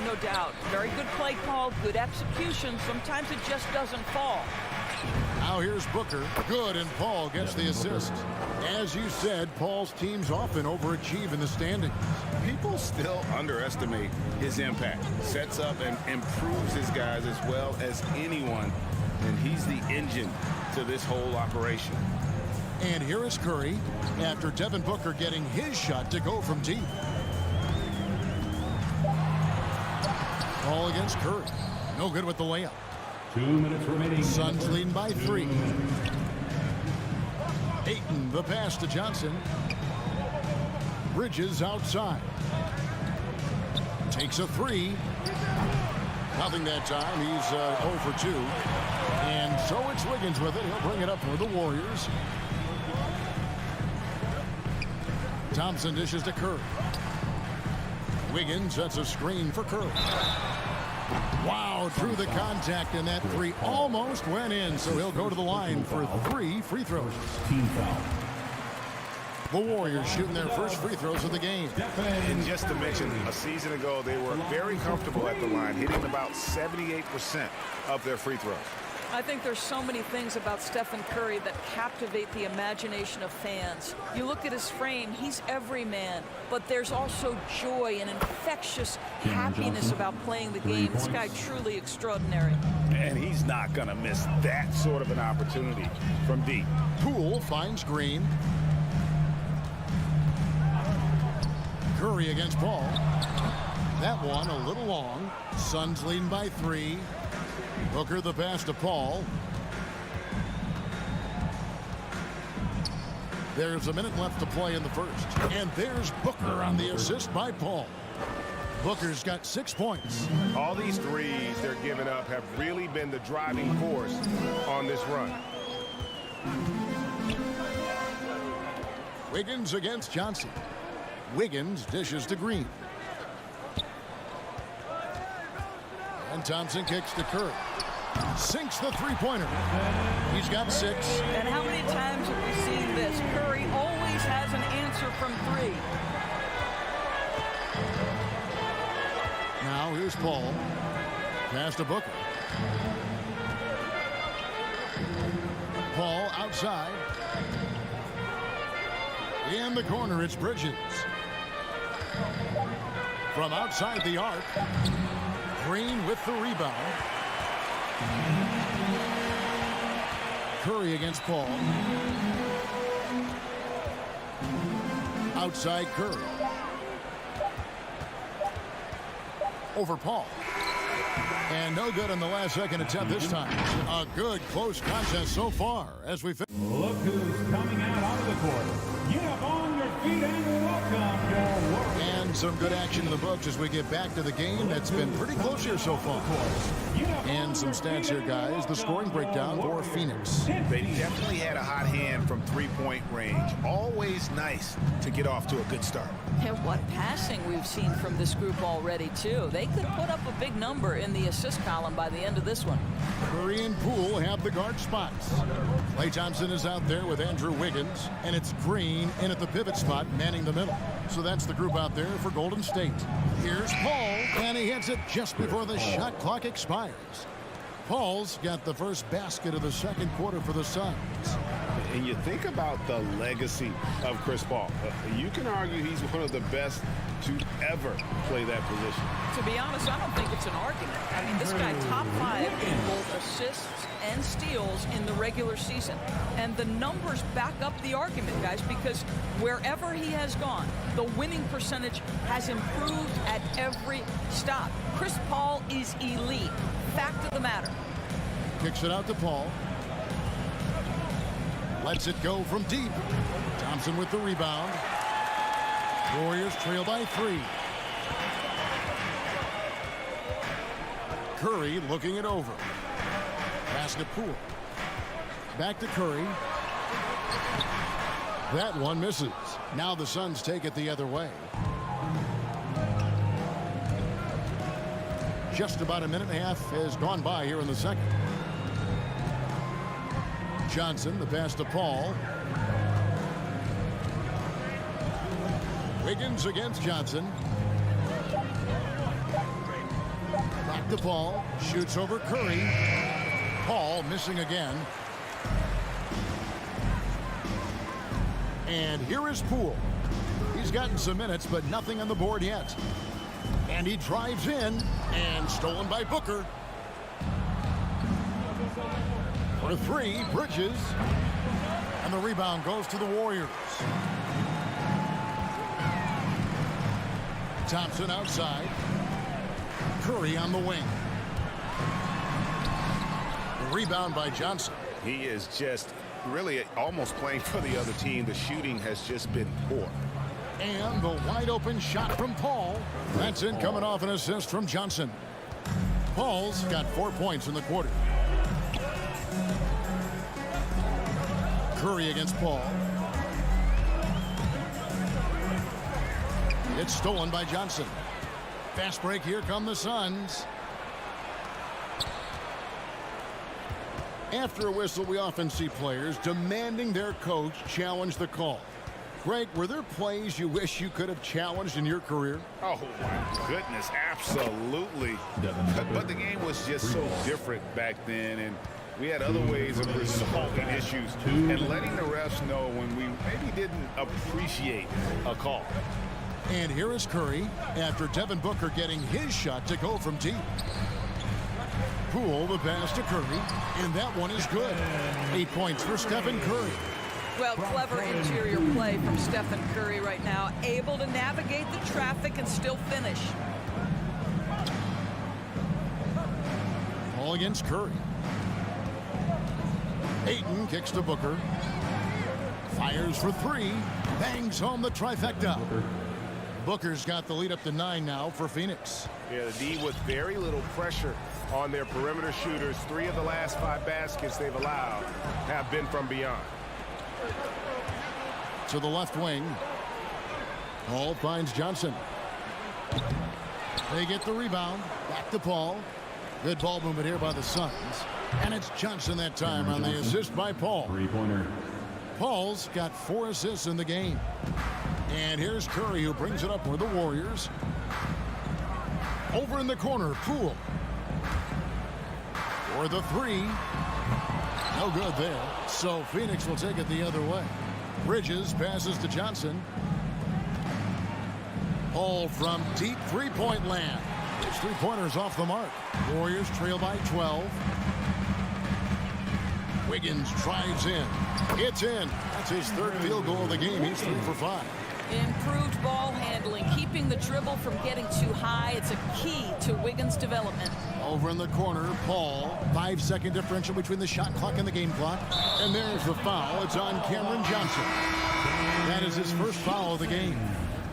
Speaker 9: No doubt. Very good play call, good execution. Sometimes it just doesn't fall.
Speaker 1: Now here's Booker. Good, and Paul gets the assist. As you said, Paul's teams often overachieve in the standings.
Speaker 7: People still underestimate his impact. Sets up and improves his guys as well as anyone, and he's the engine to this whole operation.
Speaker 1: And here is Curry after Devin Booker getting his shot to go from deep. Ball against Curry. No good with the layup.
Speaker 5: 2 minutes remaining.
Speaker 1: Suns leading by 3. Ayton, the pass to Johnson. Bridges outside. Takes a 3. Nothing that time. He's 0 for 2. And so it's Wiggins with it. He'll bring it up for the Warriors. Thompson dishes to Curry. Wiggins sets a screen for Curry. Wow, through the contact, and that 3 almost went in, so he'll go to the line for 3 free throws.
Speaker 5: Team foul.
Speaker 1: The Warriors shooting their first free throws of the game.
Speaker 7: And just to mention, a season ago, they were very comfortable at the line, hitting about 78% of their free throws.
Speaker 9: I think there's so many things about Stephen Curry that captivate the imagination of fans. You look at his frame, he's every man, but there's also joy and infectious happiness about playing the game. This guy truly extraordinary.
Speaker 7: And he's not going to miss that sort of an opportunity from deep.
Speaker 1: Poole finds Green. Curry against Paul. That one a little long. Suns leading by 3. Booker the pass to Paul. There's a minute left to play in the first. And there's Booker on the assist by Paul. Booker's got 6 points.
Speaker 15: All these threes they're giving up have really been the driving force on this run.
Speaker 1: Wiggins against Johnson. Wiggins dishes to Green. And Thompson kicks to Curry. Sinks the three-pointer. He's got 6.
Speaker 9: And how many times have we seen this? Curry always has an answer from 3.
Speaker 1: Now here's Paul. Pass to Booker. Paul outside. In the corner, it's Bridges. From outside the arc. Green with the rebound. Curry against Paul. Outside Curry. Over Paul. And no good on the last second attempt this time. A good close contest so far as we finish.
Speaker 5: Look who's coming out onto the court. Get up on your feet and welcome your Warriors.
Speaker 1: And some good action in the books as we get back to the game that's been pretty close here so far. And some stats here, guys. The scoring breakdown for Phoenix.
Speaker 7: They definitely had a hot hand from three-point range. Always nice to get off to a good start.
Speaker 9: And what passing we've seen from this group already, too. They could put up a big number in the assist column by the end of this one.
Speaker 1: Curry and Poole have the guard spots. Klay Thompson is out there with Andrew Wiggins, and it's Green in at the pivot spot, manning the middle. So that's the group out there for Golden State. Here's Paul, and he hits it just before the shot clock expires. Paul's got the first basket of the second quarter for the Suns.
Speaker 15: And you think about the legacy of Chris Paul. You can argue he's one of the best to ever play that position.
Speaker 9: To be honest, I don't think it's an argument. I mean, this guy top 5 in both assists and steals in the regular season. And the numbers back up the argument, guys, because wherever he has gone, the winning percentage has improved at every stop. Chris Paul is elite. Fact of the matter.
Speaker 1: Kicks it out to Paul. Lets it go from deep. Thompson with the rebound. Warriors trail by 3. Curry looking it over. Pass to Poole. Back to Curry. That one misses. Now the Suns take it the other way. Just about a minute and a half has gone by here in the second. Johnson, the pass to Paul. Wiggins against Johnson. Back to Paul. Shoots over Curry. Paul missing again. And here is Poole. He's gotten some minutes, but nothing on the board yet. And he drives in, and stolen by Booker. For 3, Bridges. And the rebound goes to the Warriors. Thompson outside. Curry on the wing. The rebound by Johnson.
Speaker 7: He is just really almost playing for the other team. The shooting has just been poor.
Speaker 1: And the wide open shot from Paul. That's in, coming off an assist from Johnson. Paul's got 4 points in the quarter. Curry against Paul. It's stolen by Johnson. Fast break. Here come the Suns. After a whistle, we often see players demanding their coach challenge the call. Greg, were there plays you wish you could have challenged in your career?
Speaker 7: Oh, my goodness, absolutely. But the game was just so different back then, and we had other ways of resolving issues and letting the refs know when we maybe didn't appreciate a call.
Speaker 1: And here is Curry after Devin Booker getting his shot to go from deep. Poole, the pass to Curry, and that one is good. 8 points for Stephen Curry.
Speaker 9: Well, clever interior play from Stephen Curry right now, able to navigate the traffic and still finish.
Speaker 1: Ball against Curry. Ayton kicks to Booker. Fires for 3. Bangs home the trifecta. Booker's got the lead up to 9 now for Phoenix.
Speaker 15: Yeah, the D with very little pressure on their perimeter shooters. 3 of the last 5 baskets they've allowed have been from beyond.
Speaker 1: To the left wing. Paul finds Johnson. They get the rebound. Back to Paul. Good ball movement here by the Suns. And it's Johnson that time on the assist by Paul.
Speaker 5: Three-pointer.
Speaker 1: Paul's got 4 assists in the game. And here's Curry, who brings it up for the Warriors. Over in the corner, Poole. For the 3. No good there. So Phoenix will take it the other way. Bridges passes to Johnson. Paul from deep three-point land. His three-pointer's off the mark. Warriors trail by 12. Wiggins drives in. It's in. That's his 3rd field goal of the game. He's 3 for 5.
Speaker 9: Improved ball handling, keeping the dribble from getting too high. It's a key to Wiggins' development.
Speaker 1: Over in the corner, Paul. 5-second differential between the shot clock and the game clock. And there's the foul. It's on Cameron Johnson. That is his first foul of the game.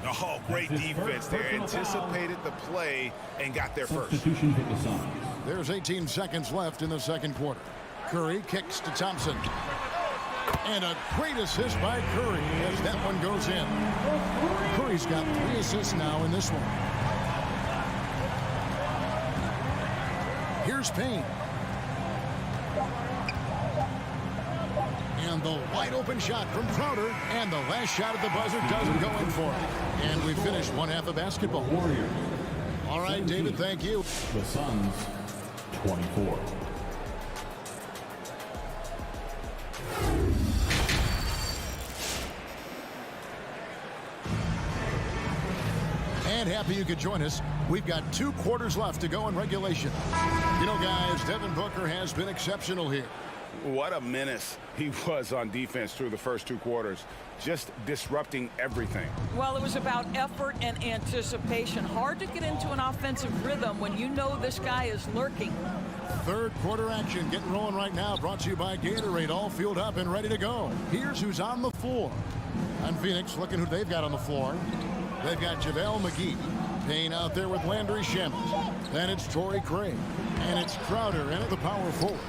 Speaker 7: Oh, great defense there. Anticipated the play and got there first.
Speaker 5: Substitution for the Suns.
Speaker 1: There's 18 seconds left in the second quarter. Curry kicks to Thompson. And a great assist by Curry as that one goes in. Curry's got 3 assists now in this one. Here's Payne. And the wide open shot from Crowder. And the last shot at the buzzer doesn't go in for it. And we finished one half of basketball.
Speaker 5: Warriors.
Speaker 1: All right, David, thank you.
Speaker 5: The Suns, 24.
Speaker 1: And happy you could join us. We've got 2 quarters left to go in regulation. You know, guys, Devin Booker has been exceptional here.
Speaker 3: What a menace he was on defense through the first 2 quarters, just disrupting everything.
Speaker 9: Well, it was about effort and anticipation. Hard to get into an offensive rhythm when you know this guy is lurking.
Speaker 1: Third quarter action getting rolling right now, brought to you by Gatorade, all fueled up and ready to go. Here's who's on the floor. And Phoenix, looking who they've got on the floor. They've got JaVale McGee. Payne out there with Landry Shamet. Then it's Torrey Craig. And it's Crowder in at the power forward.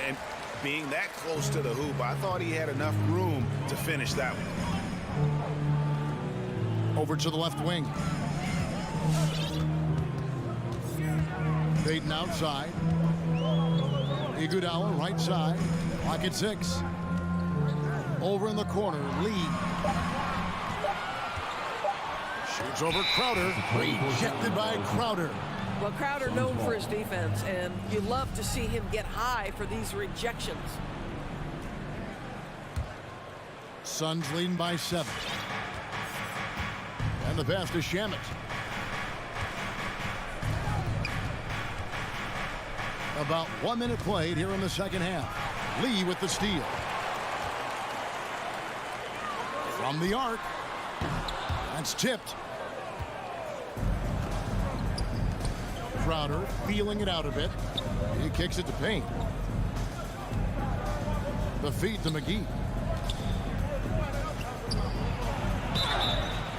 Speaker 7: And being that close to the hoop, I thought he had enough room to finish that one.
Speaker 1: Over to the left wing. Payton outside. Iguodala right side. Lock at 6. Over in the corner, Lee. Shoots over Crowder. Rejected by Crowder.
Speaker 9: Well, Crowder known for his defense, and you love to see him get high for these rejections.
Speaker 1: Suns leading by 7. And the pass to Shamet. About 1 minute played here in the second half. Lee with the steal. From the arc. That's tipped. Crowder feeling it out a bit. He kicks it to Payne. The feed to McGee.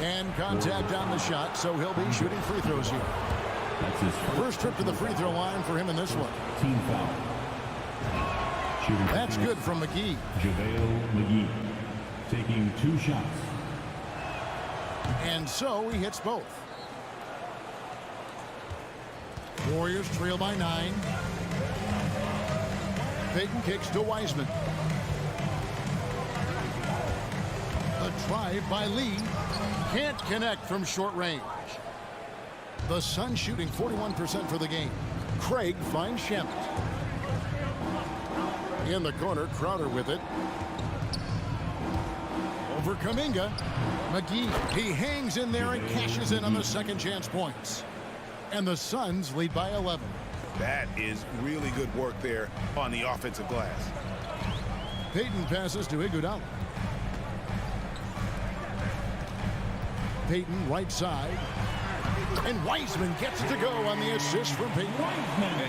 Speaker 1: And contact on the shot, so he'll be shooting free throws here.
Speaker 5: That's his
Speaker 1: First trip to the free throw line for him in this one.
Speaker 5: team foul. Shooting.
Speaker 1: That's good from McGee.
Speaker 5: JaVale McGee taking 2 shots.
Speaker 1: And so he hits both. Warriors trail by 9. Payton kicks to Wiseman. A drive by Lee. Can't connect from short range. The Suns shooting 41% for the game. Craig finds Shamet. In the corner, Crowder with it. Over Kuminga. McGee, he hangs in there and cashes in on the second chance points. And the Suns lead by 11.
Speaker 7: That is really good work there on the offensive glass.
Speaker 1: Payton passes to Iguodala. Payton right side. And Wiseman gets it to go on the assist from Payton.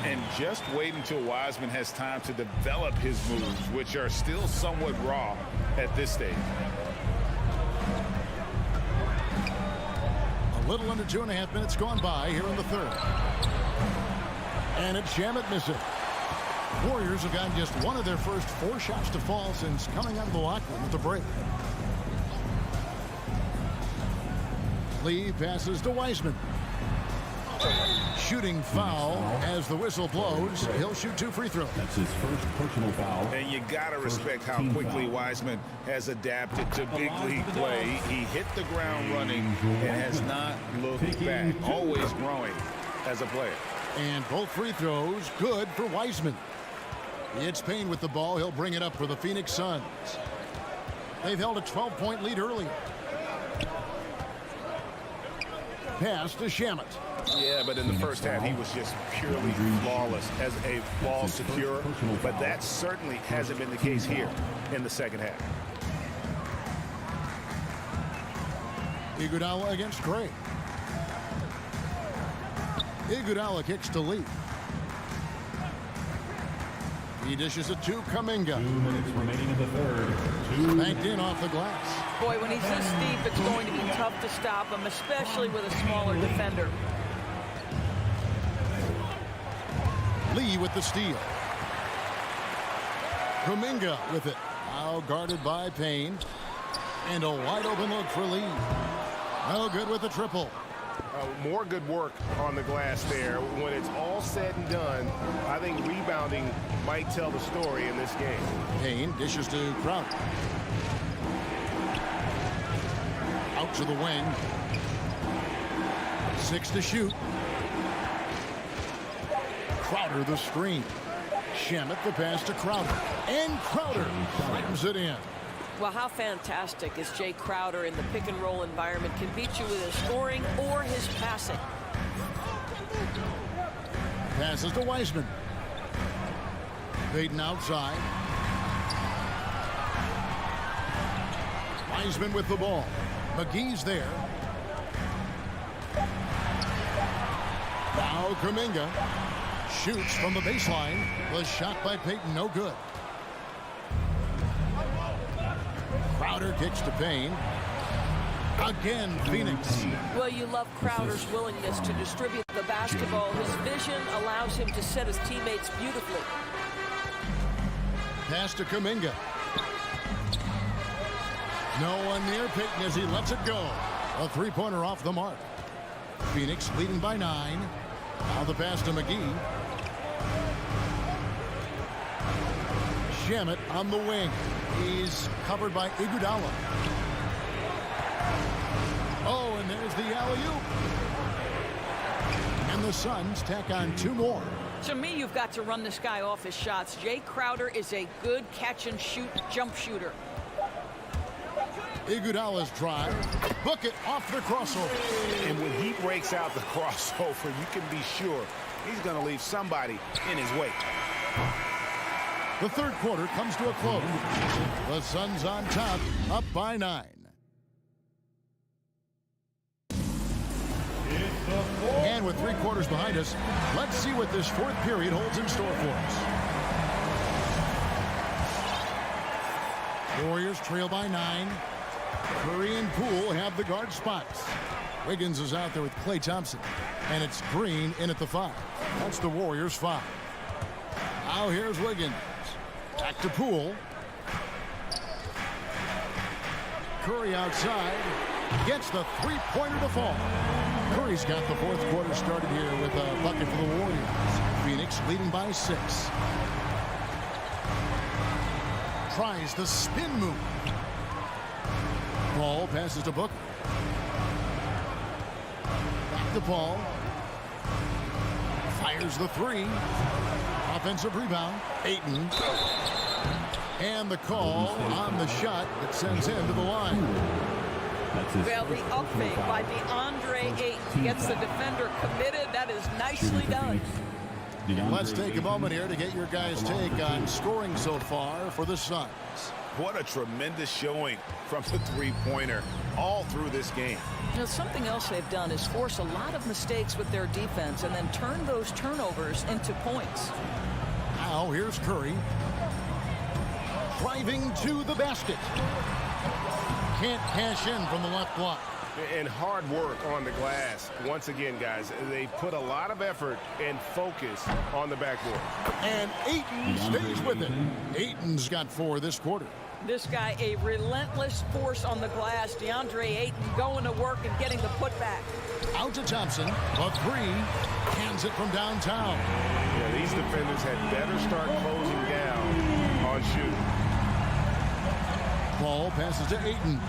Speaker 3: And just wait until Wiseman has time to develop his moves, which are still somewhat raw at this stage.
Speaker 1: A little under 2.5 minutes gone by here in the third. And it's Shamet missing. Warriors have gotten just one of their first 4 shots to fall since coming out of the locker room at the break. Lee passes to Wiseman. Shooting foul as the whistle blows. He'll shoot 2 free throws.
Speaker 5: That's his first personal foul.
Speaker 7: And you got to respect how quickly Wiseman has adapted to big league play. He hit the ground running and has not looked back. Always growing as a player.
Speaker 1: And both free throws good for Wiseman. It's Payne with the ball. He'll bring it up for the Phoenix Suns. They've held a 12-point lead early. Pass to Shamet.
Speaker 3: Yeah, but in the first half, he was just purely flawless as a ball securer. But that certainly hasn't been the case here in the second half.
Speaker 1: Iguodala against Craig. Iguodala kicks to Lee. He dishes it to Kuminga.
Speaker 5: 2 minutes remaining in the third.
Speaker 1: Banked in off the glass.
Speaker 9: Boy, when he's this deep, it's going to be tough to stop him, especially with a smaller defender.
Speaker 1: Lee with the steal. Kuminga with it. Now guarded by Payne. And a wide open look for Lee. No good with the triple.
Speaker 15: More good work on the glass there. When it's all said and done, I think rebounding might tell the story in this game.
Speaker 1: Payne dishes to Crowder. Out to the wing. 6 to shoot. Crowder the screen. Shamet the pass to Crowder. And Crowder slams it in.
Speaker 9: Well, how fantastic is Jay Crowder in the pick-and-roll environment? Can beat you with his scoring or his passing.
Speaker 1: Passes to Wiseman. Payton outside. Wiseman with the ball. McGee's there. Now Kuminga shoots from the baseline. The shot by Payton, no good. Crowder kicks to Payne. Again, Phoenix.
Speaker 9: Well, you love Crowder's willingness to distribute the basketball. His vision allows him to set his teammates beautifully.
Speaker 1: Pass to Kuminga. No one near Payton as he lets it go. A three-pointer off the mark. Phoenix leading by 9. Now the pass to McGee. Shamet on the wing. He's covered by Iguodala. Oh, and there's the alley-oop. And the Suns tack on 2 more.
Speaker 9: To me, you've got to run this guy off his shots. Jay Crowder is a good catch-and-shoot jump shooter.
Speaker 1: Iguodala's drive. Book it off the crossover.
Speaker 7: And when he breaks out the crossover, you can be sure he's going to leave somebody in his wake.
Speaker 1: The third quarter comes to a close. The Suns on top, up by 9. And with 3 quarters behind us, let's see what this fourth period holds in store for us. The Warriors trail by 9. Curry and Poole have the guard spots. Wiggins is out there with Klay Thompson. And it's Green in at the 5. That's the Warriors' 5. Now here's Wiggins. Back to Poole. Curry outside. Gets the three-pointer to fall. Curry's got the fourth quarter started here with a bucket for the Warriors. Phoenix leading by 6. Tries the spin move. Paul passes to Booker. Back to Paul. Fires the 3. Offensive rebound. Ayton. And the call on the shot that sends him to the line.
Speaker 9: Well, the up fake by DeAndre Ayton gets the defender committed. That is nicely done.
Speaker 1: Let's take a moment here to get your guys' take on scoring so far for the Suns.
Speaker 7: What a tremendous showing from the three-pointer all through this game.
Speaker 9: You know, something else they've done is force a lot of mistakes with their defense and then turn those turnovers into points.
Speaker 1: Now here's Curry. Driving to the basket. Can't cash in from the left block.
Speaker 15: And hard work on the glass. Once again, guys, they put a lot of effort and focus on the backboard.
Speaker 1: And Ayton stays with it. Ayton's got 4 this quarter.
Speaker 9: This guy, a relentless force on the glass. DeAndre Ayton going to work and getting the putback.
Speaker 1: Out to Thompson. A 3. Hands it from downtown.
Speaker 15: Yeah, these defenders had better start closing down on shoot.
Speaker 1: Ball passes to Ayton.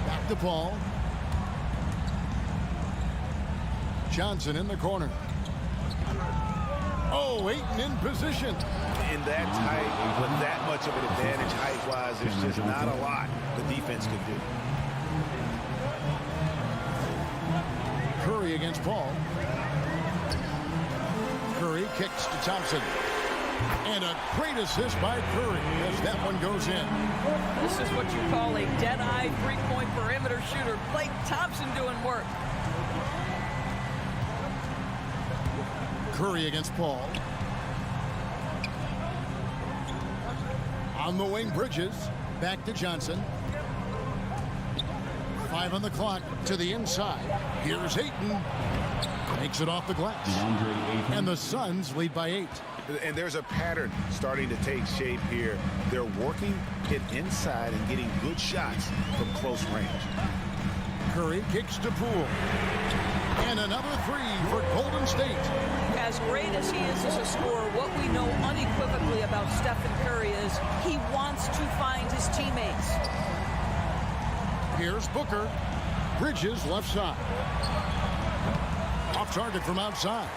Speaker 1: Back to Paul. Johnson in the corner. Oh, Ayton in position.
Speaker 7: In that tight, with that much of an advantage height-wise, there's just not a lot the defense can do.
Speaker 1: Curry against Paul. Curry kicks to Thompson. And a great assist by Curry as that one goes in.
Speaker 9: This is what you call a dead-eye three-point perimeter shooter. Klay Thompson doing work.
Speaker 1: Curry against Paul. On the wing, Bridges. Back to Johnson. 5 on the clock to the inside. Here's Ayton. Makes it off the glass. And the Suns lead by 8.
Speaker 7: And there's a pattern starting to take shape here. They're working it inside and getting good shots from close range.
Speaker 1: Curry kicks to Poole. And another 3 for Golden State.
Speaker 9: As great as he is as a scorer, what we know unequivocally about Stephen Curry is he wants to find his teammates.
Speaker 1: Here's Booker. Bridges left side. Off target from outside.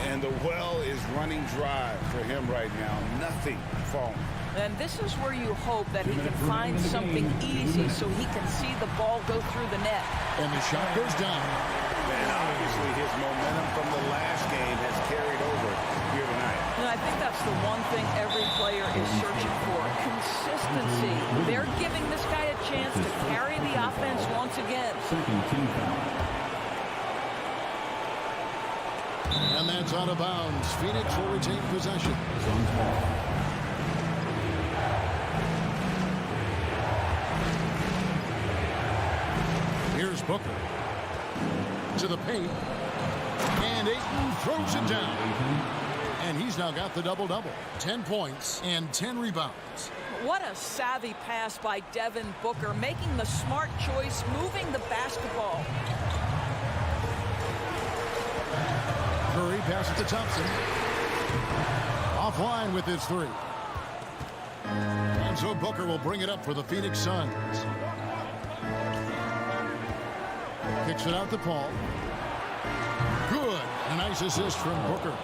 Speaker 7: And the well is running dry for him right now. Nothing falling.
Speaker 9: And this is where you hope that he can find something easy so he can see the ball go through the net.
Speaker 1: And the shot goes down.
Speaker 7: And obviously his momentum from the last game has carried over here tonight.
Speaker 9: And I think that's the one thing every player is searching for. Consistency. They're giving this guy a chance to carry the offense once again.
Speaker 1: And that's out of bounds. Phoenix will retain possession. Here's Booker. To the paint. And Ayton throws it down. And he's now got the double-double. 10 points and 10 rebounds.
Speaker 9: What a savvy pass by Devin Booker, making the smart choice, moving the basketball.
Speaker 1: Curry passes to Thompson. Offline with his 3. And so Booker will bring it up for the Phoenix Suns. Kicks it out to Paul. Good. A nice assist from Booker.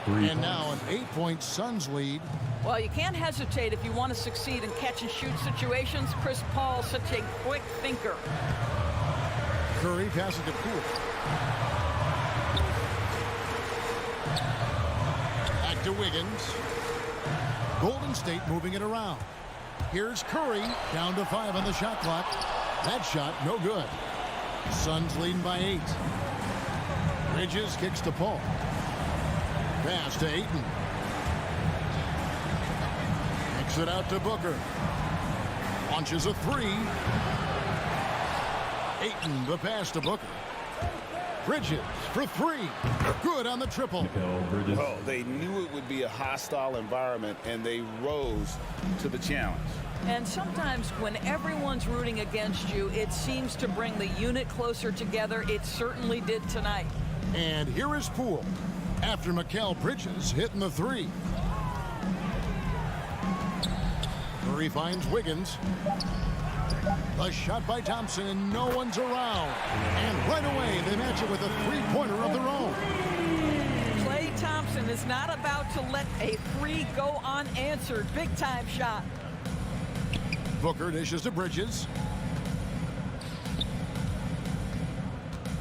Speaker 1: And now an 8-point Suns lead.
Speaker 9: Well, you can't hesitate if you want to succeed in catch-and-shoot situations. Chris Paul's such a quick thinker.
Speaker 1: Curry passes to Poole. Back to Wiggins. Golden State moving it around. Here's Curry, down to 5 on the shot clock. That shot, no good. Suns leading by 8. Bridges kicks to Paul. Pass to Ayton. Kicks it out to Booker. Launches a 3. Ayton, the pass to Booker. Bridges for 3. Good on the triple.
Speaker 7: Well, they knew it would be a hostile environment, and they rose to the challenge.
Speaker 9: And sometimes when everyone's rooting against you, it seems to bring the unit closer together. It certainly did tonight.
Speaker 1: And here is Poole after Mikal Bridges hitting the 3. Curry finds Wiggins. A shot by Thompson, and no one's around. And right away, they match it with a 3-pointer of their own.
Speaker 9: Klay Thompson is not about to let a 3 go unanswered. Big-time shot.
Speaker 1: Booker dishes to Bridges.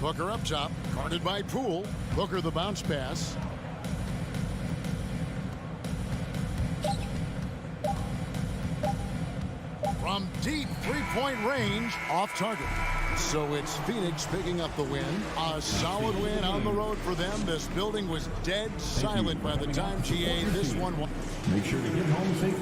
Speaker 1: Booker up top, guarded by Poole. Booker the bounce pass. From deep 3-point range, off target. So it's Phoenix picking up the win. A solid win on the road for them. This building was dead silent by the time GA this one won.
Speaker 5: Make sure to get home safe.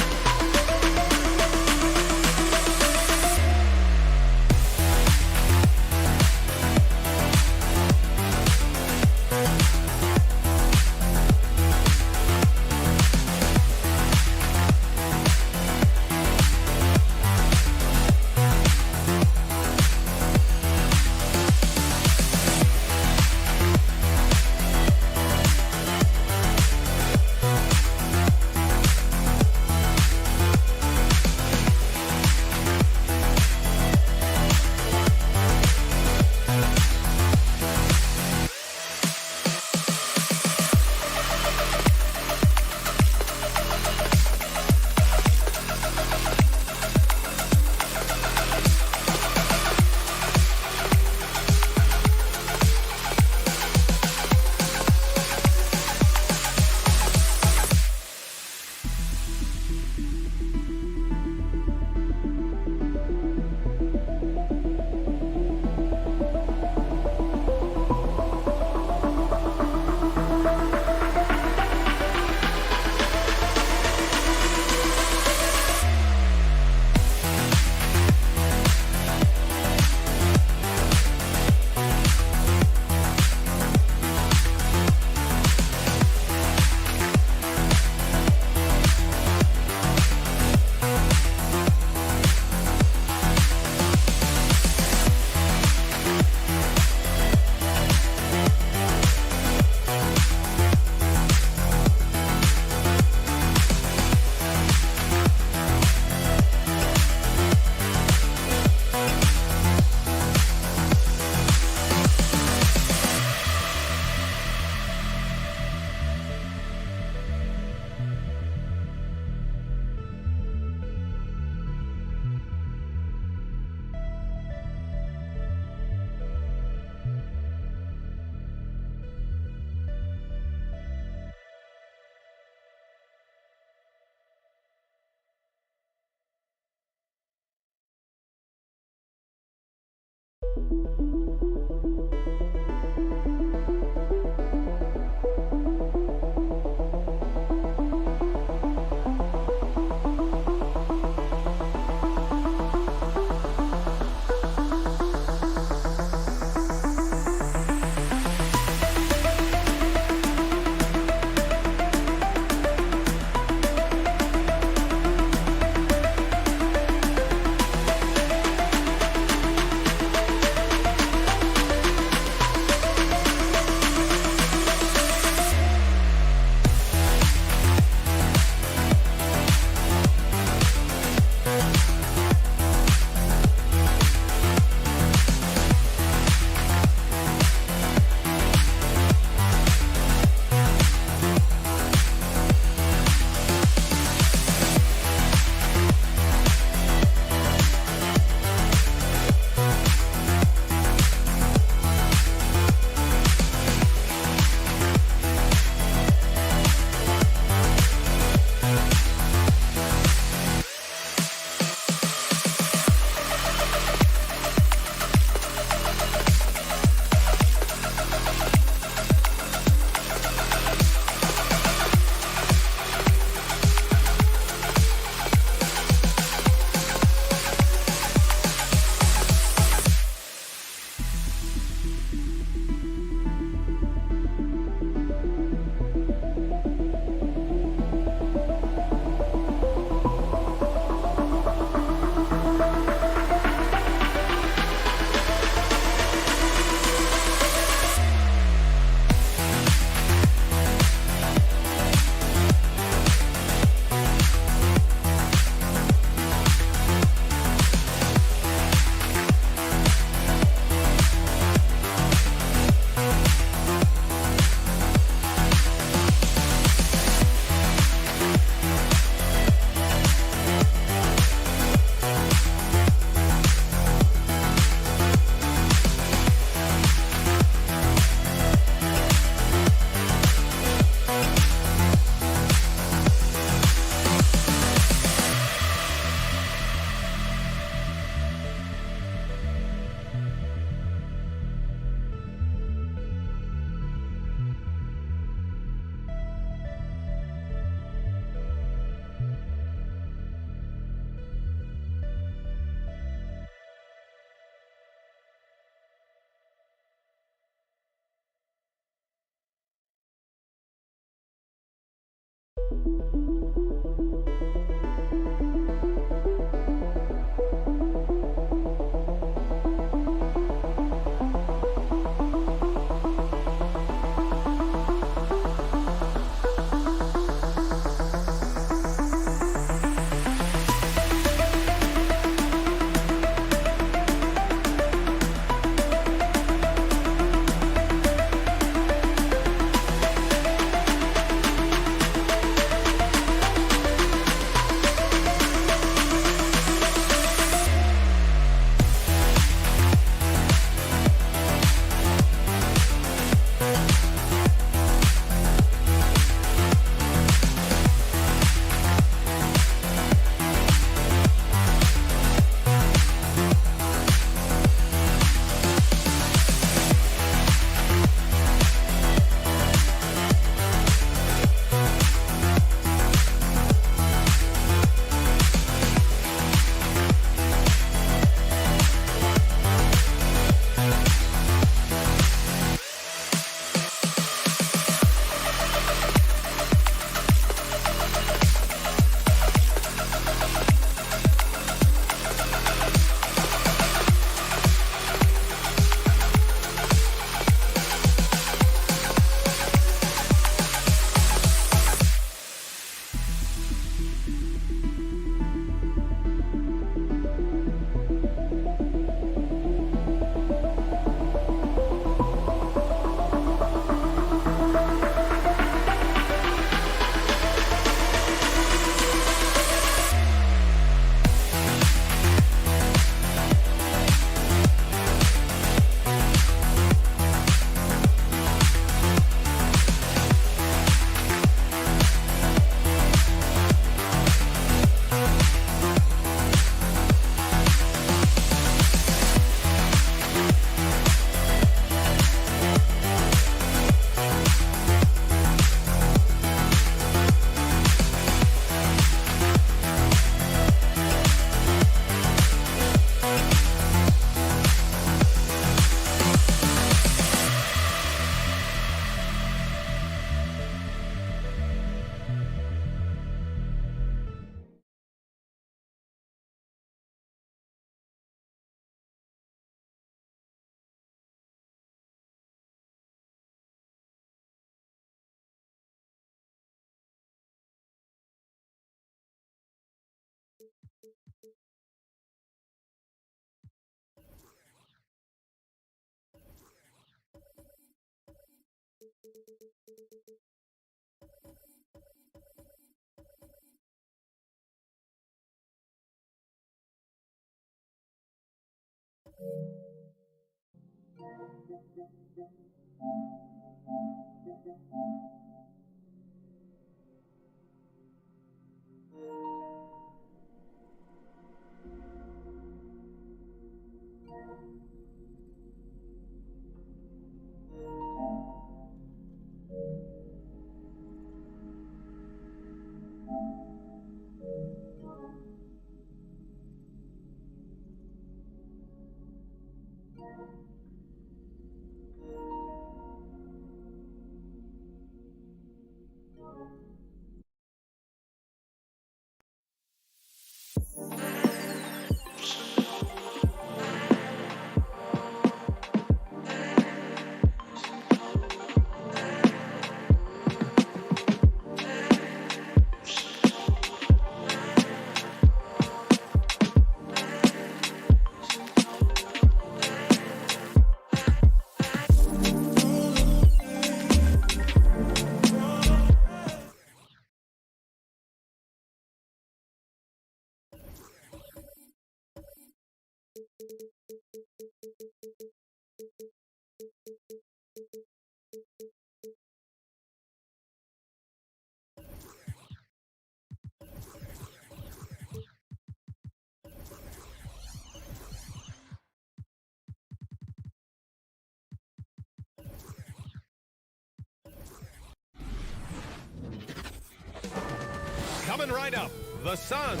Speaker 8: Coming right up, the Suns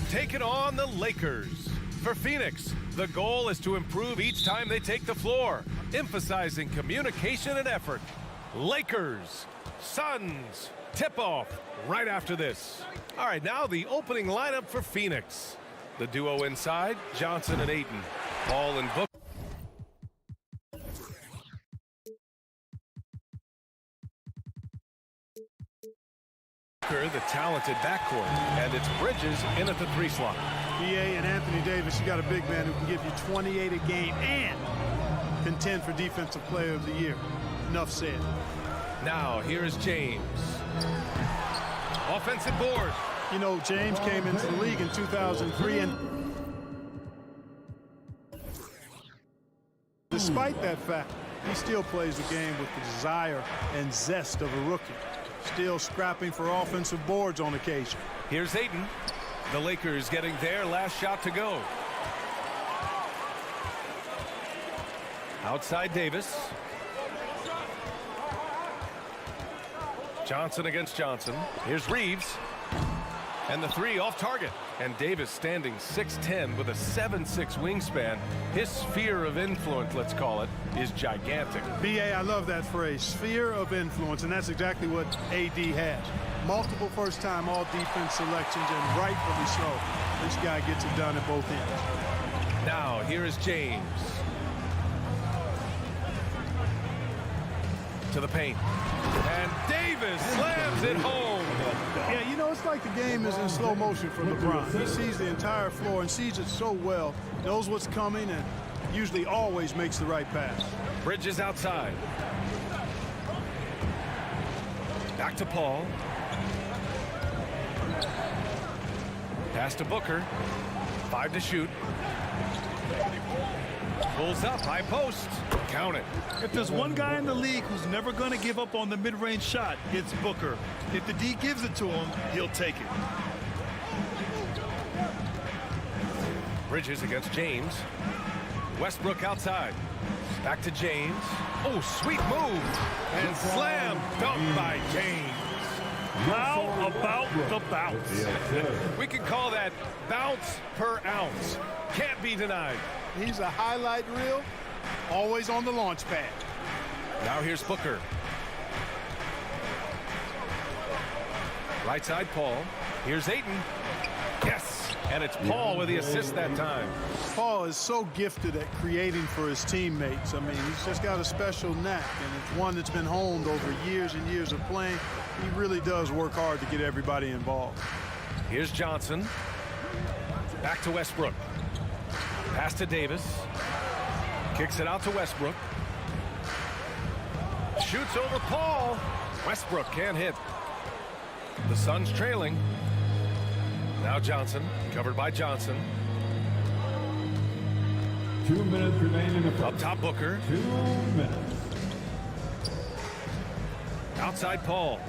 Speaker 8: taking on the Lakers. For Phoenix, the goal is to improve each time they take the floor, emphasizing communication and effort. Lakers, Suns, tip-off right after this. All right, now the opening lineup for Phoenix. The duo inside, Johnson and Ayton. Paul and Booker. The talented backcourt, and it's Bridges in at the 3 slot.
Speaker 10: BA and Anthony Davis, you got a big man who can give you 28 a game and contend for Defensive Player of the Year. Enough said.
Speaker 8: Now, here is James. Offensive board.
Speaker 10: You know, James came into the league in 2003, and despite that fact, he still plays the game with the desire and zest of a rookie. Still scrapping for offensive boards on occasion.
Speaker 8: Here's Ayton. The Lakers getting their last shot to go. Outside Davis. Johnson against Johnson. Here's Reeves. And the 3 off target. And Davis standing 6'10" with a 7'6" wingspan. His sphere of influence, let's call it, is gigantic.
Speaker 10: BA, I love that phrase, sphere of influence, and that's exactly what AD has. Multiple first-time all-defense selections, and rightfully so. This guy gets it done at both ends.
Speaker 8: Now, here is James. To the paint. And Davis slams it home.
Speaker 10: Yeah, you know, it's like the game is in slow motion for LeBron. He sees the entire floor and sees it so well, knows what's coming, and usually always makes the right pass.
Speaker 8: Bridges outside. Back to Paul. Pass to Booker. 5 to shoot. Pulls up, high post. Count it.
Speaker 10: If there's one guy in the league who's never going to give up on the mid-range shot, it's Booker. If the D gives it to him, he'll take it.
Speaker 8: Bridges against James. Westbrook outside. Back to James. Oh, sweet move. And slam dunk by James.
Speaker 10: How about the bounce?
Speaker 8: We can call that bounce per ounce. Can't be denied.
Speaker 10: He's a highlight reel, always on the launch pad.
Speaker 8: Now here's Booker. Right side, Paul. Here's Ayton. Yes, and it's Paul with the assist that time.
Speaker 10: Paul is so gifted at creating for his teammates. I mean, he's just got a special knack, and it's one that's been honed over years and years of playing. He really does work hard to get everybody involved.
Speaker 8: Here's Johnson. Back to Westbrook. Pass to Davis. Kicks it out to Westbrook. Shoots over Paul. Westbrook can't hit. The Suns trailing. Now Johnson, covered by Johnson.
Speaker 5: 2 minutes remaining in the first.
Speaker 8: Up top, Booker.
Speaker 5: 2 minutes.
Speaker 8: Outside Paul.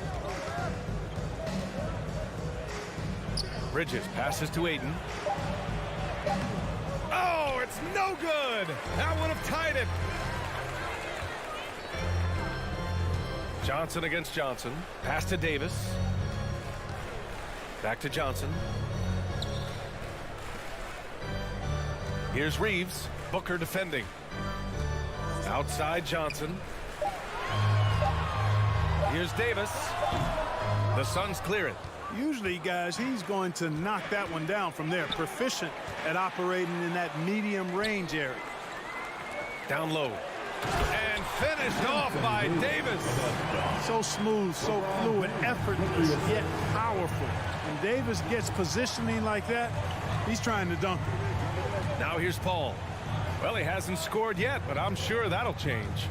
Speaker 8: Bridges passes to Ayton. Oh, it's no good. That would have tied it. Johnson against Johnson. Pass to Davis. Back to Johnson. Here's Reeves. Booker defending. Outside Johnson. Here's Davis. The Suns clear it.
Speaker 10: Usually, guys, he's going to knock that one down from there. Proficient at operating in that medium range area.
Speaker 8: Down low. And finished off by Davis.
Speaker 10: So smooth, so fluid, effortless, yet powerful. When Davis gets positioning like that, he's trying to dunk it.
Speaker 8: Now here's Paul. Well, he hasn't scored yet, but I'm sure that'll change.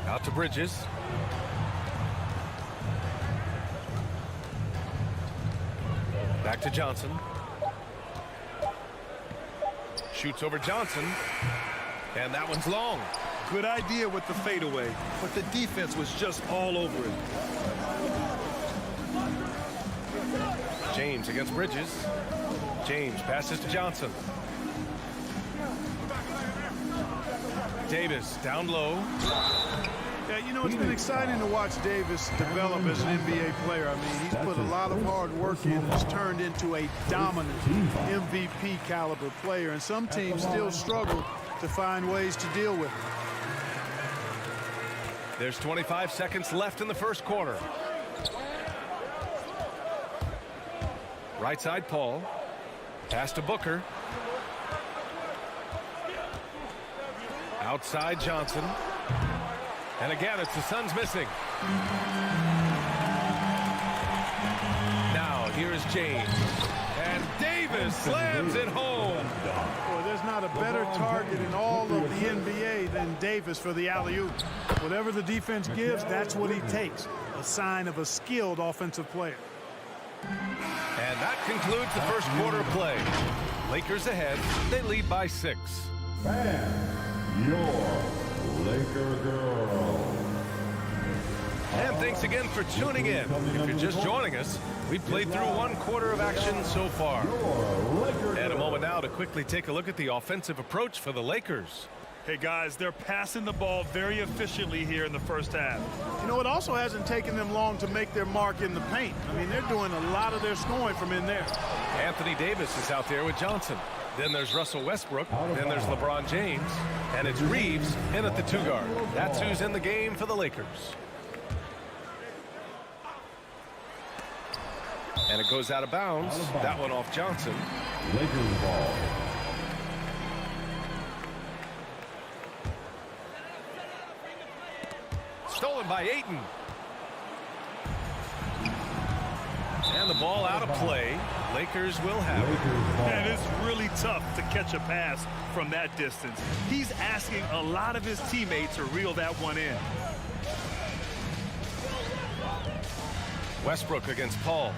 Speaker 8: Out to Bridges. Back to Johnson. Shoots over Johnson. And that one's long.
Speaker 10: Good idea with the fadeaway, but the defense was just all over it.
Speaker 8: James against Bridges. James passes to Johnson. Davis down low.
Speaker 10: Yeah, you know, it's been exciting to watch Davis develop as an NBA player. I mean, he's put a lot of hard work in. He's turned into a dominant MVP caliber player, and some teams still struggle to find ways to deal with it.
Speaker 8: There's 25 seconds left in the first quarter. Right side, Paul. Pass to Booker. Outside, Johnson. And again, it's the Suns missing. Now, here's James. And Davis slams it home.
Speaker 10: Boy, there's not a better target in all of the NBA than Davis for the alley-oop. Whatever the defense gives, that's what he takes. A sign of a skilled offensive player.
Speaker 8: And that concludes the first quarter of play. Lakers ahead. They lead by 6.
Speaker 5: Fan, your Laker girl.
Speaker 8: And thanks again for tuning in. If you're just joining us, we've played through 1 quarter of action so far. And a moment now to quickly take a look at the offensive approach for the Lakers.
Speaker 10: Hey, guys, they're passing the ball very efficiently here in the first half. You know, it also hasn't taken them long to make their mark in the paint. I mean, they're doing a lot of their scoring from in there.
Speaker 8: Anthony Davis is out there with Johnson. Then there's Russell Westbrook. Then there's LeBron James. And it's Reeves in at the 2 guard. That's who's in the game for the Lakers. And it goes out of bounds. That one off Johnson.
Speaker 5: Lakers ball.
Speaker 8: Stolen by Ayton. And the ball out of play. Lakers will have it.
Speaker 10: Man, it's really tough to catch a pass from that distance. He's asking a lot of his teammates to reel that one in.
Speaker 8: Westbrook against Paul.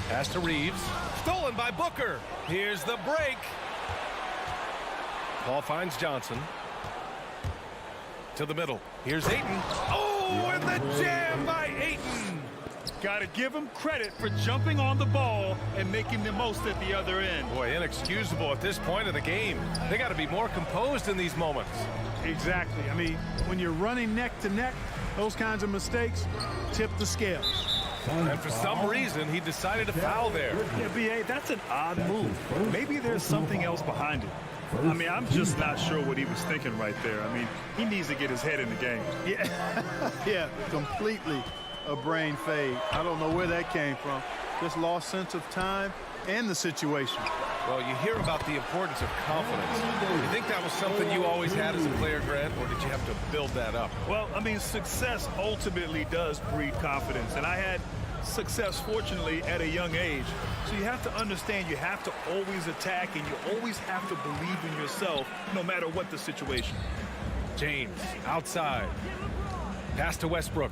Speaker 8: Pass to Reeves. Stolen by Booker. Here's the break. Paul finds Johnson. To the middle. Here's Ayton. Oh, and the jam by Ayton.
Speaker 10: Got to give him credit for jumping on the ball and making the most at the other end.
Speaker 8: Boy, inexcusable at this point of the game. They got to be more composed in these moments.
Speaker 10: Exactly. I mean, when you're running neck to neck, those kinds of mistakes tip the scales.
Speaker 8: And for some reason, he decided to foul there.
Speaker 10: Yeah, B.A., that's an odd move. Maybe there's something else behind it. I mean, I'm just not sure what he was thinking right there. I mean, he needs to get his head in the game. Yeah, yeah, completely a brain fade. I don't know where that came from. Just lost sense of time and the situation.
Speaker 8: Well, you hear about the importance of confidence. You think that was something you always had as a player, Grant, or did you have to build that up?
Speaker 10: Well, I mean, success ultimately does breed confidence. And I had success, fortunately, at a young age. So you have to understand you have to always attack and you always have to believe in yourself no matter what the situation.
Speaker 8: James outside. Pass to Westbrook.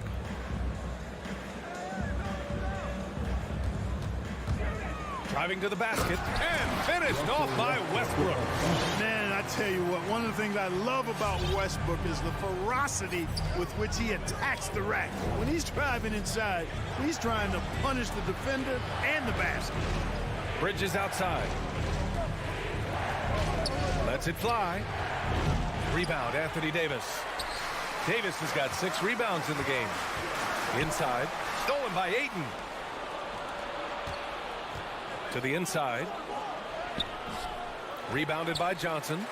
Speaker 8: Driving to the basket and finished off by Westbrook.
Speaker 16: Man, I tell you what, one of the things I love about Westbrook is the ferocity with which he attacks the rack. When he's driving inside, he's trying to punish the defender and the basket.
Speaker 8: Bridges outside. Lets it fly. Rebound, Anthony Davis. Davis has got 6 rebounds in the game. Inside, stolen by Ayton. To the inside. Rebounded by Johnson.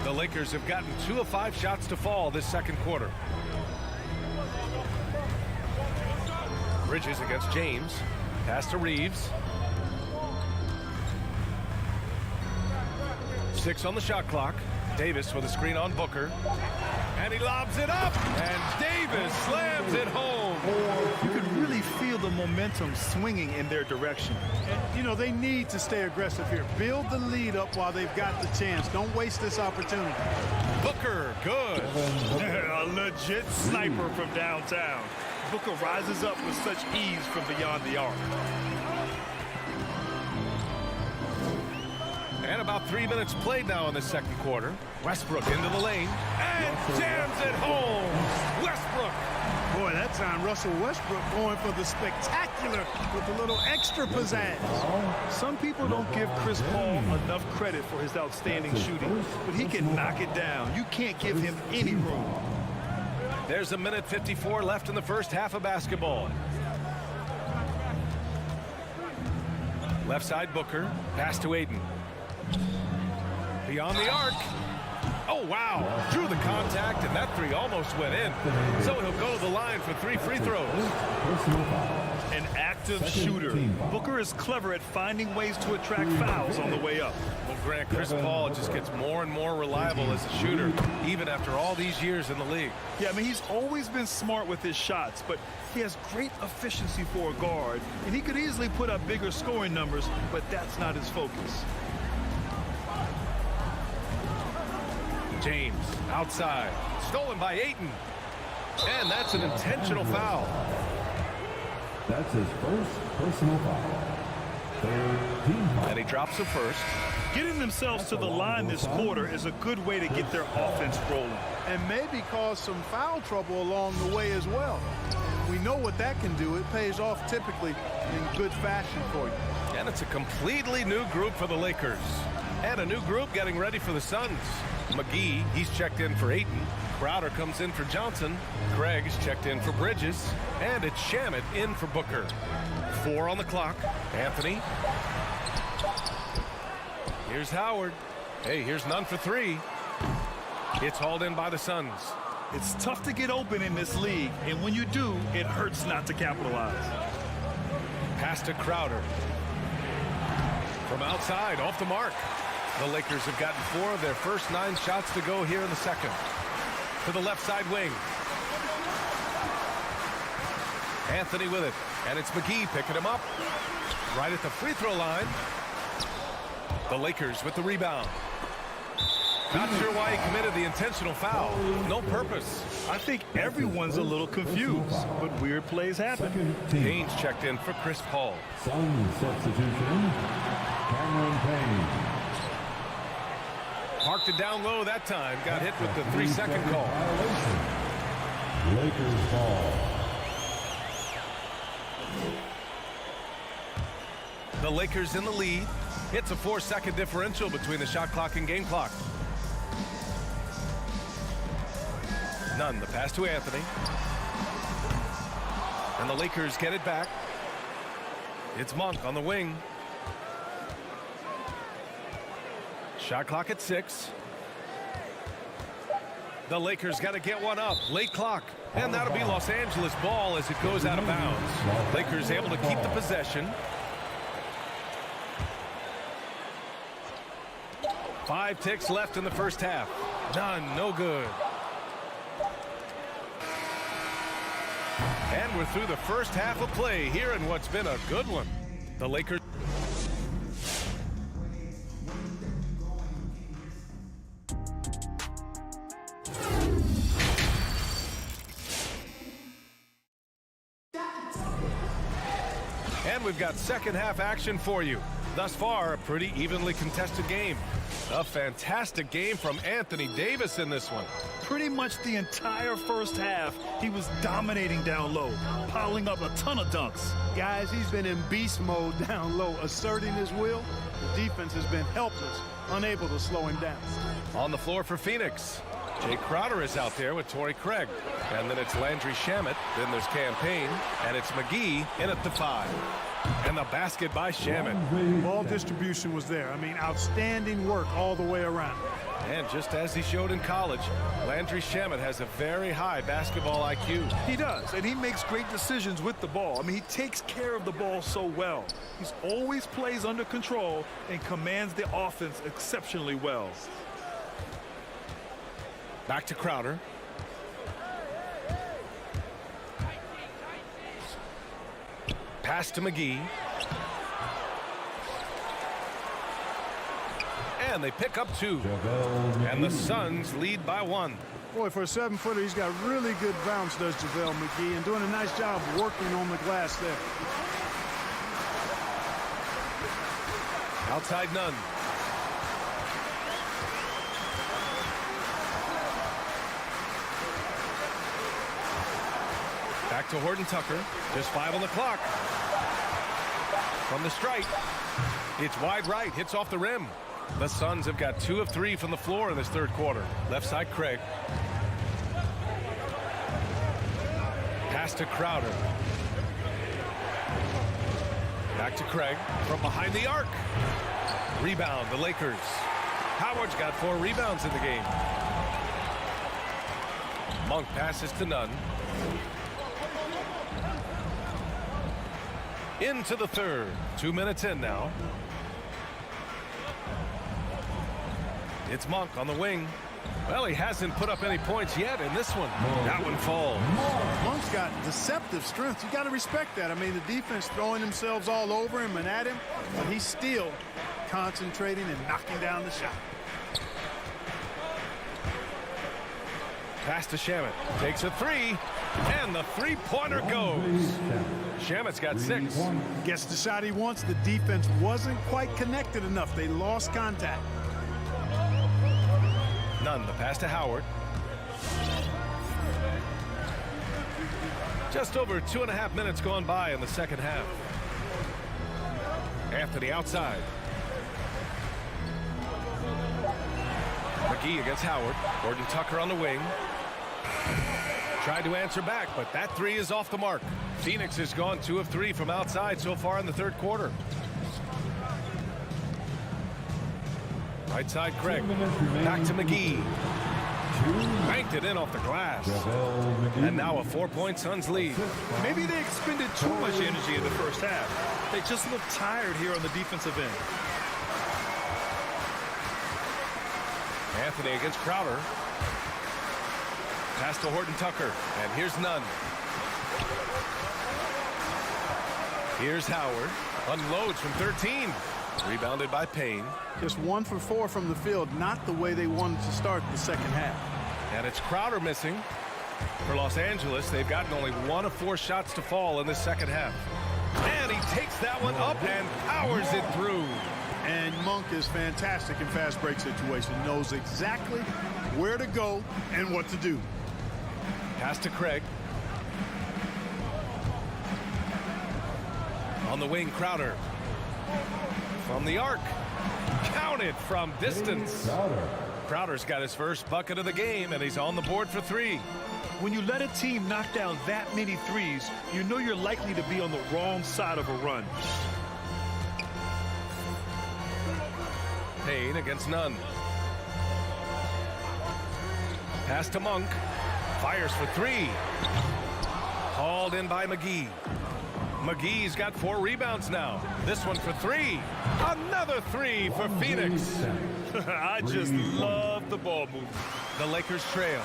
Speaker 8: The Lakers have gotten 2 of 5 shots to fall this second quarter. Bridges against James. Pass to Reeves. 6 on the shot clock. Davis with a screen on Booker. And he lobs it up. And Davis slams it home.
Speaker 10: You can really feel the momentum swinging in their direction.
Speaker 16: And, you know, they need to stay aggressive here. Build the lead up while they've got the chance. Don't waste this opportunity.
Speaker 8: Booker, good.
Speaker 10: A legit sniper from downtown. Booker rises up with such ease from beyond the arc.
Speaker 8: And about 3 minutes played now in the second quarter. Westbrook into the lane and jams it home. Westbrook.
Speaker 16: Boy, that time Russell Westbrook going for the spectacular with a little extra pizzazz.
Speaker 10: Some people don't give Chris Paul enough credit for his outstanding shooting, but he can knock it down. You can't give him any room.
Speaker 8: There's a minute 54 left in the first half of basketball. Left side Booker. Pass to Ayton. Beyond the arc. Oh, wow. Drew the contact, and that 3 almost went in. So he'll go to the line for 3 free throws.
Speaker 10: An active shooter. Booker is clever at finding ways to attract fouls on the way up.
Speaker 8: Well, Grant, Chris Paul just gets more and more reliable as a shooter, even after all these years in the league.
Speaker 10: Yeah, I mean, he's always been smart with his shots, but he has great efficiency for a guard, and he could easily put up bigger scoring numbers, but that's not his focus.
Speaker 8: James outside. Stolen by Ayton. And that's an intentional foul.
Speaker 5: That's his first personal foul.
Speaker 8: And he drops the first.
Speaker 10: Getting themselves to the line this quarter is a good way to get their offense rolling.
Speaker 16: And maybe cause some foul trouble along the way as well. We know what that can do. It pays off typically in good fashion for you.
Speaker 8: And it's a completely new group for the Lakers. And a new group getting ready for the Suns. McGee, he's checked in for Ayton. Crowder comes in for Johnson. Craig's checked in for Bridges. And it's Shamet in for Booker. 4 on the clock. Anthony. Here's Howard. Hey, here's none for 3. It's hauled in by the Suns.
Speaker 10: It's tough to get open in this league, and when you do, it hurts not to capitalize.
Speaker 8: Pass to Crowder. From outside, off the mark. The Lakers have gotten 4 of their first 9 shots to go here in the second. To the left side wing. Anthony with it. And it's McGee picking him up. Right at the free throw line. The Lakers with the rebound. Not sure why he committed the intentional foul. No purpose.
Speaker 10: I think everyone's a little confused, but weird plays happen.
Speaker 8: Payne's checked in for Chris Paul.
Speaker 5: Sun substitution, Cameron Payne.
Speaker 8: Marked it down low that time. Got hit with the 3-second call.
Speaker 5: Lakers ball.
Speaker 8: The Lakers in the lead. It's a 4-second differential between the shot clock and game clock. None. The pass to Anthony. And the Lakers get it back. It's Monk on the wing. Shot clock at 6. The Lakers got to get one up. Late clock. And that'll be Los Angeles ball as it goes out of bounds. Lakers able to keep the possession. 5 ticks left in the first half. None. No good. And we're through the first half of play here in what's been a good one. The Lakers. And we've got second half action for you. Thus far, a pretty evenly contested game. A fantastic game from Anthony Davis in this one.
Speaker 10: Pretty much the entire first half, he was dominating down low, piling up a ton of dunks.
Speaker 16: Guys, he's been in beast mode down low, asserting his will. The defense has been helpless, unable to slow him down.
Speaker 8: On the floor for Phoenix, Jay Crowder is out there with Torrey Craig. And then it's Landry Shamet. Then there's Campaign. And it's McGee in at the 5. And the basket by Shamet.
Speaker 16: Ball distribution was there. I mean, outstanding work all the way around.
Speaker 8: And just as he showed in college, Landry Shamet has a very high basketball IQ.
Speaker 10: He does, and he makes great decisions with the ball. I mean, he takes care of the ball so well. He's always plays under control and commands the offense exceptionally well.
Speaker 8: Back to Crowder. Pass to McGee. And they pick up 2. And the Suns lead by 1.
Speaker 16: Boy, for a 7-footer, he's got really good bounce, does JaVale McGee, and doing a nice job working on the glass there.
Speaker 8: Outside Nunn. Back to Horton Tucker. Just 5 on the clock. From the stripe. It's wide right. Hits off the rim. The Suns have got 2 of 3 from the floor in this third quarter. Left side Craig. Pass to Crowder. Back to Craig. From behind the arc. Rebound, the Lakers. Howard's got 4 rebounds in the game. Monk passes to Nunn. Into the third. 2 minutes in now. It's Monk on the wing. Well, he hasn't put up any points yet in this one. That one falls.
Speaker 16: Monk's got deceptive strength. You got to respect that. I mean, the defense throwing themselves all over him and at him, but he's still concentrating and knocking down the shot.
Speaker 8: Pass to Shamet. Takes a 3. And the three-pointer goes. Shamet's got 6.
Speaker 16: Gets the shot he wants. The defense wasn't quite connected enough. They lost contact.
Speaker 8: Nunn, the pass to Howard. Just over 2.5 minutes gone by in the second half. Anthony outside. McGee against Howard. Horton Tucker on the wing. Tried to answer back, but that 3 is off the mark. Phoenix has gone 2 of 3 from outside so far in the third quarter. Right side Craig. Back to McGee. Banked it in off the glass. And now a 4-point Suns lead.
Speaker 10: Maybe they expended too much energy in the first half. They just look tired here on the defensive end.
Speaker 8: Anthony against Crowder. Pass to Horton Tucker. And here's Nunn. Here's Howard. Unloads from 13. Rebounded by Payne.
Speaker 16: Just 1 for 4 from the field. Not the way they wanted to start the second half.
Speaker 8: And it's Crowder missing. For Los Angeles, they've gotten only 1 of 4 shots to fall in the second half. And he takes that one up and powers it through.
Speaker 16: And Monk is fantastic in fast break situation. Knows exactly where to go and what to do.
Speaker 8: Pass to Craig. On the wing, Crowder. From the arc. Counted from distance. Crowder's got his first bucket of the game, and he's on the board for 3.
Speaker 10: When you let a team knock down that many threes, you know you're likely to be on the wrong side of a run.
Speaker 8: Payne against Nunn. Pass to Monk. Fires for 3. Hauled in by McGee. McGee's got 4 rebounds now. This one for 3. Another 3 for Phoenix.
Speaker 10: I just love the ball movement.
Speaker 8: The Lakers trail.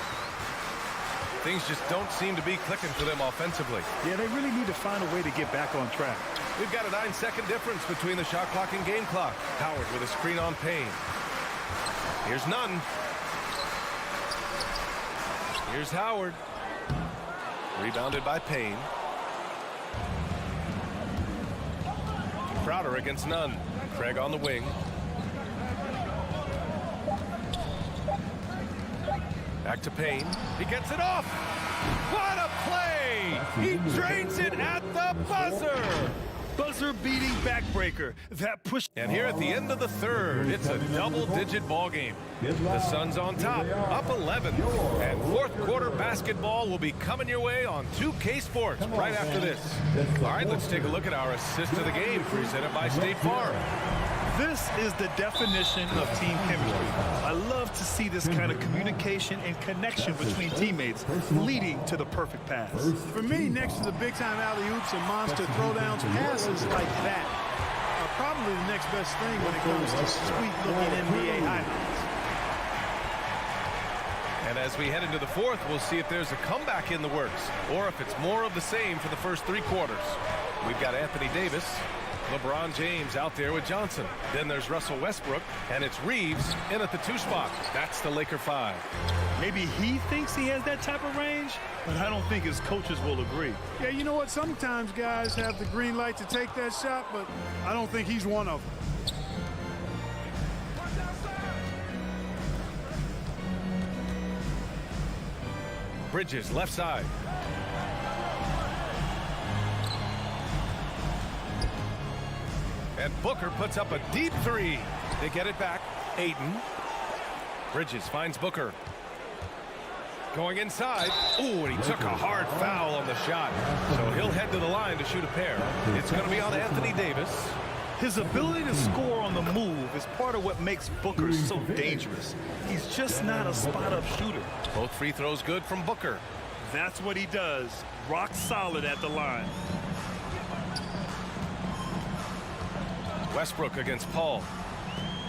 Speaker 8: Things just don't seem to be clicking for them offensively.
Speaker 10: Yeah, they really need to find a way to get back on track.
Speaker 8: We've got a 9-second difference between the shot clock and game clock. Howard with a screen on Payne. Here's Nunn. Here's Howard. Rebounded by Payne. Crowder against Nunn. Craig on the wing. Back to Payne. He gets it off. What a play! He drains it at the buzzer.
Speaker 10: Buzzer-beating backbreaker. That push.
Speaker 8: And here at the end of the third, it's a double-digit ball game. The Suns on top, up 11. And fourth quarter basketball will be coming your way on 2K Sports right after this. All right, let's take a look at our assist of the game presented by State Farm.
Speaker 10: This is the definition of team chemistry. I love to see this kind of communication and connection between teammates leading to the perfect pass.
Speaker 16: For me, next to the big-time alley-oops and monster throwdowns, passes like that are probably the next best thing when it comes to sweet-looking NBA highlights.
Speaker 8: And as we head into the fourth, we'll see if there's a comeback in the works or if it's more of the same for the first three quarters. We've got Anthony Davis, LeBron James out there with Johnson. Then there's Russell Westbrook, and it's Reeves in at the 2 spot. That's the Laker 5.
Speaker 10: Maybe he thinks he has that type of range, but I don't think his coaches will agree.
Speaker 16: Yeah, you know what? Sometimes guys have the green light to take that shot, but I don't think he's one of them.
Speaker 8: Bridges, left side. And Booker puts up a deep three. They get it back. Ayton. Bridges finds Booker. Going inside. Ooh, and he took a hard foul on the shot. So he'll head to the line to shoot a pair. It's going to be on Anthony Davis.
Speaker 10: His ability to score on the move is part of what makes Booker so dangerous. He's just not a spot-up shooter.
Speaker 8: Both free throws good from Booker.
Speaker 10: That's what he does. Rock solid at the line.
Speaker 8: Westbrook against Paul.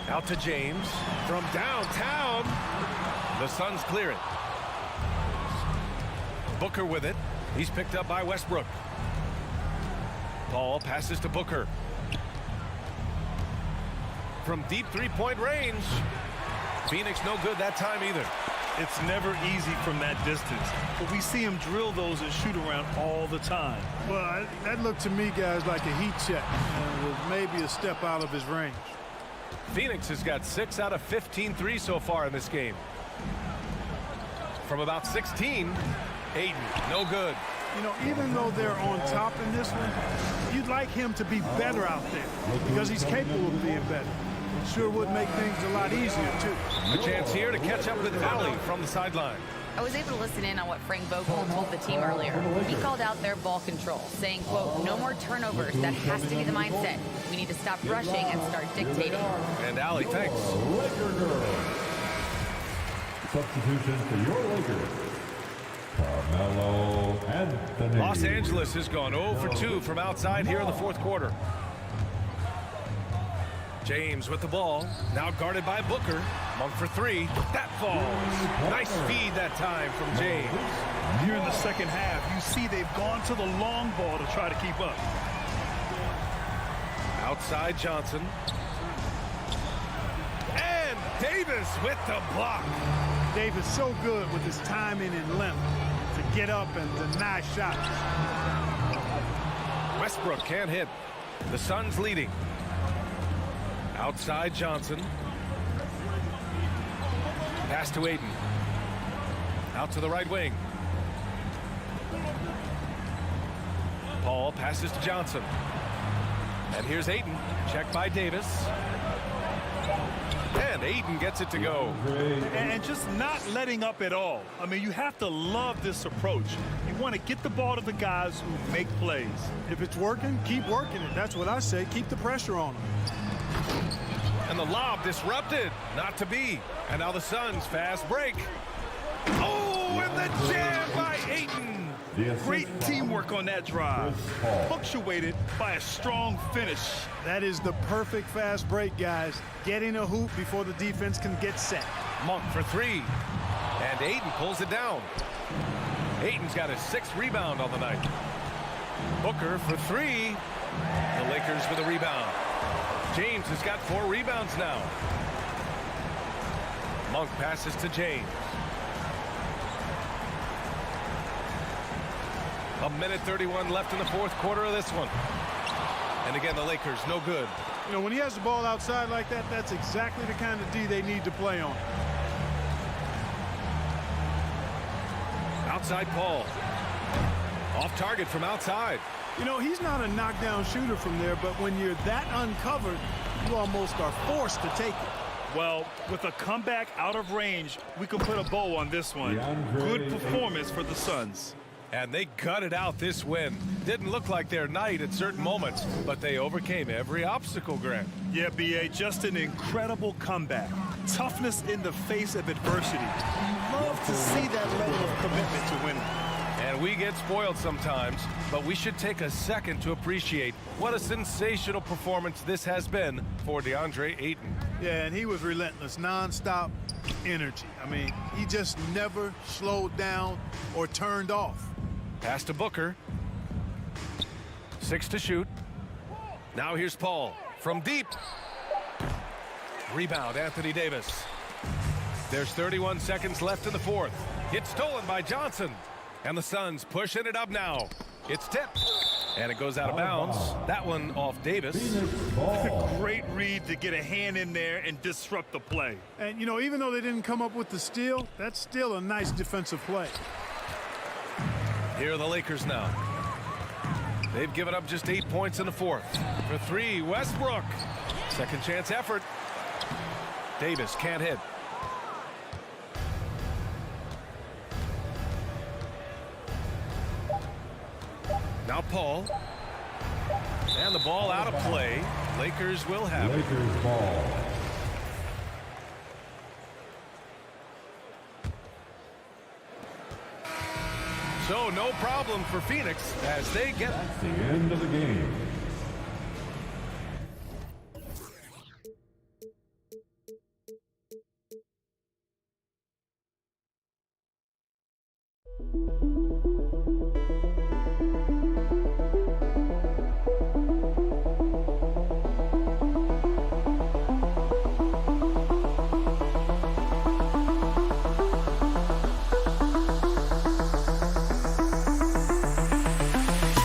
Speaker 8: Out to James. From downtown. The Suns clear it. Booker with it. He's picked up by Westbrook. Paul passes to Booker. From deep three-point range. Phoenix no good that time either.
Speaker 10: It's never easy from that distance, but we see him drill those and shoot around all the time.
Speaker 16: Well, that looked to me, guys, like a heat check, with maybe a step out of his range.
Speaker 8: Phoenix has got 6 out of 15 threes so far in this game. From about 16, Ayton, no good.
Speaker 16: You know, even though they're on top in this one, you'd like him to be better out there because he's capable of being better. Sure would make things a lot easier, too.
Speaker 8: A chance here to catch up with Allie from the sideline.
Speaker 14: I was able to listen in on what Frank Vogel told the team earlier. He called out their ball control, saying, quote, no more turnovers. That has to be the mindset. We need to stop rushing and start dictating.
Speaker 8: And Allie, thanks.
Speaker 5: Substitution for your Lakers. Carmelo Anthony.
Speaker 8: Los Angeles has gone 0 for 2 from outside here in the fourth quarter. James with the ball, now guarded by Booker. Monk for 3. That falls. Nice feed that time from James.
Speaker 10: Here in the second half, you see they've gone to the long ball to try to keep up.
Speaker 8: Outside Johnson. And Davis with the block.
Speaker 16: Davis so good with his timing and length to get up and deny shots.
Speaker 8: Westbrook can't hit. The Suns leading. Outside Johnson. Pass to Ayton. Out to the right wing. Paul passes to Johnson. And here's Ayton. Checked by Davis. And Ayton gets it to go.
Speaker 10: And just not letting up at all. I mean, you have to love this approach. You want to get the ball to the guys who make plays.
Speaker 16: If it's working, keep working it. That's what I say. Keep the pressure on them.
Speaker 8: And the lob disrupted. Not to be. And now the Suns fast break. Oh, and the jam by Ayton.
Speaker 10: Great teamwork on that drive. Punctuated by a strong finish.
Speaker 16: That is the perfect fast break, guys. Getting a hoop before the defense can get set.
Speaker 8: Monk for 3. And Ayton pulls it down. Ayton's got his 6th rebound on the night. Booker for 3. The Lakers with a rebound. James has got 4 rebounds now. Monk passes to James. 1:31 left in the 4th quarter of this one. And again, the Lakers no good.
Speaker 16: You know, when he has the ball outside like that, that's exactly the kind of D they need to play on.
Speaker 8: Outside Paul. Off target from outside.
Speaker 16: You know, he's not a knockdown shooter from there, but when you're that uncovered, you almost are forced to take it.
Speaker 10: Well, with a comeback out of range, we can put a bow on this one. Good performance for the Suns.
Speaker 8: And they gutted out this win. Didn't look like their night at certain moments, but they overcame every obstacle, Grant.
Speaker 10: Yeah, B.A., just an incredible comeback. Toughness in the face of adversity. You love to see that level of commitment to winning.
Speaker 8: And we get spoiled sometimes, but we should take a second to appreciate what a sensational performance this has been for DeAndre Ayton.
Speaker 16: Yeah, and he was relentless, nonstop energy. I mean, he just never slowed down or turned off.
Speaker 8: Pass to Booker. 6 to shoot. Now here's Paul from deep. Rebound, Anthony Davis. There's 31 seconds left in the 4th. It's stolen by Johnson. And the Suns pushing it up now. It's tipped. And it goes out of bounds. That one off Davis.
Speaker 10: Great read to get a hand in there and disrupt the play.
Speaker 16: And, you know, even though they didn't come up with the steal, that's still a nice defensive play.
Speaker 8: Here are the Lakers now. They've given up just 8 points in the 4th. For 3, Westbrook. Second chance effort. Davis can't hit. Now Paul. And the ball out of play. Lakers will have it.
Speaker 5: Lakers ball.
Speaker 8: So no problem for Phoenix as they get
Speaker 5: That's the end of the game.